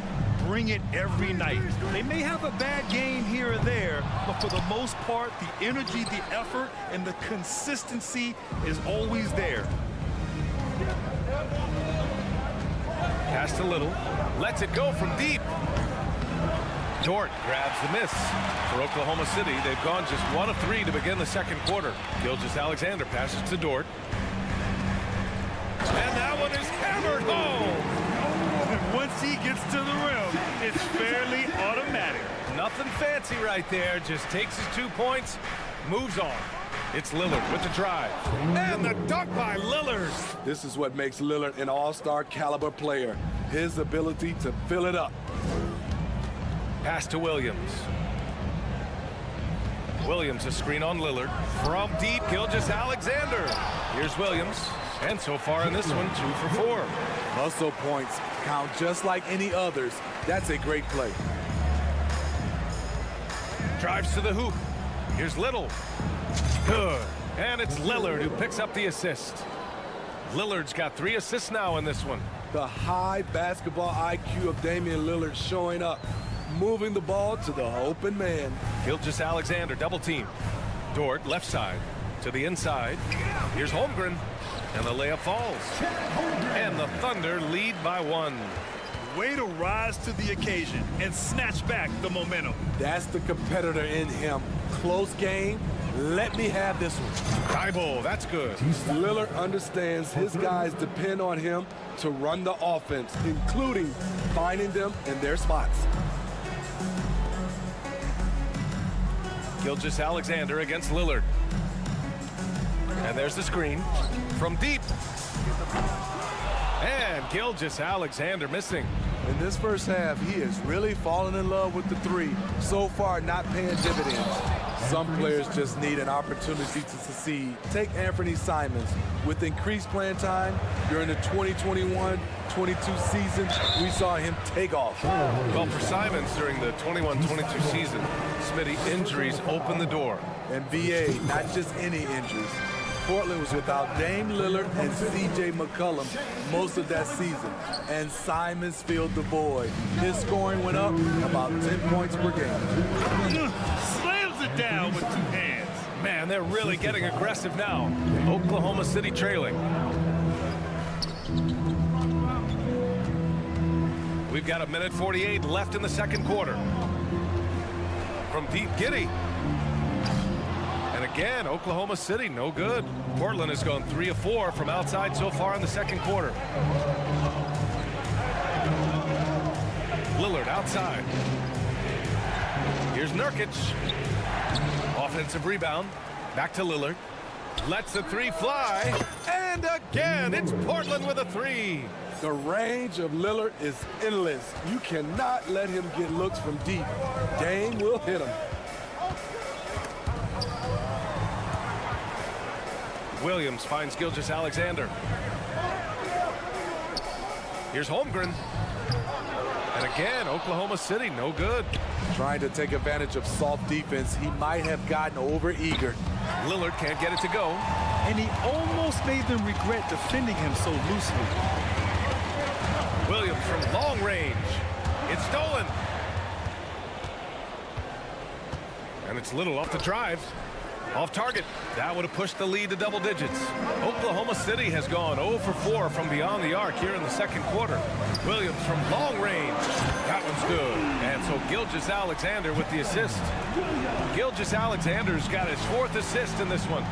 bring it every night. They may have a bad game here or there, but for the most part, the energy, the effort, and the consistency is always there. Pass to Little. Lets it go from deep. Dort grabs the miss. For Oklahoma City, they've gone just 1 of 3 to begin the second quarter. Gilgeous-Alexander passes to Dort. And that one is hammered home. And once he gets to the rim, it's fairly automatic. Nothing fancy right there. Just takes his 2 points, moves on. It's Lillard with the drive. And the dunk by Lillard. This is what makes Lillard an all-star caliber player. His ability to fill it up. Pass to Williams. Williams, a screen on Lillard. From deep, Gilgeous-Alexander. Here's Williams. And so far in this one, 2 for 4. Hustle points count just like any others. That's a great play. Drives to the hoop. Here's Little. Good. And it's Lillard who picks up the assist. Lillard's got 3 assists now in this one. The high basketball IQ of Damian Lillard showing up, moving the ball to the open man. Gilgeous-Alexander double team. Dort left side to the inside. Here's Holmgren. And the layup falls. And the Thunder lead by 1. Way to rise to the occasion and snatch back the momentum. That's the competitor in him. Close game. Let me have this one. Thibault, that's good. Lillard understands his guys depend on him to run the offense, including finding them in their spots. Gilgeous-Alexander against Lillard. And there's the screen from deep. And Gilgeous-Alexander missing. In this first half, he is really falling in love with the three. So far, not paying dividends. Some players just need an opportunity to succeed. Take Anthony Simons. With increased playing time during the 2021-22 season, we saw him take off. Well, for Simons during the 21-22 season, Smitty, injuries opened the door. And BA, not just any injuries. Portland was without Dame Lillard and C.J. McCollum most of that season, and Simons filled the void. His scoring went up about 10 points per game. Slams it down with 2 hands. Man, they're really getting aggressive now. Oklahoma City trailing. We've got 1:48 left in the second quarter. From deep, Giddey. And again, Oklahoma City, no good. Portland has gone 3 of 4 from outside so far in the second quarter. Lillard outside. Here's Nurkic. Offensive rebound. Back to Lillard. Lets the 3 fly. And again, it's Portland with a 3. The range of Lillard is endless. You cannot let him get looks from deep. Dame will hit him. Williams finds Gilgeous-Alexander. Here's Holmgren. And again, Oklahoma City, no good. Trying to take advantage of soft defense, he might have gotten over-eager. Lillard can't get it to go. And he almost made them regret defending him so loosely. Williams from long range. It's stolen. And it's Little off the drive. Off target. That would have pushed the lead to double digits. Oklahoma City has gone 0 for 4 from beyond the arc here in the second quarter. Williams from long range. That one's good. And so Gilgeous-Alexander with the assist. Gilgeous-Alexander's got his 4th assist in this one.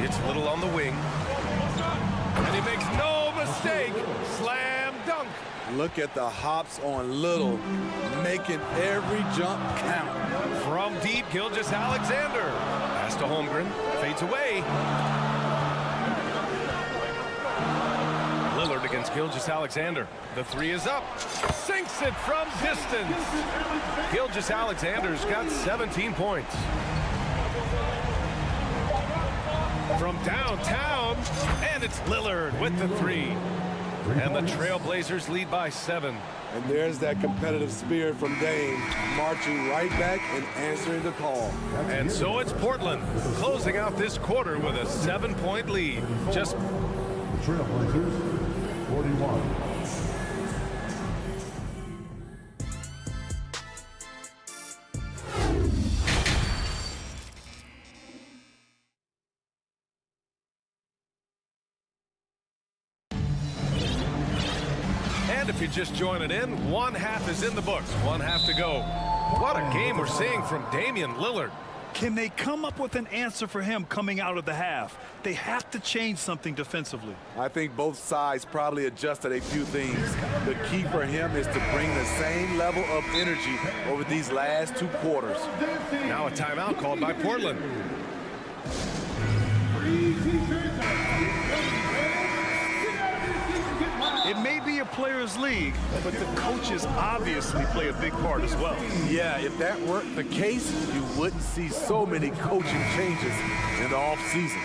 It's Little on the wing. And he makes no mistake. Slam dunk. Look at the hops on Little, making every jump count. From deep, Gilgeous-Alexander. Pass to Holmgren. Fades away. Lillard against Gilgeous-Alexander. The 3 is up. Sinks it from distance. Gilgeous-Alexander's got 17 points. From downtown, and it's Lillard with the 3. And the Trailblazers lead by 7. And there's that competitive spirit from Dame, marching right back and answering the call. And so it's Portland, closing out this quarter with a 7-point lead. Just Trailblazers, 41. if you're just joining in, one half is in the books, one half to go. What a game we're seeing from Damian Lillard. Can they come up with an answer for him coming out of the half? They have to change something defensively. I think both sides probably adjusted a few things. The key for him is to bring the same level of energy over these last two quarters. Now a timeout called by Portland. It may be a players' league, but the coaches obviously play a big part as well. Yeah, if that weren't the case, you wouldn't see so many coaching changes in the offseason.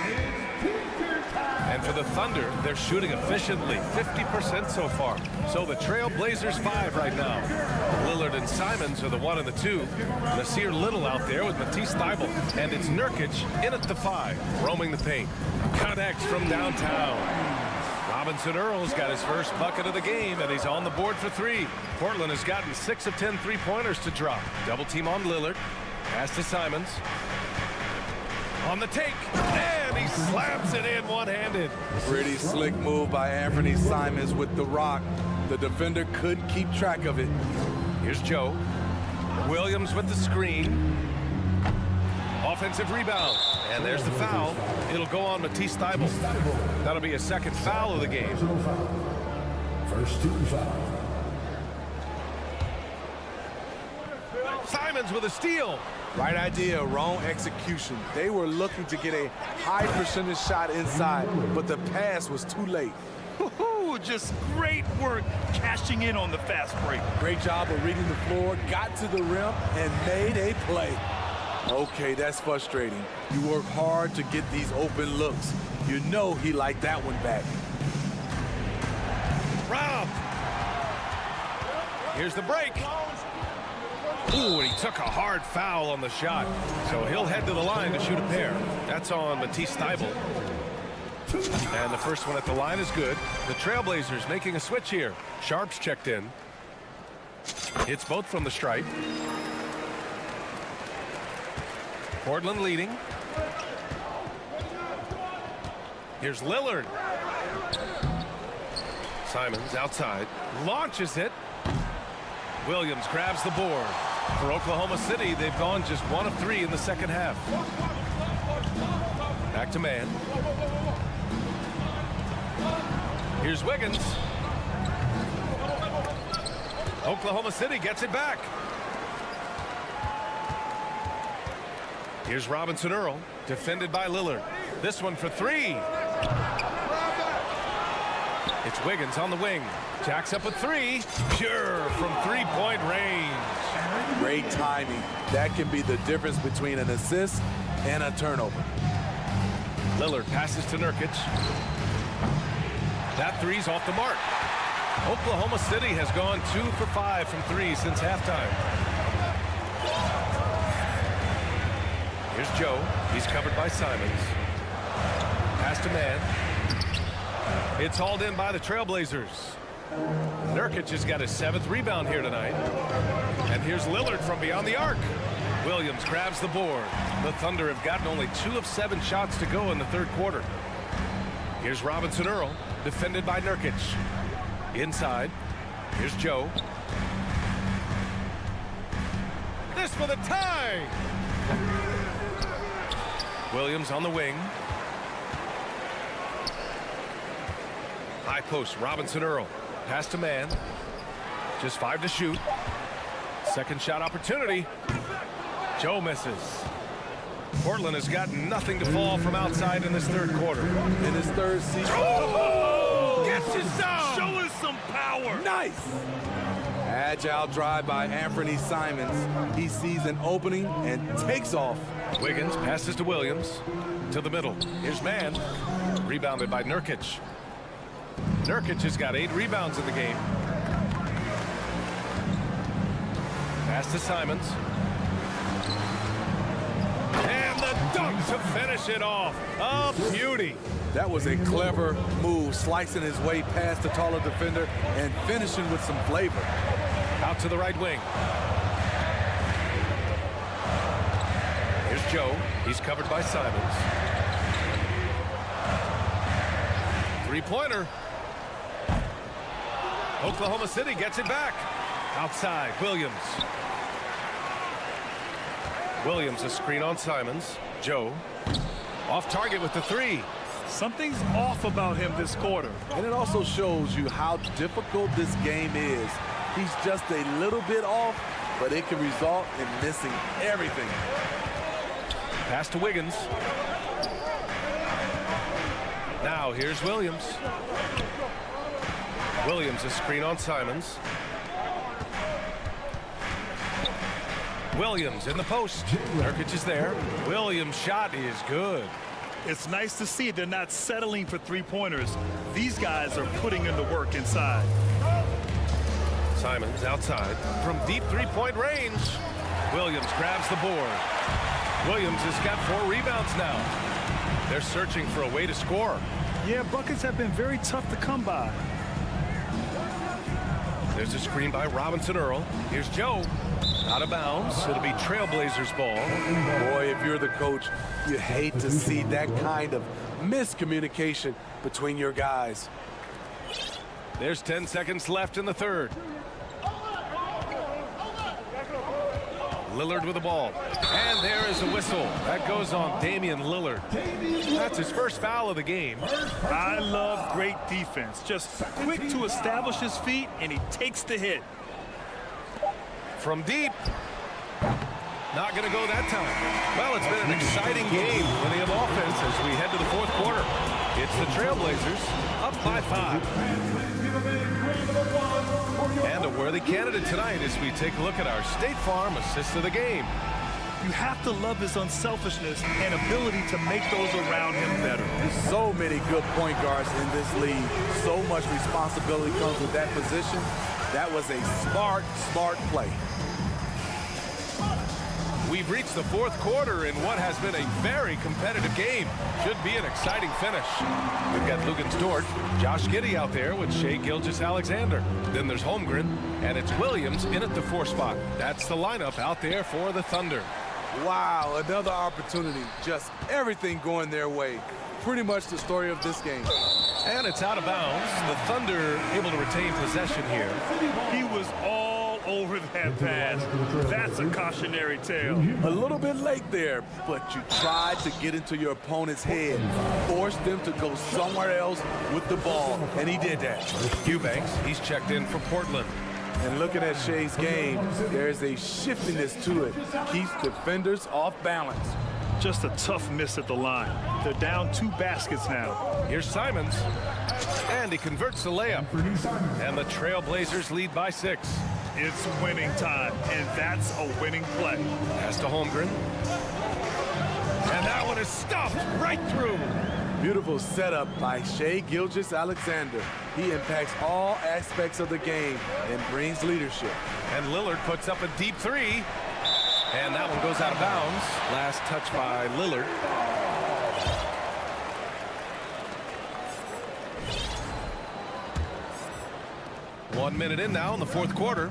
And for the Thunder, they're shooting efficiently, 50% so far. So the Trailblazers 5 right now. Lillard and Simons are the 1 and the 2. Nasir Little out there with Matisse Thybulle. And it's Nurkic in at the 5, roaming the paint. Connects from downtown. Robinson Earl's got his first bucket of the game, and he's on the board for 3. Portland has gotten 6 of 10 three-pointers to drop. Double team on Lillard. Pass to Simons. On the take, and he slams it in one-handed. Pretty slick move by Anthony Simons with the rock. The defender couldn't keep track of it. Here's Joe. Williams with the screen. Offensive rebound. And there's the foul. It'll go on Matisse Thybulle. That'll be a second foul of the game. First team foul. Simons with a steal. Right idea, wrong execution. They were looking to get a high percentage shot inside, but the pass was too late. Just great work cashing in on the fast break. Great job of reading the floor, got to the rim, and made a play. Okay, that's frustrating. You work hard to get these open looks. You know he liked that one back. Rob. Here's the break. Ooh, and he took a hard foul on the shot. So he'll head to the line to shoot a pair. That's on Matisse Thybulle. And the first one at the line is good. The Trailblazers making a switch here. Sharp's checked in. Hits both from the stripe. Portland leading. Here's Lillard. Simons outside. Launches it. Williams grabs the board. For Oklahoma City, they've gone just 1 of 3 in the second half. Back to man. Here's Wiggins. Oklahoma City gets it back. Here's Robinson Earl, defended by Lillard. This one for 3. It's Wiggins on the wing. Jacks up a 3. Pure from 3-point range. Great timing. That can be the difference between an assist and a turnover. Lillard passes to Nurkic. That 3's off the mark. Oklahoma City has gone 2 for 5 from 3 since halftime. Here's Joe. He's covered by Simons. Pass to man. It's hauled in by the Trailblazers. Nurkic has got his 7th rebound here tonight. And here's Lillard from beyond the arc. Williams grabs the board. The Thunder have gotten only 2 of 7 shots to go in the third quarter. Here's Robinson Earl, defended by Nurkic. Inside. Here's Joe. This for the tie. Williams on the wing. High post, Robinson Earl. Pass to man. Just 5 to shoot. Second shot opportunity. Joe misses. Portland has got nothing to fall from outside in this third quarter. In his third season. Oh! Gets his down. Show us some power. Nice. Agile drive by Anthony Simons. He sees an opening and takes off. Wiggins passes to Williams. To the middle. Here's man. Rebounded by Nurkic. Nurkic has got 8 rebounds in the game. Pass to Simons. And the dunk to finish it off. A beauty. That was a clever move, slicing his way past the taller defender and finishing with some flavor. Out to the right wing. Here's Joe. He's covered by Simons. 3-pointer. Oklahoma City gets it back. Outside, Williams. Williams, a screen on Simons. Joe. Off target with the 3. Something's off about him this quarter. And it also shows you how difficult this game is. He's just a little bit off, but it can result in missing everything. Pass to Wiggins. Now here's Williams. Williams, a screen on Simons. Williams in the post. Nurkic is there. Williams' shot is good. It's nice to see they're not settling for 3-pointers. These guys are putting in the work inside. Simons outside from deep 3-point range. Williams grabs the board. Williams has got 4 rebounds now. They're searching for a way to score. Yeah, buckets have been very tough to come by. There's a screen by Robinson Earl. Here's Joe. Out of bounds. It'll be Trailblazers ball. Boy, if you're the coach, you hate to see that kind of miscommunication between your guys. There's 10 seconds left in the third. Lillard with the ball. And there is a whistle. That goes on Damian Lillard. That's his first foul of the game. I love great defense. Just quick to establish his feet, and he takes the hit. From deep. Not going to go that time. Well, it's been an exciting game. Plenty of offense as we head to the fourth quarter. It's the Trailblazers up by 5. And a worthy candidate tonight as we take a look at our State Farm assist of the game. You have to love his unselfishness and ability to make those around him better. So many good point guards in this league. So much responsibility comes with that position. That was a smart play. We've reached the fourth quarter in what has been a very competitive game. Should be an exciting finish. We've got Lugens Dort, Josh Giddey out there with Shai Gilgeous-Alexander. Then there's Holmgren, and it's Williams in at the 4 spot. That's the lineup out there for the Thunder. Wow, another opportunity. Just everything going their way. Pretty much the story of this game. And it's out of bounds. The Thunder able to retain possession here. He was all over that pass. That's a cautionary tale. A little bit late there, but you tried to get into your opponent's head. Force them to go somewhere else with the ball, and he did that. Eubanks, he's checked in for Portland. And looking at Shai's game, there's a shiftiness to it. Keeps defenders off balance. Just a tough miss at the line. They're down 2 baskets now. Here's Simons. And he converts the layup. And the Trailblazers lead by 6. It's winning time, and that's a winning play. Pass to Holmgren. And that one is stuffed right through. Beautiful setup by Shai Gilgeous-Alexander. He impacts all aspects of the game and brings leadership. And Lillard puts up a deep 3. And that one goes out of bounds. Last touch by Lillard. One minute in now in the fourth quarter.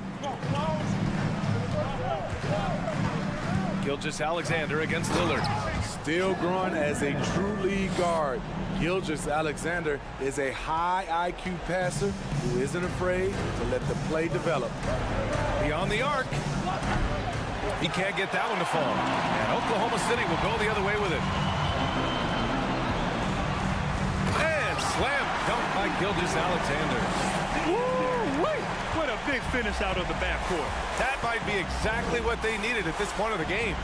Gilgeous-Alexander against Lillard. Still growing as a true lead guard. Gilgeous-Alexander is a high IQ passer who isn't afraid to let the play develop. Beyond the arc. He can't get that one to fall. And Oklahoma City will go the other way with it. And slam dunk by Gilgeous-Alexander. Woo-wee! What a big finish out of the backcourt. That might be exactly what they needed at this point of the game.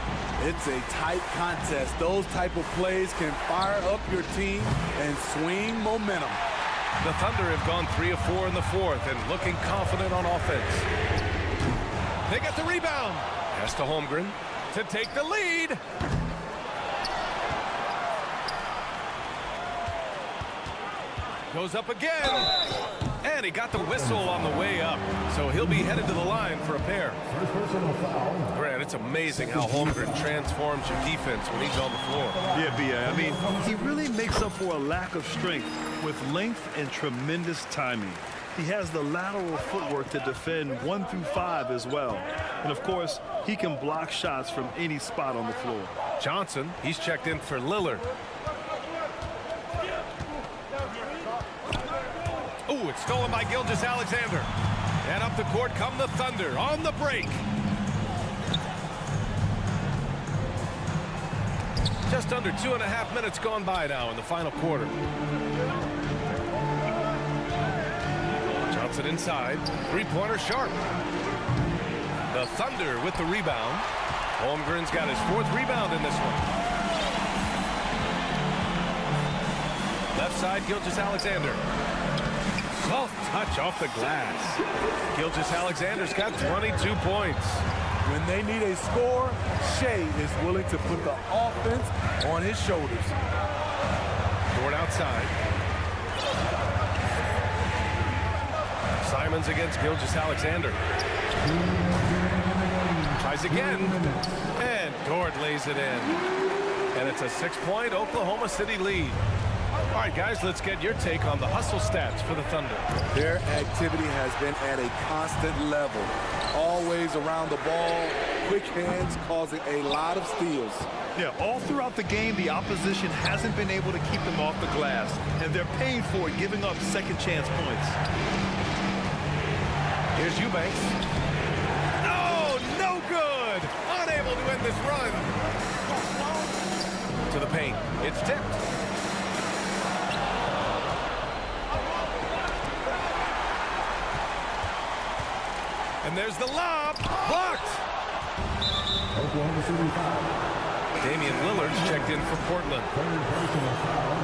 It's a tight contest. Those type of plays can fire up your team and swing momentum. The Thunder have gone 3 of 4 in the fourth and looking confident on offense. They get the rebound. Pass to Holmgren to take the lead. Goes up again. And he got the whistle on the way up. So he'll be headed to the line for a pair. Grant, it's amazing how Holmgren transforms your defense when he's on the floor. Yeah, B.A. I mean, he really makes up for a lack of strength with length and tremendous timing. He has the lateral footwork to defend 1 through 5 as well. And, of course, he can block shots from any spot on the floor. Johnson, he's checked in for Lillard. Oh, it's stolen by Gilgeous-Alexander. And up the court come the Thunder on the break. Just under 2.5 minutes gone by now in the final quarter. Johnson inside. Three-pointer sharp. The Thunder with the rebound. Holmgren's got his 4th rebound in this one. Left side, Gilgeous-Alexander. Soft touch off the glass. Gilgeous-Alexander's got 22 points. When they need a score, Shai is willing to put the offense on his shoulders. Dort outside. Simons against Gilgeous-Alexander. Tries again. And Dort lays it in. And it's a 6-point Oklahoma City lead. All right, guys, let's get your take on the hustle stats for the Thunder. Their activity has been at a constant level. Always around the ball, quick hands causing a lot of steals. Yeah, all throughout the game, the opposition hasn't been able to keep them off the glass, and they're paying for it, giving up second chance points. Here's Eubanks. No good. Unable to end this run. To the paint. It's tipped. And there's the lob. Blocked. Oklahoma City foul. Damian Lillard's checked in for Portland. Third personal foul.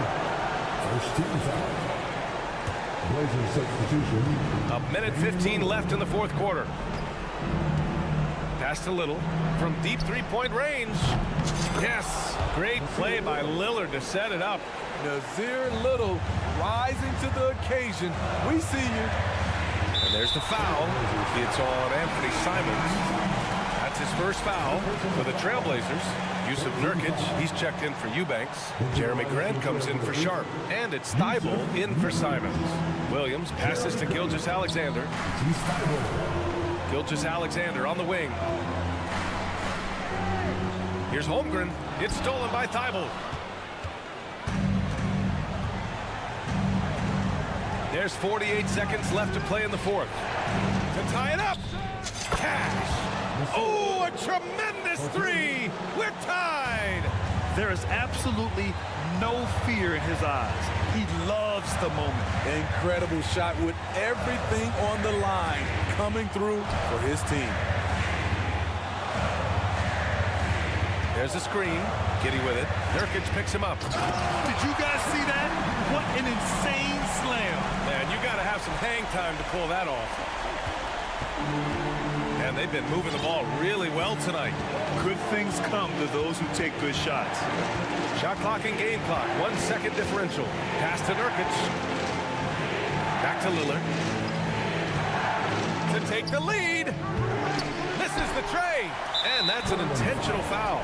First team foul. Blazers substitution. A minute 15 left in the fourth quarter. Pass to Little from deep three-point range. Yes, great play by Lillard to set it up. Nazir Little rising to the occasion. We see you. And there's the foul. It's on Anthony Simons. That's his first foul for the Trailblazers. Yusuf Nurkic, he's checked in for Eubanks. Jeremy Grant comes in for Sharp. And it's Thibault in for Simons. Williams passes to Gilgeous-Alexander. Gilgeous-Alexander on the wing. Here's Holmgren. It's stolen by Thibault. There's 48 seconds left to play in the fourth. To tie it up. Cash. Oh, a tremendous three. We're tied. There is absolutely no fear in his eyes. He loves the moment. Incredible shot with everything on the line coming through for his team. There's a screen. Giddy with it. Nurkic picks him up. Did you guys see that? What an insane slam. Man, you got to have some hang time to pull that off. And they've been moving the ball really well tonight. Good things come to those who take good shots. Shot clock and game clock. 1 second differential. Pass to Nurkic. Back to Lillard. To take the lead. Misses the tray. And that's an intentional foul.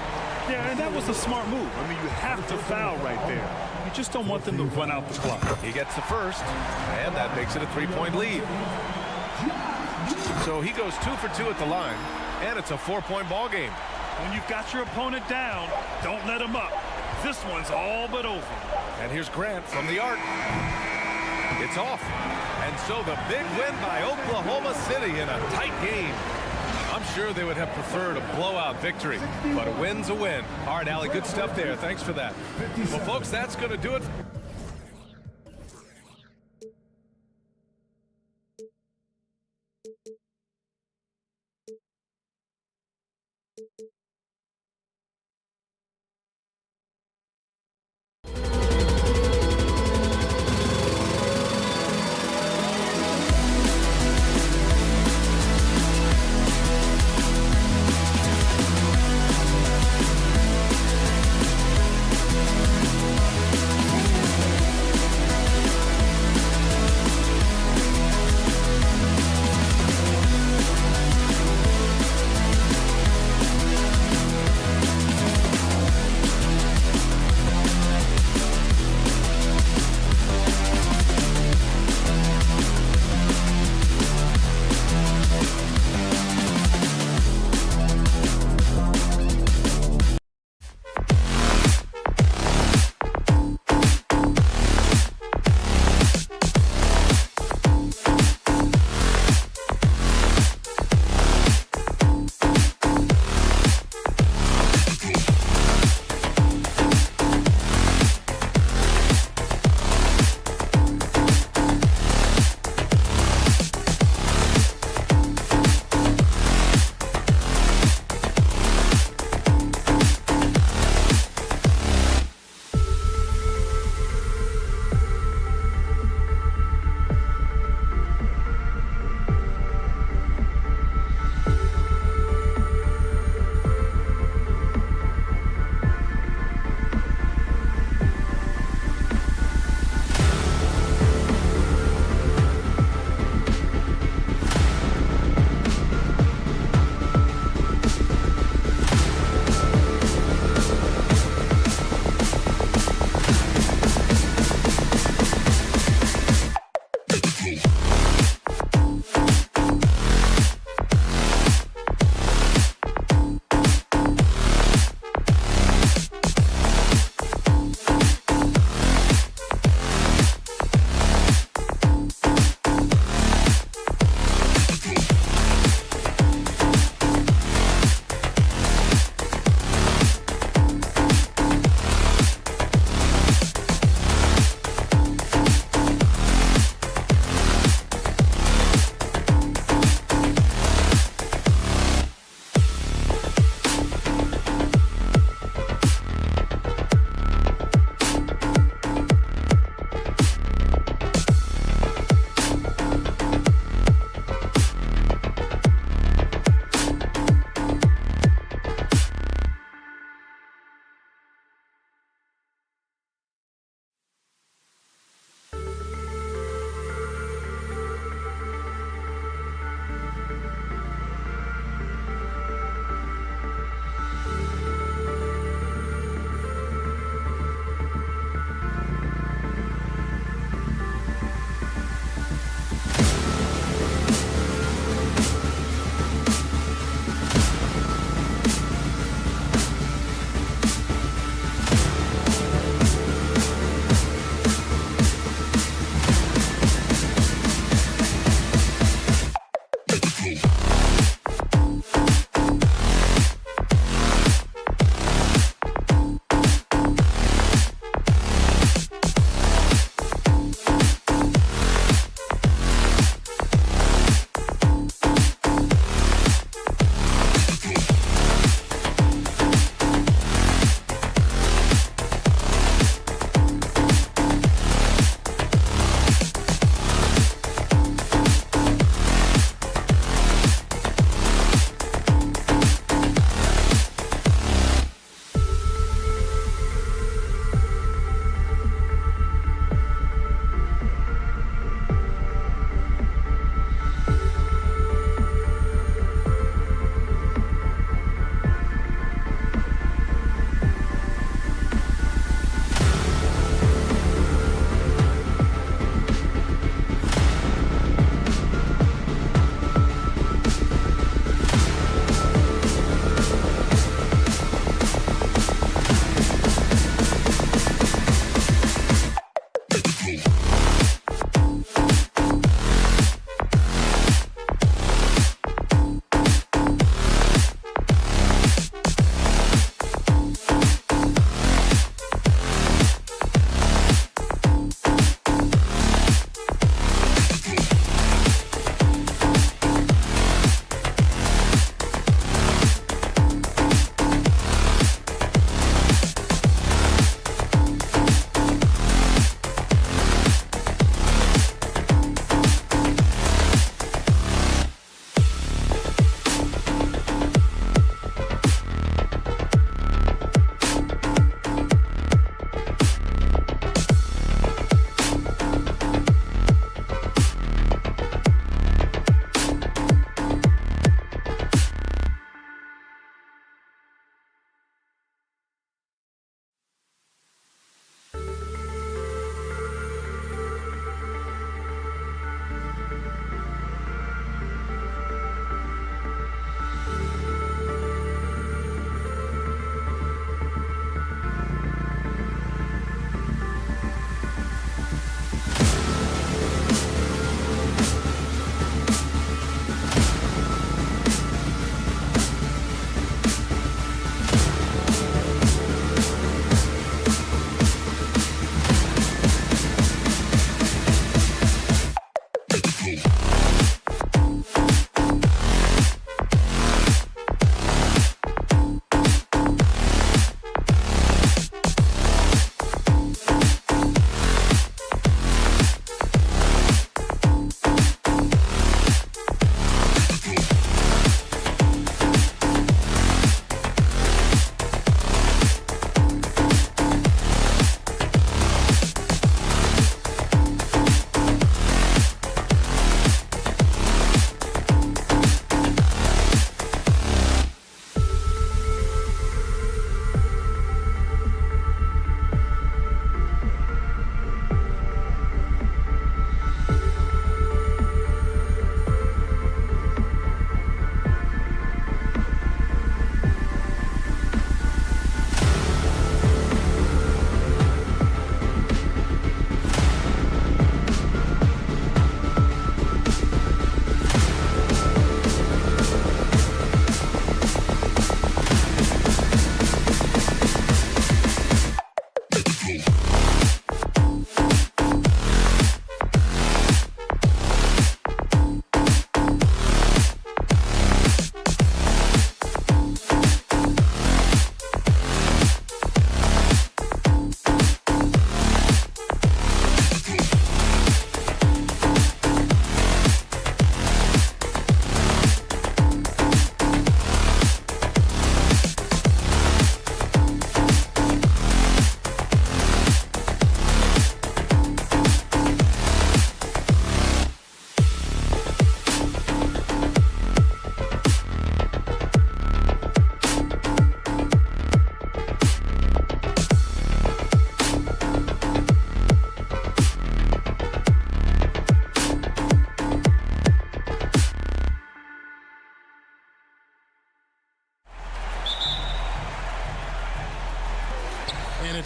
Yeah, and that was a smart move. I mean, you have to foul right there. You just don't want them to run out the clock. He gets the first, and that makes it a three-point lead. So he goes 2 for 2 at the line, and it's a 4-point ball game. When you've got your opponent down, don't let him up. This one's all but over. And here's Grant from the arc. It's off. And so the big win by Oklahoma City in a tight game. I'm sure they would have preferred a blowout victory, but a win's a win. All right, Allie, good stuff there. Thanks for that. Well, folks, that's going to do it.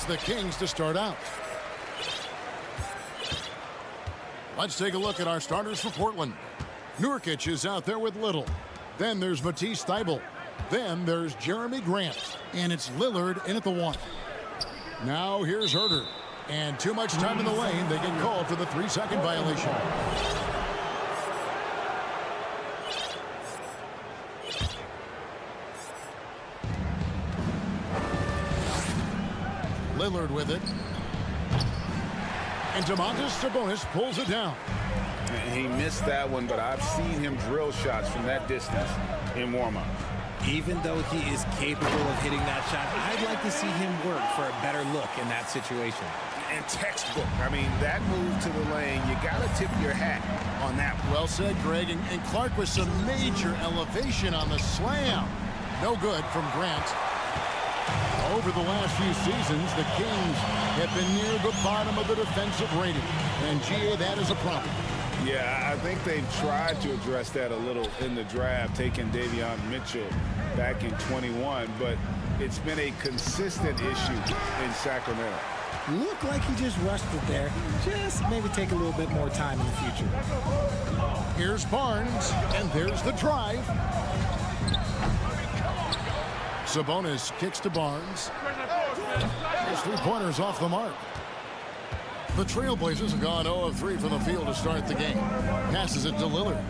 It's the Kings to start out. Let's take a look at our starters for Portland. Nurkic is out there with Little. Then there's Matisse Thybulle. Then there's Jeremy Grant. And it's Lillard in at the 1. Now here's Herder. And too much time in the lane. They get called for the 3-second violation. Lillard with it. And Domantas Sabonis pulls it down. He missed that one, but I've seen him drill shots from that distance in warm-up. Even though he is capable of hitting that shot, I'd like to see him work for a better look in that situation. And textbook. I mean, that move to the lane, you got to tip your hat on that one. Well said, Greg. And Clark with some major elevation on the slam. No good from Grant. Over the last few seasons, the Kings have been near the bottom of the defensive rating. And, GA, that is a problem. Yeah, I think they've tried to address that a little in the draft, taking Davion Mitchell back in 21, but it's been a consistent issue in Sacramento. Looked like he just rushed it there. Just maybe take a little bit more time in the future. Here's Barnes, and there's the drive. Sabonis kicks to Barnes. His 3-pointers off the mark. The Trailblazers have gone 0 of 3 from the field to start the game. Passes it to Lillard.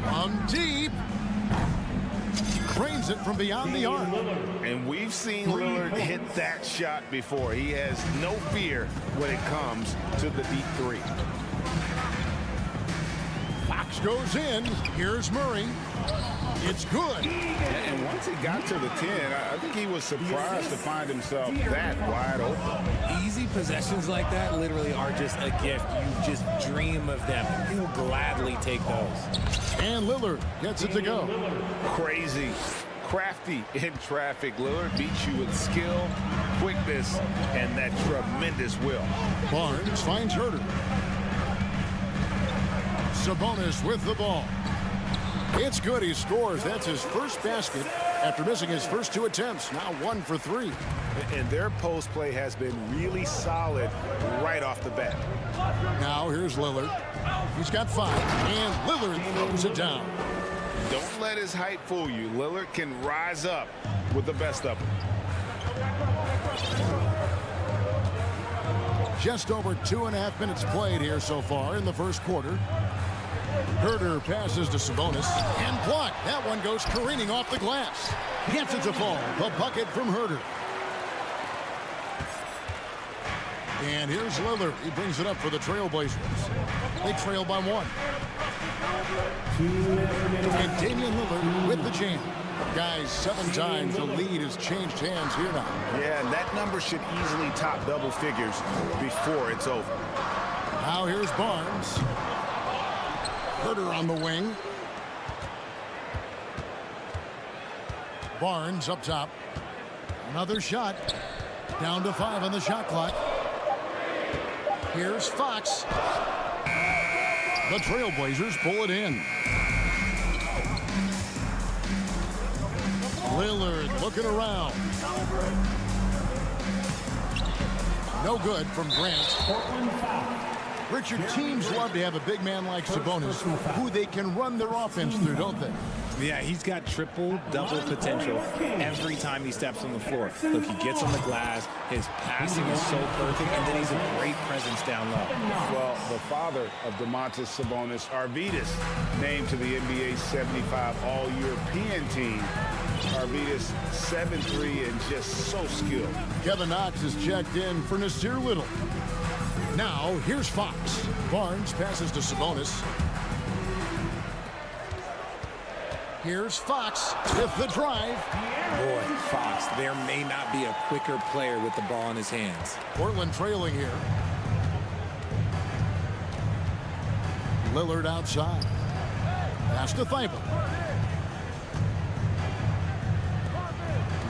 On deep. Drains it from beyond the arc. And we've seen Lillard hit that shot before. He has no fear when it comes to the deep 3. Fox goes in. Here's Murray. It's good. And once he got to the 10, I think he was surprised to find himself that wide open. Easy possessions like that literally are just a gift. You just dream of them. He'll gladly take those. And Lillard gets it to go. Crazy, crafty in traffic. Lillard beats you with skill, quickness, and that tremendous will. Barnes finds Herder. Sabonis with the ball. It's good. He scores. That's his first basket after missing his first 2 attempts. Now 1 for 3. And their post play has been really solid right off the bat. Now here's Lillard. He's got 5. And Lillard throws it down. Don't let his height fool you. Lillard can rise up with the best of them. Just over 2.5 minutes played here so far in the first quarter. Herder passes to Sabonis and blocked. That one goes careening off the glass. Gets it to fall. The bucket from Herder. And here's Lillard. He brings it up for the Trailblazers. They trail by 1. And Damian Lillard with the jam. Guys, 7 times the lead has changed hands here now. Yeah, and that number should easily top double figures before it's over. Now here's Barnes. Herder on the wing. Barnes up top. Another shot. Down to 5 on the shot clock. Here's Fox. The Trailblazers pull it in. Lillard looking around. No good from Grant. Richard, teams love to have a big man like Sabonis who they can run their offense through, don't they? Yeah, he's got triple-double potential every time he steps on the floor. Look, he gets on the glass, his passing is so perfect, and then he's a great presence down low. Well, the father of Domantas Sabonis, Arvydas, named to the NBA 75 All-European team. Arvydas 7'3" and just so skilled. Kevin Knox is checked in for Nasir Little. Now, here's Fox. Barnes passes to Sabonis. Here's Fox with the drive. Boy, Fox, there may not be a quicker player with the ball in his hands. Portland trailing here. Lillard outside. Pass to Thybulle.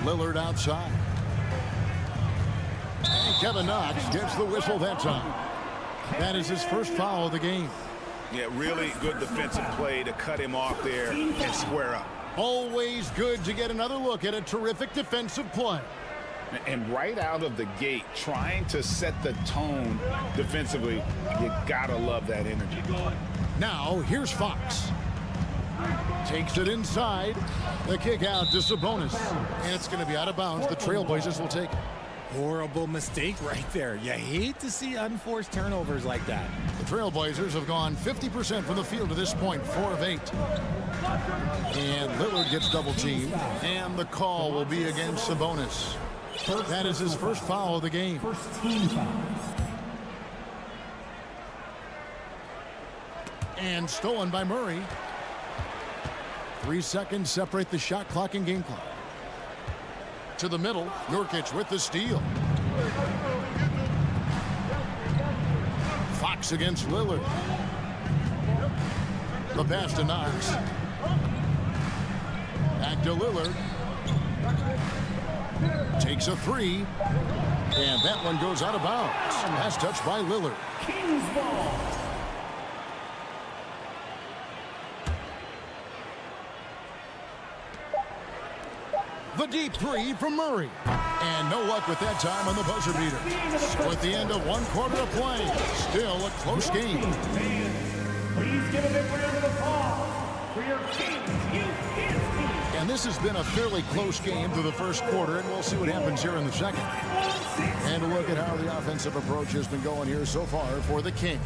Lillard outside. And Kevin Knox gets the whistle that time. That is his first foul of the game. Yeah, really good defensive play to cut him off there and square up. Always good to get another look at a terrific defensive play. And right out of the gate, trying to set the tone defensively, you gotta love that energy. Now, here's Fox. Takes it inside. The kick out to Sabonis. And it's going to be out of bounds. The Trailblazers will take it. Horrible mistake right there. You hate to see unforced turnovers like that. The Trailblazers have gone 50% from the field to this point, 4 of 8. And Lillard gets double teamed. And the call will be against Sabonis. That is his first foul of the game. First team foul. And stolen by Murray. 3 seconds separate the shot clock and game clock. To the middle, Nurkic with the steal. Fox against Lillard. The pass to Knox. Back to Lillard. Takes a 3. And that one goes out of bounds. Pass touched by Lillard. Kings ball. The deep 3 from Murray. And no luck with that time on the buzzer beater. Split the end of 1 quarter of play. Still a close game. Please give a big round of applause for your Kings Youth team. And this has been a fairly close game through the first quarter, and we'll see what happens here in the second. And a look at how the offensive approach has been going here so far for the Kings.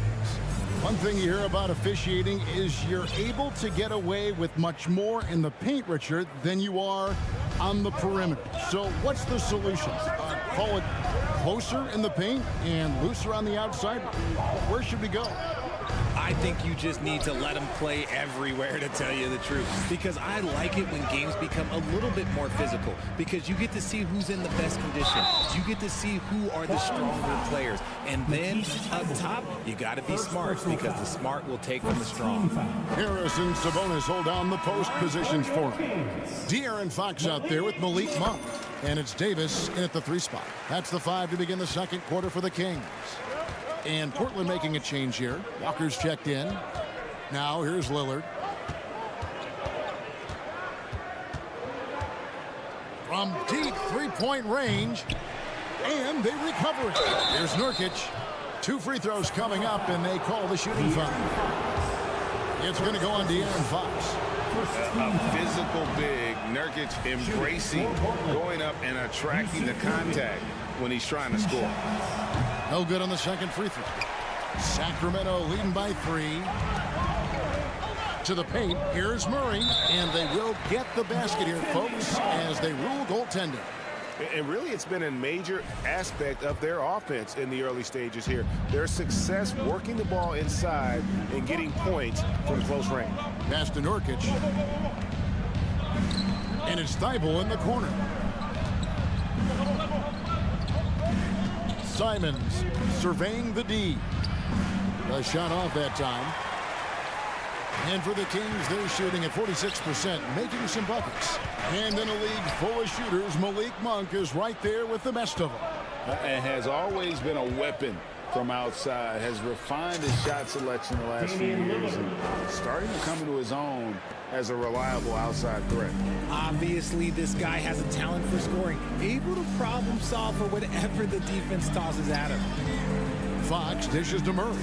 One thing you hear about officiating is you're able to get away with much more in the paint, Richard, than you are on the perimeter. So what's the solution? Call it closer in the paint and looser on the outside? Where should we go? I think you just need to let them play everywhere, to tell you the truth. Because I like it when games become a little bit more physical. Because you get to see who's in the best condition. You get to see who are the stronger players. And then up top, you got to be smart, because the smart will take from the strong. Harris and Sabonis hold down the post positions for him. De'Aaron Fox out there with Malik Monk. And it's Davis in at the 3 spot. That's the 5 to begin the second quarter for the Kings. And Portland making a change here. Walker's checked in. Now here's Lillard. From deep 3-point range. And they recover it. Here's Nurkic. 2 free throws coming up, and they call the shooting foul. It's going to go on De'Aaron Fox. A physical big. Nurkic embracing, going up and attracting the contact when he's trying to score. No good on the second free throw. Sacramento leading by 3. To the paint. Here's Murray. And they will get the basket here, folks, as they rule goaltending. And really, it's been a major aspect of their offense in the early stages here. Their success working the ball inside and getting points from close range. Pass to Nurkic. And it's Thibault in the corner. Simons surveying the D. A shot off that time. And for the Kings, they're shooting at 46%, making some buckets. And in a league full of shooters, Malik Monk is right there with the best of them. And has always been a weapon from outside, has refined his shot selection the last few years, and starting to come into his own as a reliable outside threat. Obviously, this guy has a talent for scoring, able to problem solve for whatever the defense tosses at him. Fox dishes to Murray.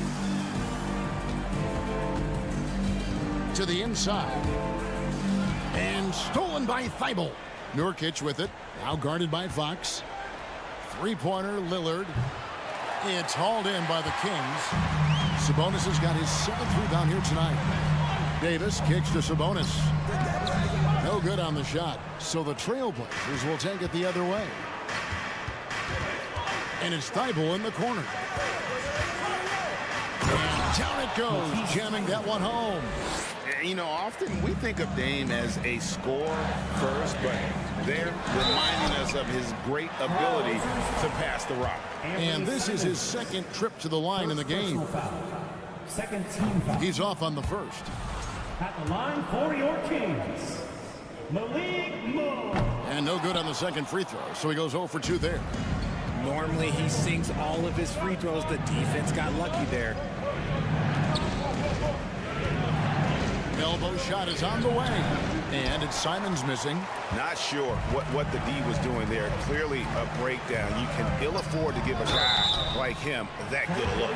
To the inside. And stolen by Thibault. Nurkic with it. Now guarded by Fox. 3-pointer, Lillard. It's hauled in by the Kings. Sabonis has got his 7th rebound here tonight. Davis kicks to Sabonis. No good on the shot. So the Trailblazers will take it the other way. And it's Thibault in the corner. And down it goes, jamming that one home. You know, often we think of Dame as a scorer first, but they're reminding us of his great ability to pass the rock. And this is his 2nd trip to the line in the game. Second team foul. He's off on the first. At the line for your Kings, Malik Monk. And no good on the second free throw, so he goes 0 for 2 there. Normally, he sinks all of his free throws. The defense got lucky there. Elbow shot is on the way. And it's Simons missing. Not sure what the D was doing there. Clearly a breakdown. You can ill afford to give a guy like him that good look.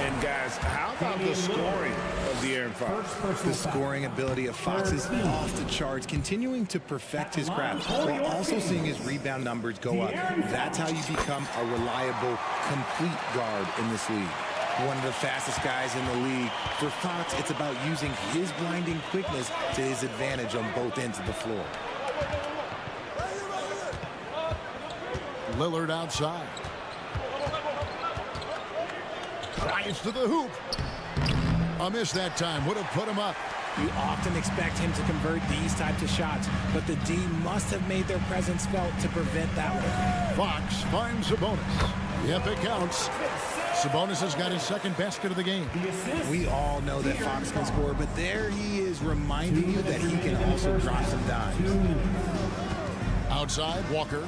And guys, how about the scoring of the Aaron Fox? The scoring ability of Fox is off the charts, continuing to perfect his craft while also seeing his rebound numbers go up. That's how you become a reliable, complete guard in this league. One of the fastest guys in the league. For Fox, it's about using his blinding quickness to his advantage on both ends of the floor. Lillard outside. Drives to the hoop. A miss that time. Would have put him up. You often expect him to convert these types of shots, but the D must have made their presence felt to prevent that one. Fox finds Sabonis. Yep, it counts. Sabonis has got his second basket of the game. We all know that Fox can score, but there he is reminding you that he can also drop some dimes. Outside, Walker.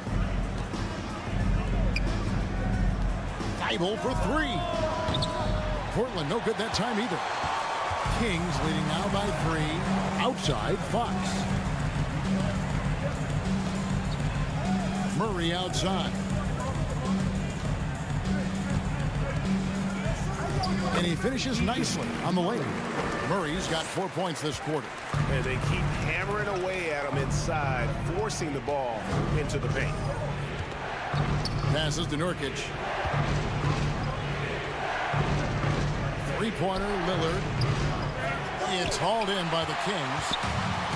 Thibault for three. Portland no good that time either. Kings leading now by 3. Outside, Fox. Murray outside. And he finishes nicely on the lane. Murray's got 4 points this quarter. And they keep hammering away at him inside, forcing the ball into the paint. Passes to Nurkic. Three-pointer, Lillard. It's hauled in by the Kings.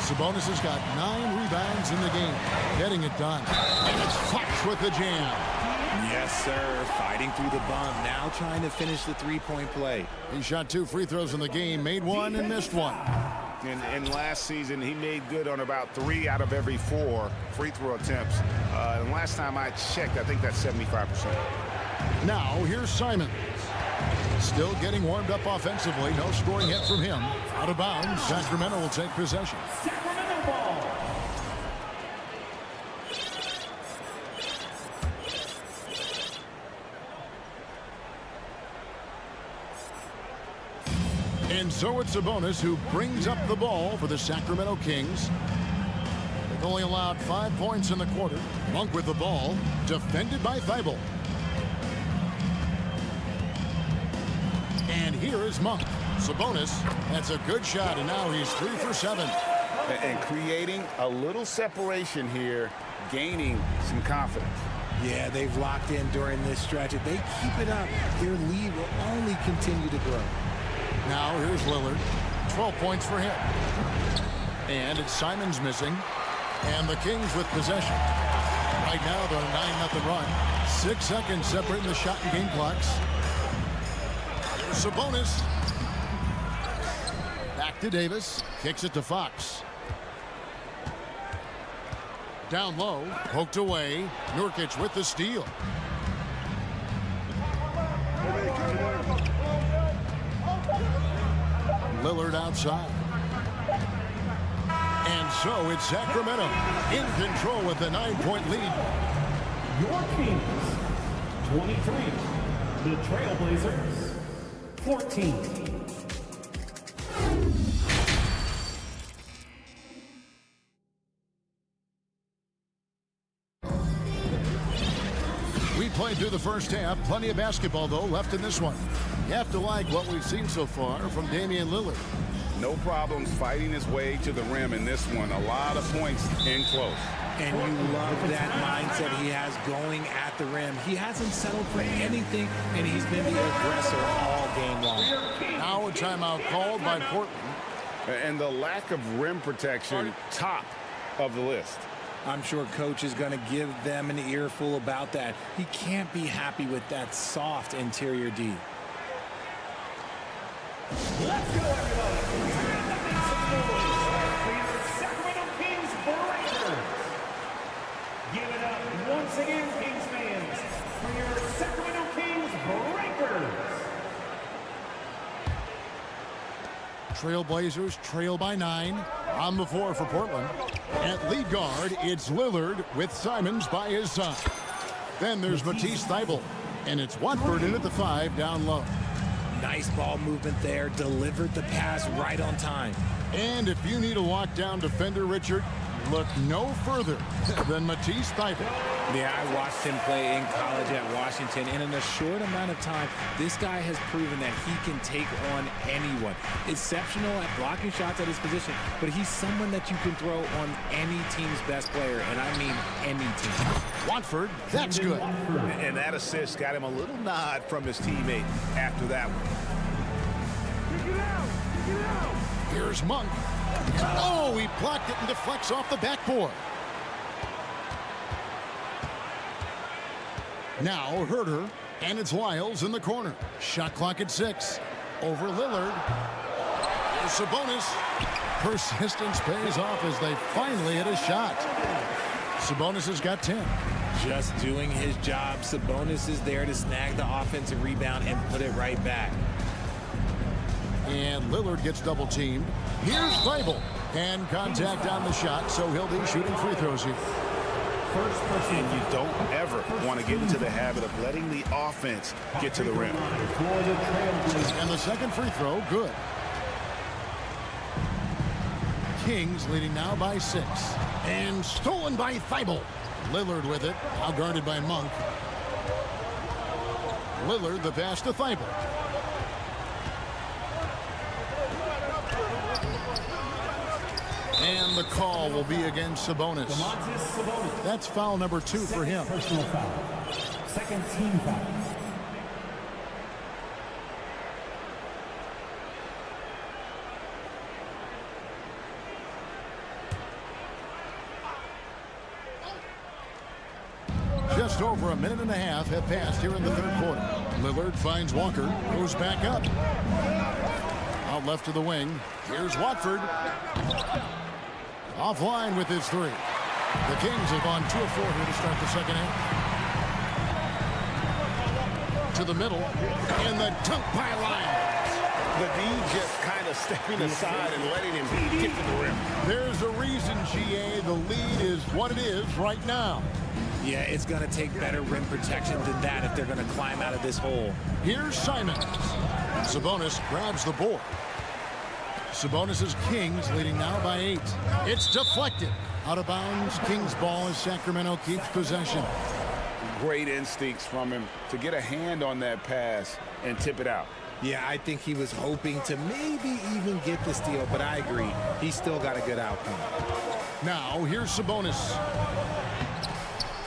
Sabonis has got 9 rebounds in the game. Getting it done. And it's Fox with the jam. Yes, sir. Fighting through the bump. Now trying to finish the three-point play. He shot 2 free throws in the game. Made 1 and missed 1. And last season, he made good on about 3 out of every 4 free throw attempts. And last time I checked, I think that's 75%. Now, here's Simons. Still getting warmed up offensively. No scoring hit from him. Out of bounds. Sacramento will take possession. Sacramento ball. And so it's Sabonis who brings up the ball for the Sacramento Kings. They've only allowed 5 points in the quarter. Monk with the ball. Defended by Thibault. And here is Monk. Sabonis, that's a good shot, and now he's 3 for 7. And creating a little separation here, gaining some confidence. Yeah, they've locked in during this stretch. If they keep it up, their lead will only continue to grow. Now here's Lillard. 12 points for him. And it's Simons missing. And the Kings with possession. Right now they're on a 9-0 run. 6 seconds separating the shot and game clocks. Here's Sabonis. Back to Davis. Kicks it to Fox. Down low. Poked away. Nurkic with the steal. Lillard outside. And so it's Sacramento in control with the 9-point lead. Your Kings, 23. The Trailblazers, 14. We played through the first half. Plenty of basketball, though, left in this one. You have to like what we've seen so far from Damian Lillard. No problems fighting his way to the rim in this one. A lot of points in close. And you love that mindset he has going at the rim. He hasn't settled for anything, and he's been the aggressor all game long. Now a timeout called by Portland. And the lack of rim protection, top of the list. I'm sure coach is going to give them an earful about that. He can't be happy with that soft interior D. Let's go, everybody. Sacramento Kings Brazers. Give it up once again, Kings fans, for your Sacramento Kings Breakers. Trailblazers trail by 9. On the floor for Portland. At lead guard, it's Lillard with Simons by his side. Then there's Matisse Thybulle. And it's Watford in at the 5 down low. Nice ball movement there. Delivered the pass right on time. And if you need a lockdown defender, Richard, look no further than Matisse Thybulle. Yeah, I watched him play in college at Washington, and in a short amount of time, this guy has proven that he can take on anyone. Exceptional at blocking shots at his position, but he's someone that you can throw on any team's best player, and I mean any team. Watford, that's good. And that assist got him a little nod from his teammate after that one. Here's Monk. Oh, he blocked it and deflects off the backboard. Now Herder, and it's Lyles in the corner. Shot clock at 6. Over Lillard. Here's Sabonis. Persistence pays off as they finally hit a shot. Sabonis has got 10. Just doing his job. Sabonis is there to snag the offensive rebound and put it right back. And Lillard gets double teamed. Here's Thybulle. And contact on the shot, so he'll be shooting free throws here. And you don't ever want to get into the habit of letting the offense get to the rim. And the second free throw, good. Kings leading now by 6. And stolen by Thybulle. Lillard with it, now guarded by Monk. Lillard the pass to Thybulle. And the call will be against Sabonis. That's foul number 2 for him. Personal foul. Second team foul. Just over a minute and a half have passed here in the third quarter. Lillard finds Walker, goes back up. Out left to the wing. Here's Watford. Offline with his 3. The Kings have gone 2 of 4 here to start the second half. To the middle, and the dunk by Lyles. The D just kind of stepping aside and letting him get to the rim. There's a reason, GA, the lead is what it is right now. Yeah, it's going to take better rim protection than that if they're going to climb out of this hole. Here's Simon. Sabonis grabs the board. Sabonis' Kings leading now by 8. It's deflected. Out of bounds. Kings ball as Sacramento keeps possession. Great instincts from him to get a hand on that pass and tip it out. Yeah, I think he was hoping to maybe even get the steal, but I agree. He's still got a good outcome. Now, here's Sabonis.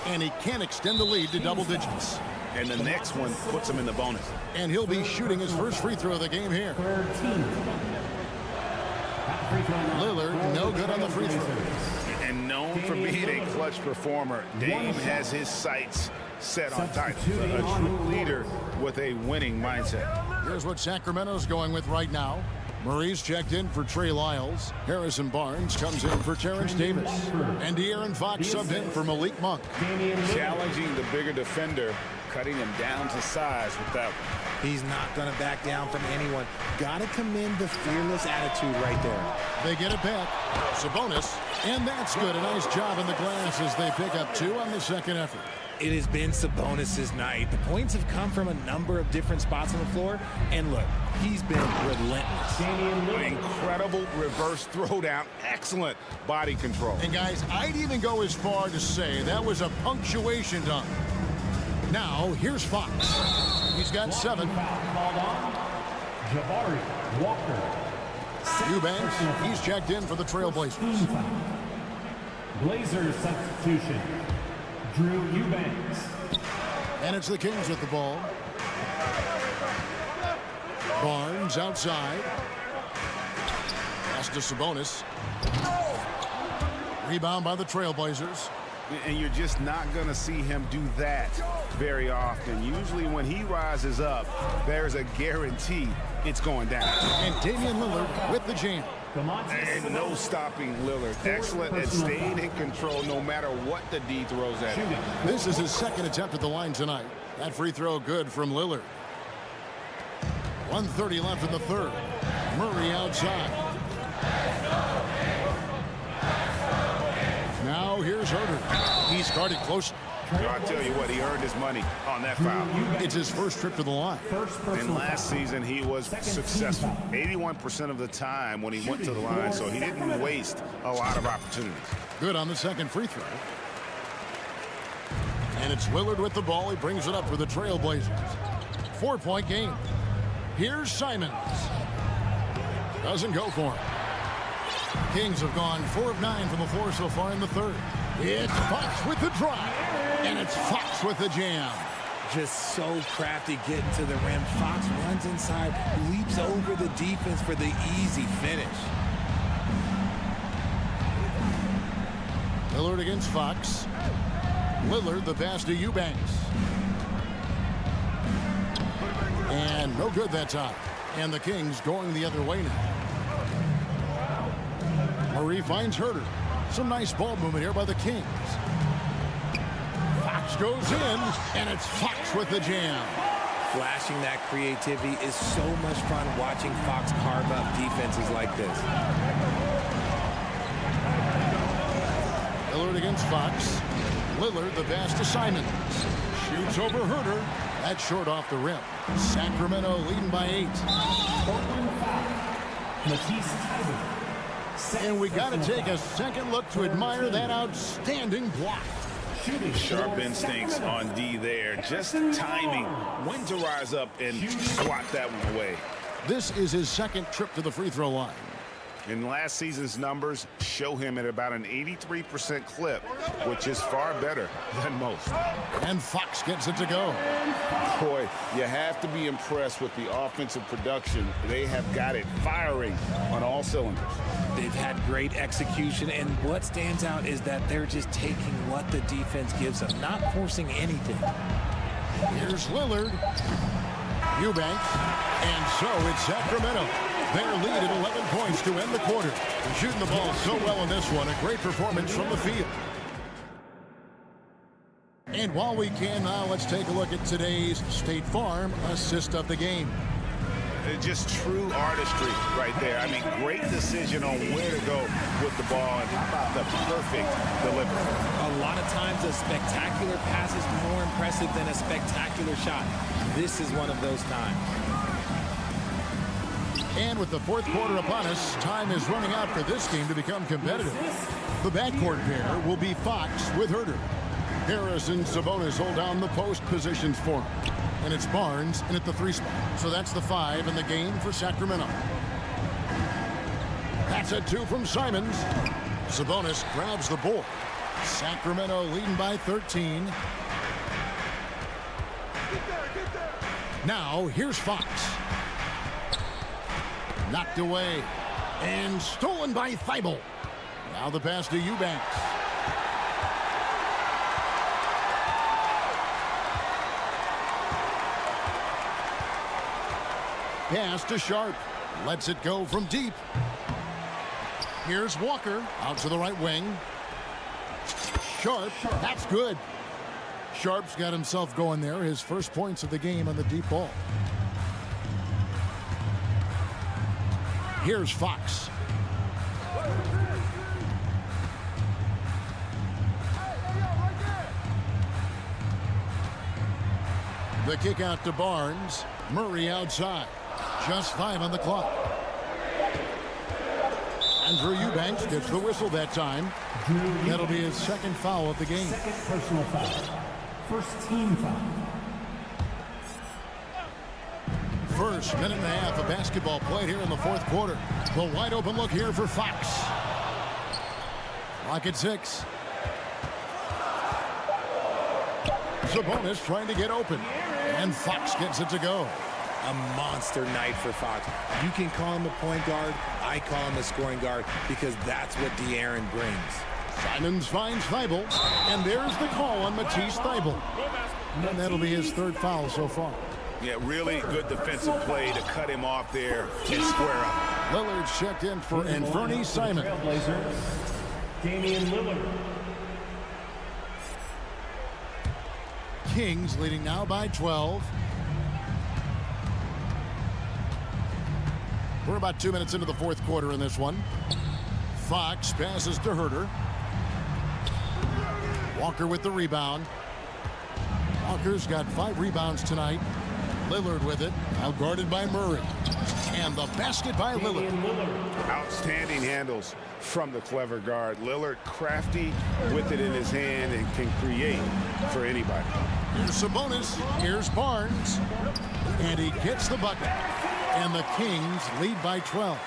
And he can extend the lead to double digits. And the next one puts him in the bonus. And he'll be shooting his first free throw of the game here. Lillard, no good on the free throw. And known for being a clutch performer, Dame has his sights set on titles. A true leader with a winning mindset. Here's what Sacramento's going with right now. Murray's checked in for Trey Lyles. Harrison Barnes comes in for Terrence Davis. And De'Aaron Fox subbed in for Malik Monk. Challenging the bigger defender, cutting him down to size with that one. He's not going to back down from anyone. Got to commend the fearless attitude right there. They get it back. Sabonis. And that's good. A nice job in the glass as they pick up 2 on the second effort. It has been Sabonis' night. The points have come from a number of different spots on the floor. And look, he's been relentless. Incredible reverse throwdown. Excellent body control. And guys, I'd even go as far to say that was a punctuation dunk. Now, here's Fox. He's got 7. Jabari Walker. Eubanks, he's checked in for the Trailblazers. Blazers substitution. Drew Eubanks. And it's the Kings with the ball. Barnes outside. Pass to Sabonis. Rebound by the Trailblazers. And you're just not going to see him do that very often. Usually when he rises up, there's a guarantee it's going down. And Damian Lillard with the jam. And no stopping Lillard. Excellent at staying in control no matter what the D throws at him. This is his second attempt at the line tonight. That free throw good from Lillard. 1:30 left in the third. Murray outside. Now here's Herder. He's guarded closely. I tell you what, he earned his money on that foul. It's his first trip to the line. And last season, he was successful 81% of the time when he went to the line, so he didn't waste a lot of opportunities. Good on the second free throw. And it's Lillard with the ball. He brings it up for the Trailblazers. 4-point game. Here's Simons. Doesn't go for him. Kings have gone 4 of 9 from the floor so far in the third. It's Fox with the drive. And it's Fox with the jam. Just so crafty getting to the rim. Fox runs inside, leaps over the defense for the easy finish. Lillard against Fox. Lillard, the pass to Eubanks. And no good that time. And the Kings going the other way now. Murray finds Herter. Some nice ball movement here by the Kings. Fox goes in, and it's Fox with the jam. Flashing that creativity is so much fun watching Fox carve up defenses like this. Lillard against Fox. Lillard, the pass to Simons. Shoots over Herter. That's short off the rim. Sacramento leading by 8. And we got to take a second look to admire that outstanding block. Sharp instincts on D there. Just timing when to rise up and swat that one away. This is his second trip to the free throw line. And last season's numbers show him at about an 83% clip, which is far better than most. And Fox gets it to go. Boy, you have to be impressed with the offensive production. They have got it firing on all cylinders. They've had great execution, and what stands out is that they're just taking what the defense gives them, not forcing anything. Here's Lillard. Eubanks. And so it's Sacramento. Their lead at 11 points to end the quarter. They're shooting the ball so well in this one. A great performance from the field. And while we can now, let's take a look at today's State Farm assist of the game. Just true artistry right there. I mean, great decision on where to go with the ball and the perfect delivery. A lot of times a spectacular pass is more impressive than a spectacular shot. This is one of those times. And with the fourth quarter upon us, time is running out for this game to become competitive. The backcourt pair will be Fox with Herter. Harris and Sabonis hold down the post positions for him. And it's Barnes in at the 3 spot. So that's the 5 in the game for Sacramento. That's a 2 from Simons. Sabonis grabs the board. Sacramento leading by 13. Now here's Fox. Knocked away and stolen by Thibault. Now the pass to Eubanks. Pass to Sharp. Lets it go from deep. Here's Walker out to the right wing. Sharp, that's good. Sharp's got himself going there. His first points of the game on the deep ball. Here's Fox. The kick out to Barnes. Murray outside. Just 5 on the clock. Andrew Eubanks gets the whistle that time. That'll be his second foul of the game. Second personal foul. First team foul. First minute and a half of basketball played here in the fourth quarter. The wide open look here for Fox. Clock at 6. Sabonis trying to get open. And Fox gets it to go. A monster night for Fox. You can call him a point guard. I call him a scoring guard because that's what De'Aaron brings. Simons finds Thibault. And there's the call on Matisse Thibault. And that'll be his third foul so far. Yeah, really good defensive play to cut him off there and square up. Lillard's checked in for Anthony Simons. Trailblazers, Damian Lillard. Kings leading now by 12. We're about 2 minutes into the fourth quarter in this one. Fox passes to Herter. Walker with the rebound. Walker's got 5 rebounds tonight. Lillard with it, now guarded by Murray. And the basket by Lillard. Outstanding handles from the clever guard. Lillard crafty with it in his hand and can create for anybody. Here's Sabonis, here's Barnes, and he gets the bucket. And the Kings lead by 12.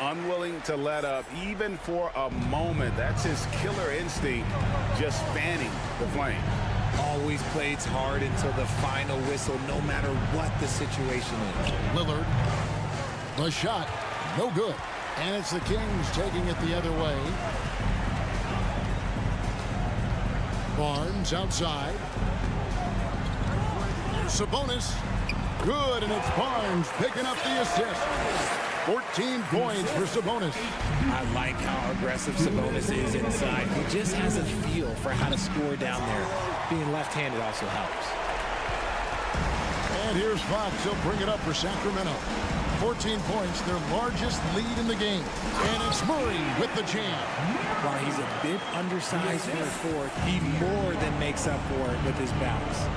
Unwilling to let up even for a moment. That's his killer instinct, just fanning the flame. Always plays hard until the final whistle, no matter what the situation is. Lillard, the shot, no good. And it's the Kings taking it the other way. Barnes outside. Sabonis, good, and it's Barnes picking up the assist. 14 points for Sabonis. I like how aggressive Sabonis is inside. He just has a feel for how to score down there. Being left-handed also helps. And here's Fox. He'll bring it up for Sacramento. 14 points, their largest lead in the game. And it's Murray with the jam. While he's a bit undersized for a forward, he more than makes up for it with his bounce.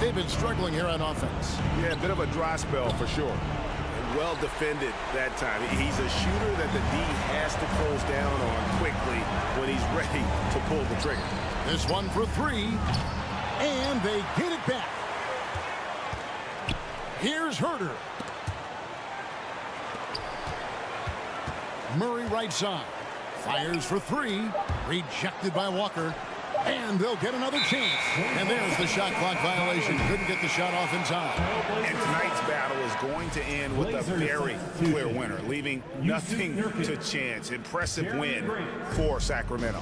They've been struggling here on offense. Yeah, a bit of a dry spell for sure. Well defended that time. He's a shooter that the D has to close down on quickly when he's ready to pull the trigger. This one for 3, and they get it back. Here's Herter. Murray right side. Fires for 3. Rejected by Walker. And they'll get another chance. And there's the shot clock violation. Couldn't get the shot off in time. And tonight's battle is going to end with a very clear winner, leaving nothing to chance. Impressive win for Sacramento.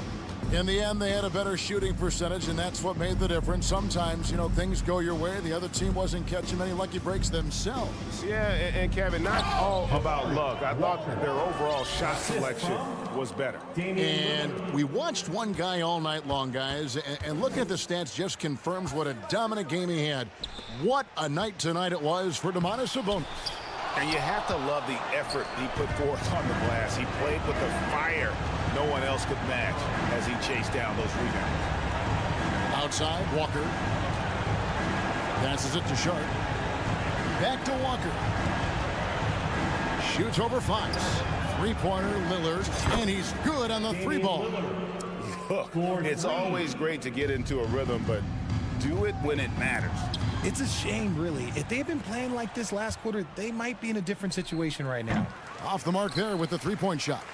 In the end, they had a better shooting percentage, and that's what made the difference. Sometimes, you know, things go your way. The other team wasn't catching many lucky breaks themselves. Yeah, and Kevin, not all about luck. I thought their overall shot selection was better. And we watched one guy all night long, guys, and looking at the stats just confirms what a dominant game he had. What a night tonight it was for Domantas Sabonis. And you have to love the effort he put forth on the glass. He played with the fire no one else could match as he chased down those rebounds. Outside, Walker. Passes it to Sharp. Back to Walker. Shoots over Fox. Three-pointer, Lillard, and he's good on the 3-ball. Look, it's always great to get into a rhythm, but do it when it matters. It's a shame, really. If they've been playing like this last quarter, they might be in a different situation right now. Off the mark there with the 3-point shot.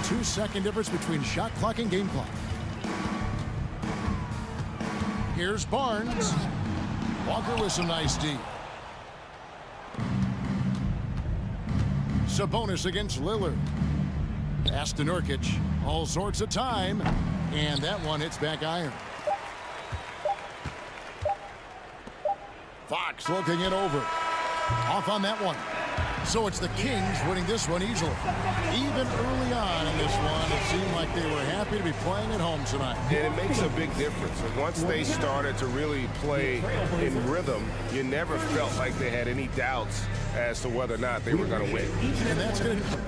2-second difference between shot clock and game clock. Here's Barnes. Walker with some nice D. Sabonis against Lillard. Pass to Nurkic. All sorts of time. And that one hits back iron. Fox looking it over. Off on that one. So it's the Kings winning this one easily. Even early on in this one, it seemed like they were happy to be playing at home tonight. And it makes a big difference. And once they started to really play in rhythm, you never felt like they had any doubts as to whether or not they were going to win. And that's going to...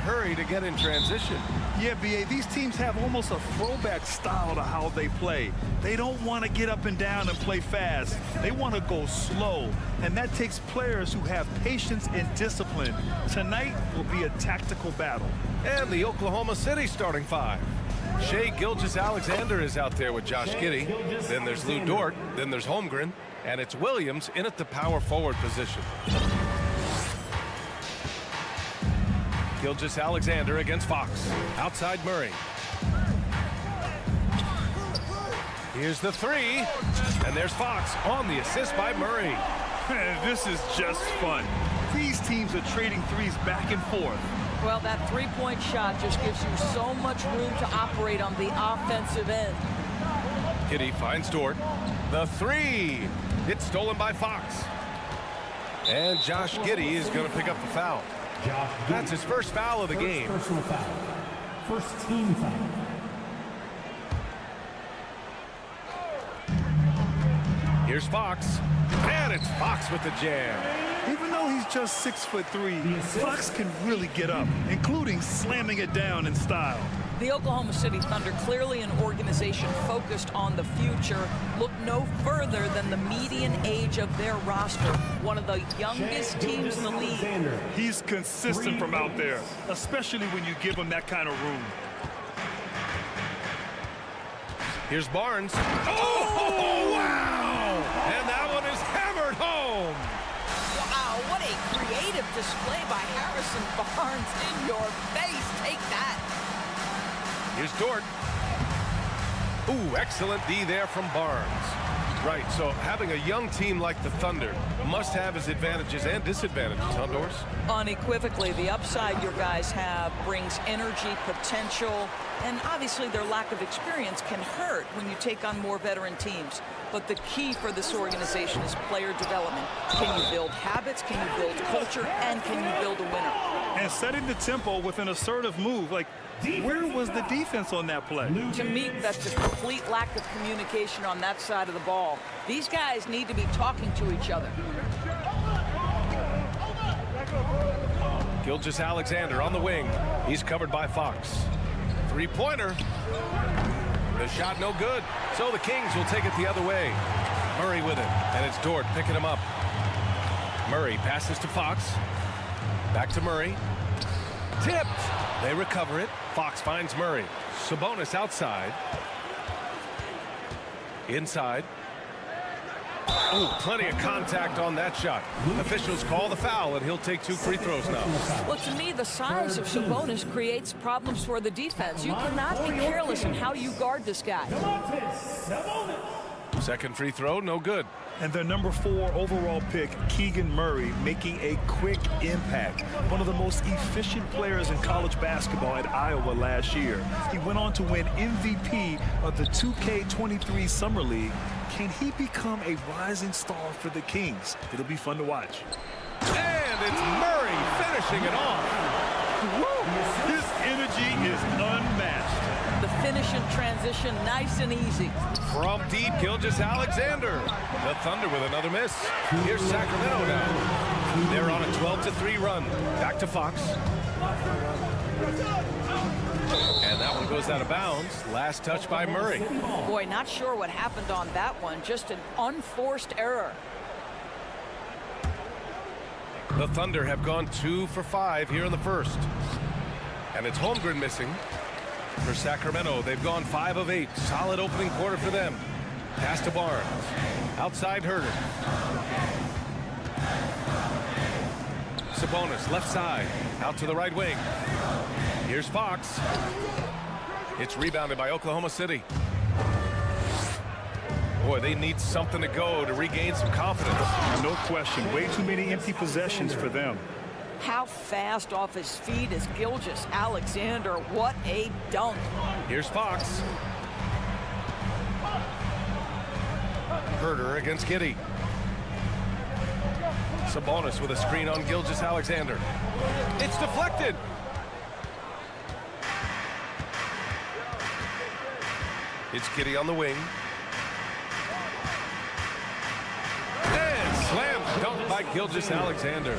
hurry to get in transition. Yeah, B.A., these teams have almost a throwback style to how they play. They don't want to get up and down and play fast. They want to go slow, and that takes players who have patience and discipline. Tonight will be a tactical battle. And the Oklahoma City starting five. Shai Gilgeous-Alexander is out there with Josh Giddey. Then there's Lou Dort. Then there's Holmgren. And it's Williams in at the power forward position. Gilgeous-Alexander against Fox. Outside Murray. Here's the three. And there's Fox on the assist by Murray. This is just fun. These teams are trading threes back and forth. Well, that three-point shot just gives you so much room to operate on the offensive end. Giddey finds Dort. The three. It's stolen by Fox. And Josh Giddey is going to pick up the foul. That's his first foul of the game. Personal foul. First team foul. Here's Fox. And it's Fox with the jam. Even though he's just 6'3", Fox can really get up, including slamming it down in style. The Oklahoma City Thunder, clearly an organization focused on the future, look no further than the median age of their roster. One of the youngest teams in the league. He's consistent from out there, especially when you give him that kind of room. Here's Barnes. Oh, wow! And that one is hammered home. Wow, what a creative display by Harrison Barnes. In your face, take that. Here's Dort. Ooh, excellent D there from Barnes. Right, so having a young team like the Thunder must have its advantages and disadvantages, huh, Doris? Unequivocally, the upside your guys have brings energy, potential, and obviously their lack of experience can hurt when you take on more veteran teams. But the key for this organization is player development. Can you build habits, can you build culture, and can you build a winner? And setting the tempo with an assertive move, like, where was the defense on that play? To me, that's a complete lack of communication on that side of the ball. These guys need to be talking to each other. Gilgeous-Alexander on the wing. He's covered by Fox. Three-pointer. The shot no good. So the Kings will take it the other way. Murray with it. And it's Dort picking him up. Murray passes to Fox. Back to Murray. Tipped. They recover it. Fox finds Murray. Sabonis outside. Inside. Oh, plenty of contact on that shot. Officials call the foul, and he'll take 2 free throws now. Well, to me, the size of Sabonis creates problems for the defense. You cannot be careless in how you guard this guy. Second free throw, no good. And their number 4 overall pick, Keegan Murray, making a quick impact. One of the most efficient players in college basketball at Iowa last year. He went on to win MVP of the 2K23 Summer League. Can he become a rising star for the Kings? It'll be fun to watch. And it's Murray finishing it off. Woo! His energy is unmatched. The finish in transition, nice and easy. From deep, Gilgeous-Alexander. The Thunder with another miss. Here's Sacramento now. They're on a 12-3 run. Back to Fox. And that one goes out of bounds. Last touch by Murray. Boy, not sure what happened on that one. Just an unforced error. The Thunder have gone 2 for 5 here in the first. And it's Holmgren missing. For Sacramento, they've gone 5 of 8. Solid opening quarter for them. Pass to Barnes. Outside Herder. Sabonis, left side. Out to the right wing. Here's Fox. It's rebounded by Oklahoma City. Boy, they need something to go to regain some confidence. No question. Way too many empty possessions for them. How fast off his feet is Gilgeous-Alexander. What a dunk. Here's Fox. Herder against Giddey. Sabonis with a screen on Gilgeous-Alexander. It's deflected. It's Giddey on the wing. And slam dunk by by Gilgeous-Alexander.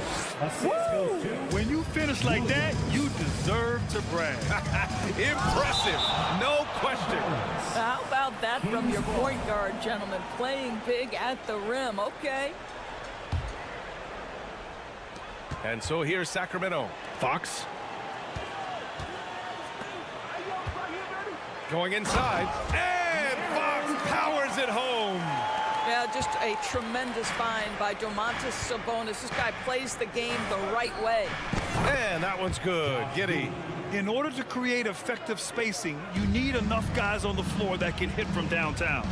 When you finish like that, you deserve to brag. Impressive, no question. How about that from your point guard, gentlemen? Playing big at the rim. Okay. And so here's Sacramento. Fox. Going inside. And Fox powers it home. Yeah, just a tremendous find by Domantas Sabonis. This guy plays the game the right way. And that one's good. Giddey. In order to create effective spacing, you need enough guys on the floor that can hit from downtown.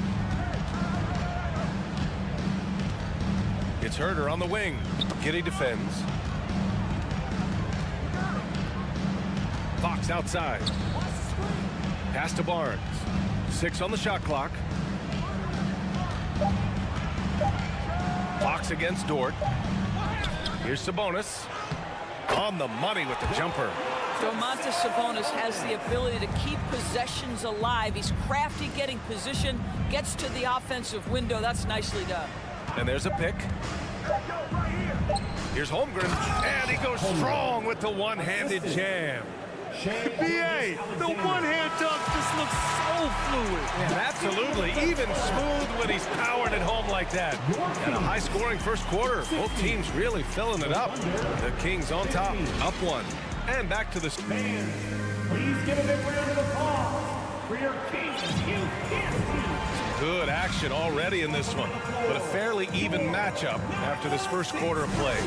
It's Herder on the wing. Giddey defends. Fox outside. Pass to Barnes. 6 on the shot clock. Fox against Dort. Here's Sabonis. On the money with the jumper. Domantas Sabonis has the ability to keep possessions alive. He's crafty getting position, gets to the offensive window. That's nicely done. And there's a pick. Here's Holmgren. And he goes strong with the one-handed jam. BA, the one-hand dunk just looks so fluid. Yeah, absolutely. Even smooth when he's powered it home like that. And a high-scoring first quarter. Both teams really filling it up. The Kings on top, up 1. And back to the... Please give a big round of applause for your Kings U15. Good action already in this one. But a fairly even matchup after this first quarter of play.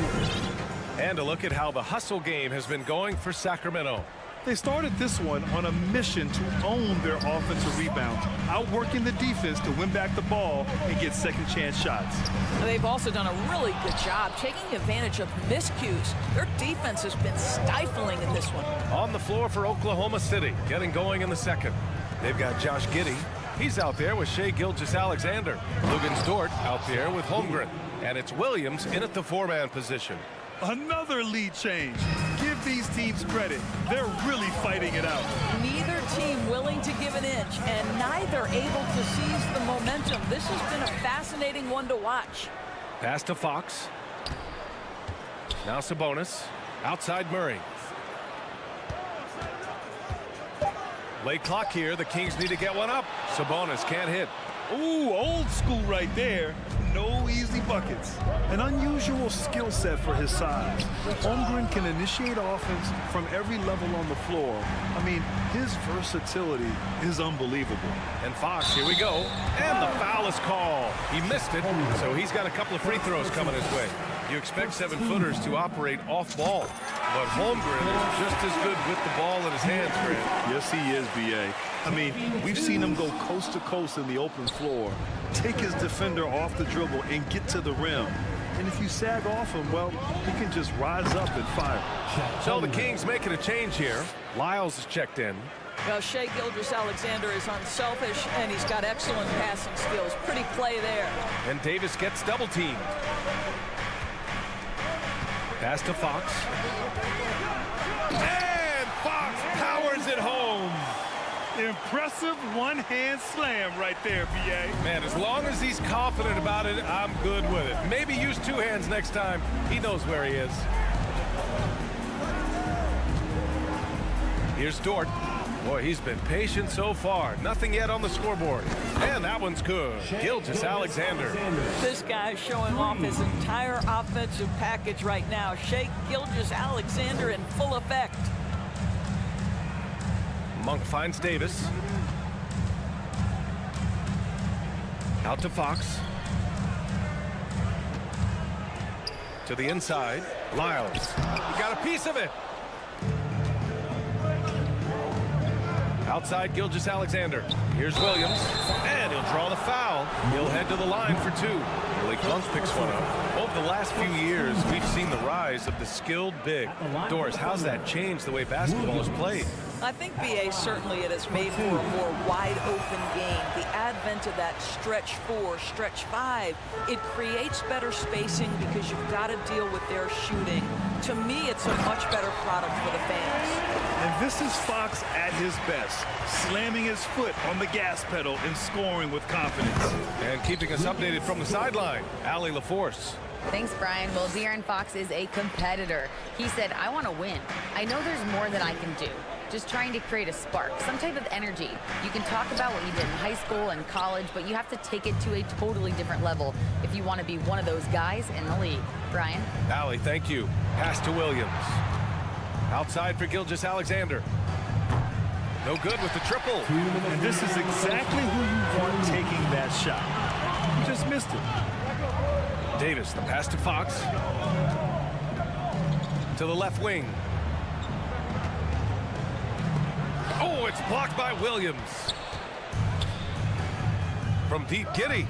And a look at how the hustle game has been going for Sacramento. They started this one on a mission to own their offensive rebounds, outworking the defense to win back the ball and get second chance shots. They've also done a really good job taking advantage of miscues. Their defense has been stifling in this one. On the floor for Oklahoma City, getting going in the second. They've got Josh Giddey. He's out there with Shai Gilgeous-Alexander. Luguentz-Dort out there with Holmgren. And it's Williams in at the 4-man position. Another lead change. Give these teams credit. They're really fighting it out. Neither team willing to give an inch, and neither able to seize the momentum. This has been a fascinating one to watch. Pass to Fox. Now Sabonis. Outside Murray. Late clock here. The Kings need to get one up. Sabonis can't hit. Ooh, old school right there. No easy buckets. An unusual skill set for his size. Holmgren can initiate offense from every level on the floor. I mean, his versatility is unbelievable. And Fox, here we go. And the foul is called. He missed it, so he's got a couple of free throws coming his way. You expect 7-footers to operate off ball, but Holmgren is just as good with the ball in his hands, Grant. Yes, he is, B.A. I mean, we've seen him go coast to coast in the open floor, take his defender off the dribble and get to the rim. And if you sag off him, well, he can just rise up and fire. So the Kings making a change here. Lyles is checked in. Well, Shai Gilgeous-Alexander is unselfish, and he's got excellent passing skills. Pretty play there. And Davis gets double teamed. Pass to Fox. And Fox powers it home. Impressive one-hand slam right there, B.A. Man, as long as he's confident about it, I'm good with it. Maybe use 2 hands next time. He knows where he is. Here's Dort. Boy, he's been patient so far. Nothing yet on the scoreboard. And that one's good. Gilgeous-Alexander. This guy's showing off his entire offensive package right now. Shai Gilgeous-Alexander in full effect. Monk finds Davis. Out to Fox. To the inside. Lyles. He got a piece of it. Outside Gilgeous-Alexander. Here's Williams. And he'll draw the foul. He'll head to the line for 2. Malik Monk picks one up. Over the last few years, we've seen the rise of the skilled big. Doris, how's that changed the way basketball is played? I think, B.A., certainly it has made for a more wide-open game. The advent of that stretch 4, stretch 5, it creates better spacing because you've got to deal with their shooting. To me, it's a much better product for the fans. And this is Fox at his best, slamming his foot on the gas pedal and scoring with confidence. And keeping us updated from the sideline, Allie LaForce. Thanks, Brian. Well, De'Aaron Fox is a competitor. He said, I want to win. I know there's more that I can do. Just trying to create a spark, some type of energy. You can talk about what you did in high school and college, but you have to take it to a totally different level if you want to be one of those guys in the league. Brian? Allie, thank you. Pass to Williams. Outside for Gilgeous-Alexander. No good with the triple. And this is exactly who you want taking that shot. You just missed it. Davis, the pass to Fox. To the left wing. Oh, it's blocked by Williams. From deep, Giddey.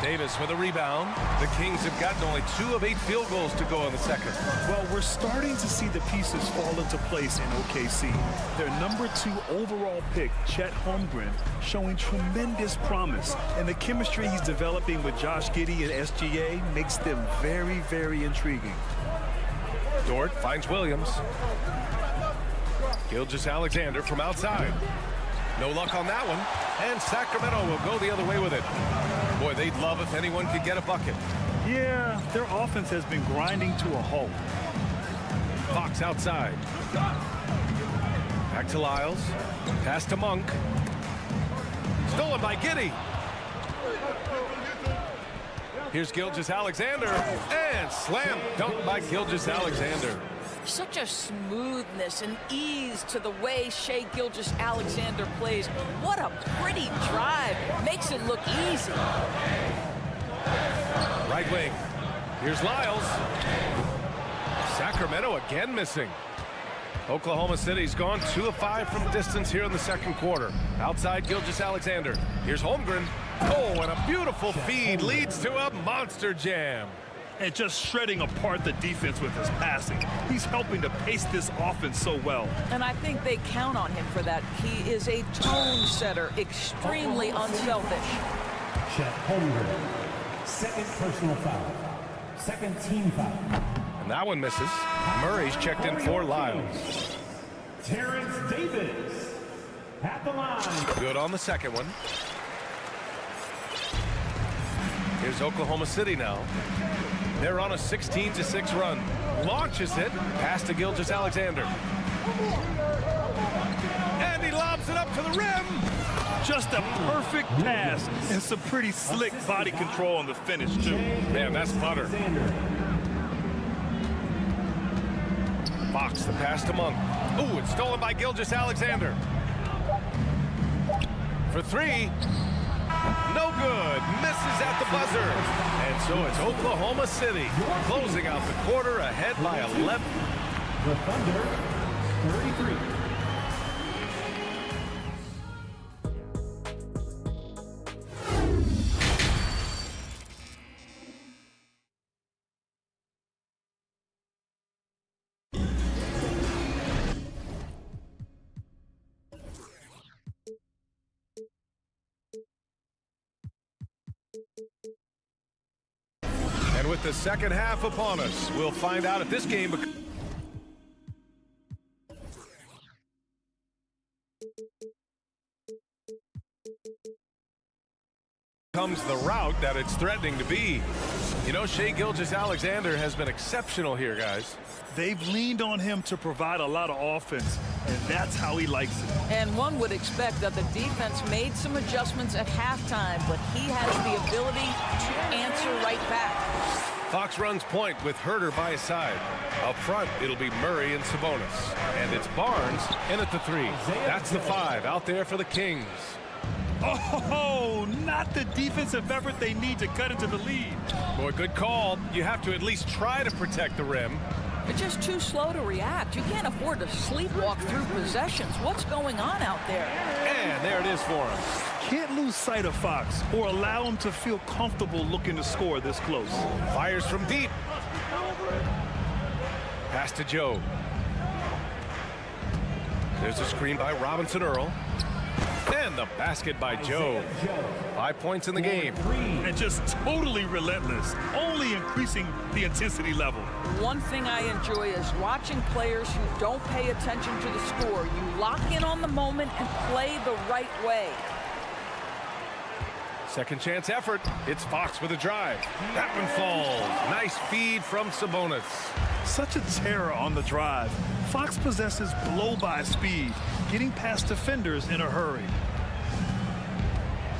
Davis with a rebound. The Kings have gotten only 2 of 8 field goals to go in the second. Well, we're starting to see the pieces fall into place in OKC. Their #2 overall pick, Chet Holmgren, showing tremendous promise. And the chemistry he's developing with Josh Giddey and SGA makes them very, very intriguing. Dort finds Williams. Gilgeous-Alexander from outside. No luck on that one. And Sacramento will go the other way with it. Boy, they'd love if anyone could get a bucket. Yeah, their offense has been grinding to a halt. Fox outside. Back to Lyles. Pass to Monk. Stolen by Giddey. Here's Gilgeous-Alexander. And slam dunk by Gilgeous-Alexander. Such a smoothness and ease to the way Shai Gilgeous-Alexander plays. What a pretty drive. Makes it look easy. Right wing. Here's Lyles. Sacramento again missing. Oklahoma City's gone 2 of 5 from distance here in the second quarter. Outside Gilgeous-Alexander. Here's Holmgren. Oh, and a beautiful feed leads to a monster jam. And just shredding apart the defense with his passing. He's helping to pace this offense so well. And I think they count on him for that. He is a tone setter, extremely unselfish. Chet Holmgren, second personal foul. Second team foul. And that one misses. Murray's checked in for Lyles. Terrence Davis at the line. Good on the second one. Here's Oklahoma City now. They're on a 16-6 run. Launches it. Pass to Gilgeous-Alexander. And he lobs it up to the rim. Just a perfect pass and some pretty slick body control on the finish, too. Man, that's butter. Fox, the pass to Monk. Ooh, it's stolen by Gilgeous-Alexander. For 3. No good. Misses at the buzzer. And so it's Oklahoma City closing out the quarter ahead by 11. The Thunder, 33. And with the second half upon us, we'll find out if this game becomes the route that it's threatening to be. You know, Shai Gilgeous-Alexander has been exceptional here, guys. They've leaned on him to provide a lot of offense, and that's how he likes it. And one would expect that the defense made some adjustments at halftime, but he has the ability to answer right back. Fox runs point with Herder by his side. Up front, it'll be Murray and Sabonis. And it's Barnes in at the 3. That's the 5 out there for the Kings. Oh, not the defensive effort they need to cut into the lead. Boy, good call. You have to at least try to protect the rim. They're just too slow to react. You can't afford to sleepwalk through possessions. What's going on out there? And there it is for him. Can't lose sight of Fox or allow him to feel comfortable looking to score this close. Fires from deep. Pass to Joe. There's a screen by Robinson Earl. And the basket by Joe. 5 points in the game. And just totally relentless, only increasing the intensity level. One thing I enjoy is watching players who don't pay attention to the score. You lock in on the moment and play the right way. Second chance effort. It's Fox with a drive. That one falls. Nice feed from Sabonis. Such a terror on the drive. Fox possesses blow-by speed, getting past defenders in a hurry.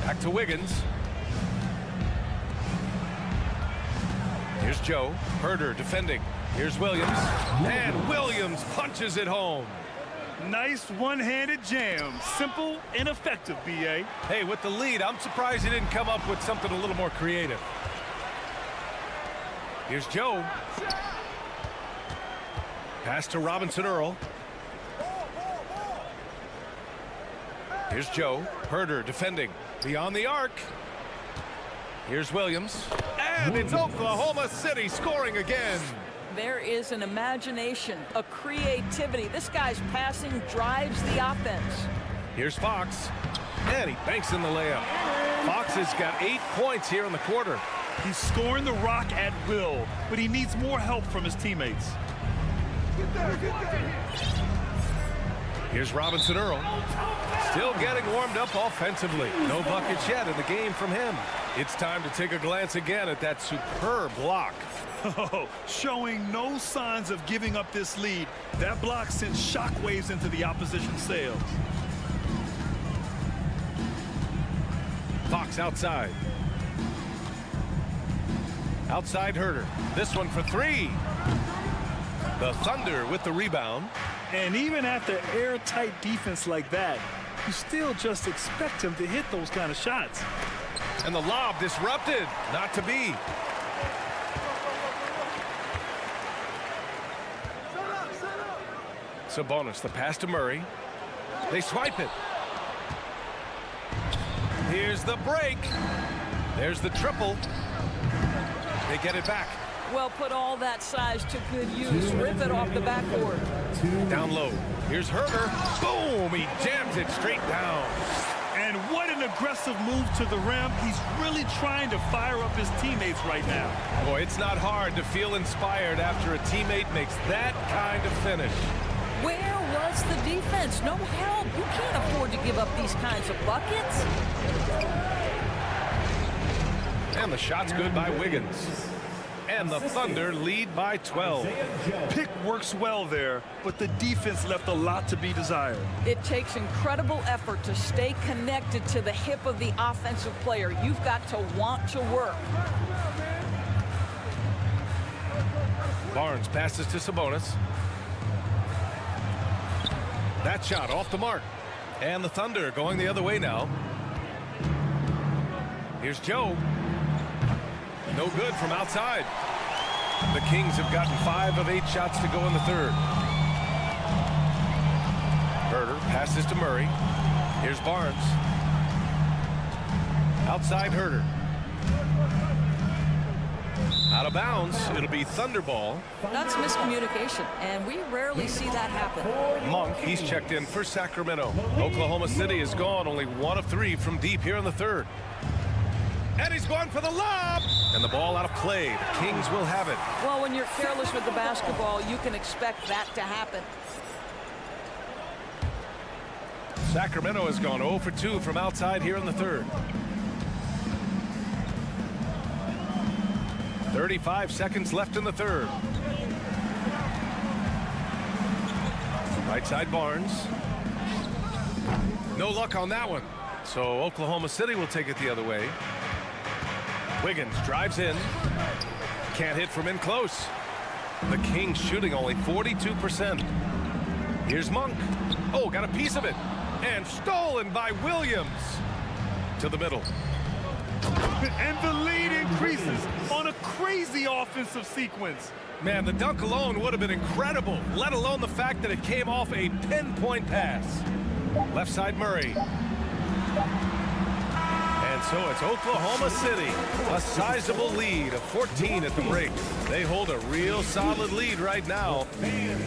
Back to Wiggins. Here's Joe. Herder defending. Here's Williams. And Williams punches it home. Nice one-handed jam. Simple and effective, B.A. Hey, with the lead, I'm surprised he didn't come up with something a little more creative. Here's Joe. Pass to Robinson Earl. Here's Joe. Herder defending. Beyond the arc. Here's Williams. And it's Oklahoma City scoring again. There is an imagination, a creativity. This guy's passing drives the offense. Here's Fox. And he banks in the layup. Fox has got 8 points here in the quarter. He's scoring the rock at will, but he needs more help from his teammates. Here's Robinson Earl. Still getting warmed up offensively. No buckets yet in the game from him. It's time to take a glance again at that superb block. Oh, showing no signs of giving up this lead. That block sent shockwaves into the opposition's sails. Fox outside. Outside Herder. This one for three. The Thunder with the rebound. And even after airtight defense like that, you still just expect him to hit those kind of shots. And the lob disrupted. Not to be. Sabonis, the pass to Murray. They swipe it. Here's the break. There's the triple. They get it back. Well, put all that size to good use. Rip it off the backboard. Down low. Here's Herder. Boom! He jams it straight down. And what an aggressive move to the rim. He's really trying to fire up his teammates right now. Boy, it's not hard to feel inspired after a teammate makes that kind of finish. Where was the defense? No help. You can't afford to give up these kinds of buckets. And the shot's good by Wiggins. And the Thunder lead by 12. Pick works well there, but the defense left a lot to be desired. It takes incredible effort to stay connected to the hip of the offensive player. You've got to want to work. Barnes passes to Sabonis. That shot off the mark. And the Thunder going the other way now. Here's Joe. No good from outside. The Kings have gotten 5 of 8 shots to go in the third. Herder passes to Murray. Here's Barnes. Outside Herder. Out of bounds. It'll be Thunder ball. That's miscommunication, and we rarely see that happen. Monk, he's checked in for Sacramento. Oklahoma City is gone only 1 of 3 from deep here in the third. And he's going for the lob. And the ball out of play. The Kings will have it. Well, when you're careless with the basketball, you can expect that to happen. Sacramento has gone 0 for 2 from outside here in the third. 35 seconds left in the third. Right side Barnes. No luck on that one. So Oklahoma City will take it the other way. Wiggins drives in. Can't hit from in close. The Kings shooting only 42%. Here's Monk. Oh, got a piece of it. And stolen by Williams. To the middle. And the lead increases on a crazy offensive sequence. Man, the dunk alone would have been incredible, let alone the fact that it came off a pinpoint pass. Left side Murray. And so it's Oklahoma City, a sizable lead of 14 at the break. They hold a real solid lead right now. Please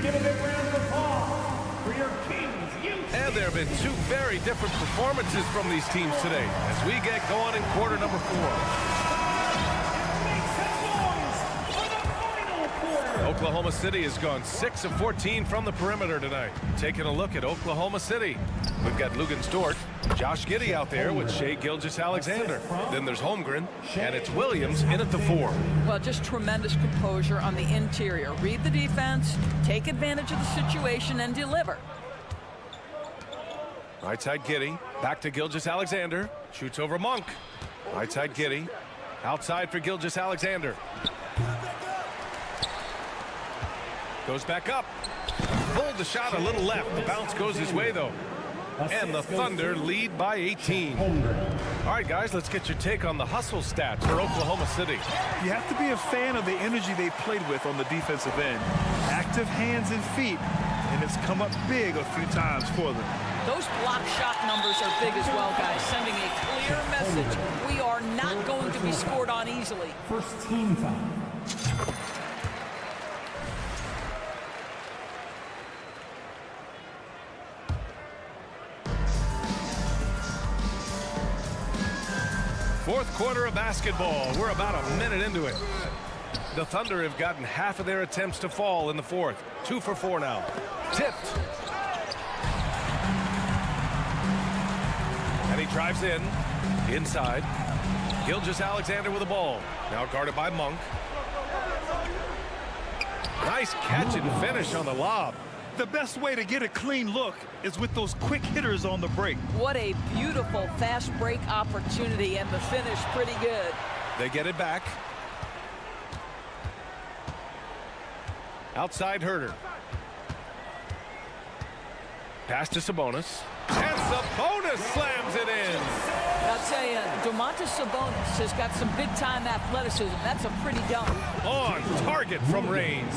give a big round of applause for your Kings. And there have been 2 very different performances from these teams today as we get going in quarter number 4. Oklahoma City has gone 6 of 14 from the perimeter tonight. Taking a look at Oklahoma City. We've got Luguentz Dort. Josh Giddey out there with Shai Gilgeous-Alexander. Then there's Holmgren, and it's Williams in at the 4. Well, just tremendous composure on the interior. Read the defense, take advantage of the situation, and deliver. Right side Giddey, back to Gilgeous-Alexander. Shoots over Monk. Right side Giddey, outside for Gilgeous-Alexander. Goes back up. Pulled the shot a little left. The bounce goes his way, though. And the Thunder lead by 18. All right, guys, let's get your take on the hustle stats for Oklahoma City. You have to be a fan of the energy they played with on the defensive end. Active hands and feet, and it's come up big a few times for them. Those block shot numbers are big as well, guys, sending a clear message. We are not going to be scored on easily. First team foul. Fourth quarter of basketball. We're about a minute into it. The Thunder have gotten half of their attempts to fall in the fourth. 2 for 4 now. Tipped. And he drives in. Inside. Gilgeous-Alexander with the ball. Now guarded by Monk. Nice catch and finish on the lob. The best way to get a clean look is with those quick hitters on the break. What a beautiful fast break opportunity, and the finish pretty good. They get it back. Outside Herter. Pass to Sabonis. And Sabonis slams it in. I'll tell you, Domantas Sabonis has got some big-time athleticism. That's a pretty dunk. On target from range.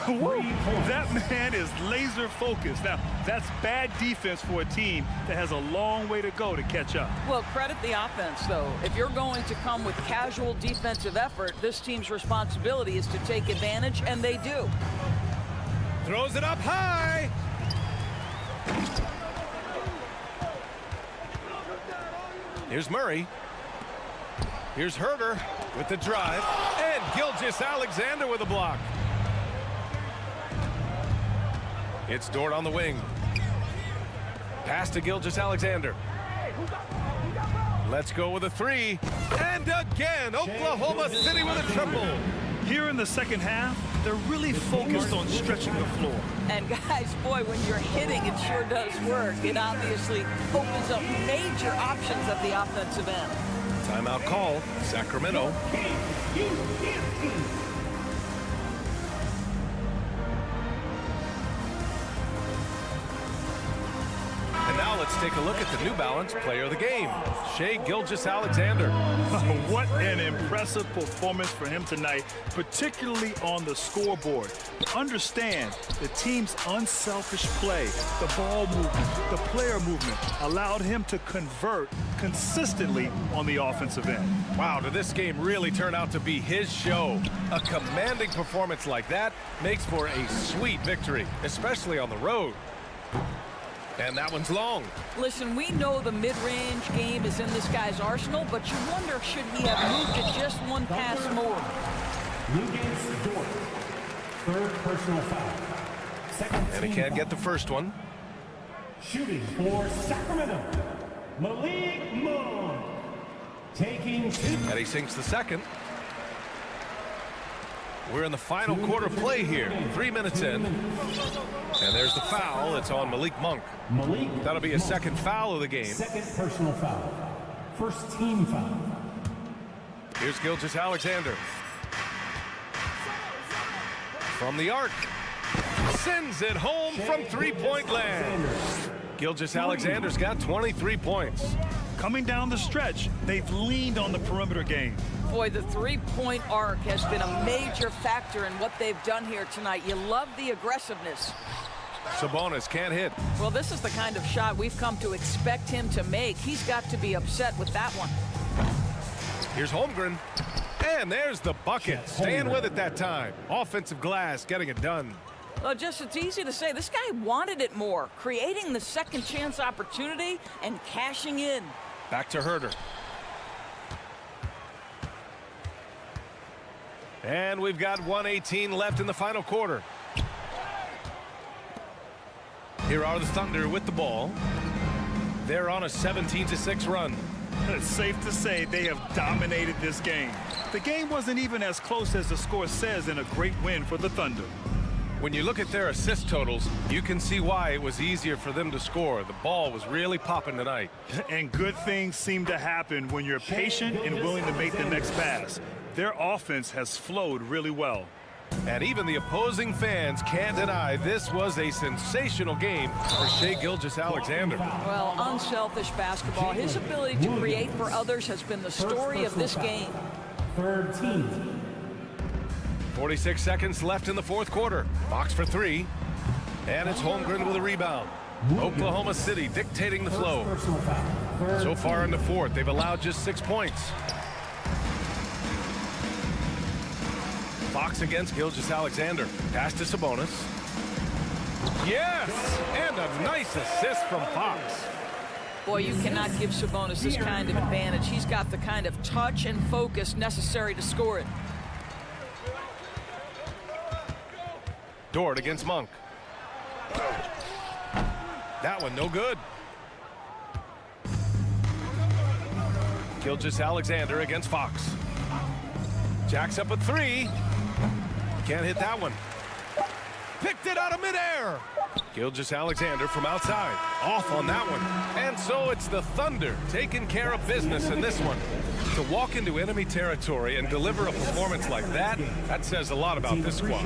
Woo. That man is laser focused. Now, that's bad defense for a team that has a long way to go to catch up. Well, credit the offense, though. If you're going to come with casual defensive effort, this team's responsibility is to take advantage, and they do. Throws it up high. Here's Murray. Here's Herter with the drive. And Gilgeous-Alexander with a block. It's Dort on the wing. Pass to Gilgeous-Alexander. Let's go with a 3. And again, Oklahoma City with a triple. Here in the second half, they're really focused on stretching the floor. And guys, boy, when you're hitting, it sure does work. It obviously opens up major options at the offensive end. Timeout call, Sacramento. Now let's take a look at the New Balance player of the game, Shai Gilgeous-Alexander. What an impressive performance for him tonight, particularly on the scoreboard. Understand the team's unselfish play, the ball movement, the player movement allowed him to convert consistently on the offensive end. Wow, did this game really turn out to be his show? A commanding performance like that makes for a sweet victory, especially on the road. And that one's long. Listen, we know the mid-range game is in this guy's arsenal, but you wonder, should he have moved it just one pass more? Lucas Dort. Third personal foul. Second and he can't get the first one. Shooting for Sacramento, Malik Monk. Taking 2. And he sinks the second. We're in the final quarter play here. 3 minutes in. And there's the foul. It's on Malik Monk. That'll be a second foul of the game. Second personal foul. First team foul. Here's Gilgeous-Alexander. From the arc. Sends it home from three-point land. Gilgeous-Alexander's got 23 points. Coming down the stretch, they've leaned on the perimeter game. Boy, the three-point arc has been a major factor in what they've done here tonight. You love the aggressiveness. Sabonis can't hit. Well, this is the kind of shot we've come to expect him to make. He's got to be upset with that one. Here's Holmgren. And there's the bucket. Staying with it that time. Offensive glass, getting it done. Well, just it's easy to say. This guy wanted it more, creating the second chance opportunity and cashing in. Back to Herter. And we've got 1:18 left in the final quarter. Here are the Thunder with the ball. They're on a 17-6 run. It's safe to say they have dominated this game. The game wasn't even as close as the score says in a great win for the Thunder. When you look at their assist totals, you can see why it was easier for them to score. The ball was really popping tonight. And good things seem to happen when you're patient and willing to make the next pass. Their offense has flowed really well. And even the opposing fans can't deny this was a sensational game for Shai Gilgeous-Alexander. Well, unselfish basketball. His ability to create for others has been the story of this game. 46 seconds left in the fourth quarter. Fox for three. And it's Holmgren with a rebound. Oklahoma City dictating the flow. So far in the fourth, they've allowed just 6 points. Fox against Gilgeous-Alexander. Pass to Sabonis. Yes! And a nice assist from Fox. Boy, you cannot give Sabonis this kind of advantage. He's got the kind of touch and focus necessary to score it. Dort against Monk. That one no good. Gilgeous-Alexander against Fox. Jacks up a three. Can't hit that one. Picked it out of midair. Gilgeous-Alexander from outside. Off on that one. And so it's the Thunder taking care of business in this one. To walk into enemy territory and deliver a performance like that, that says a lot about this squad.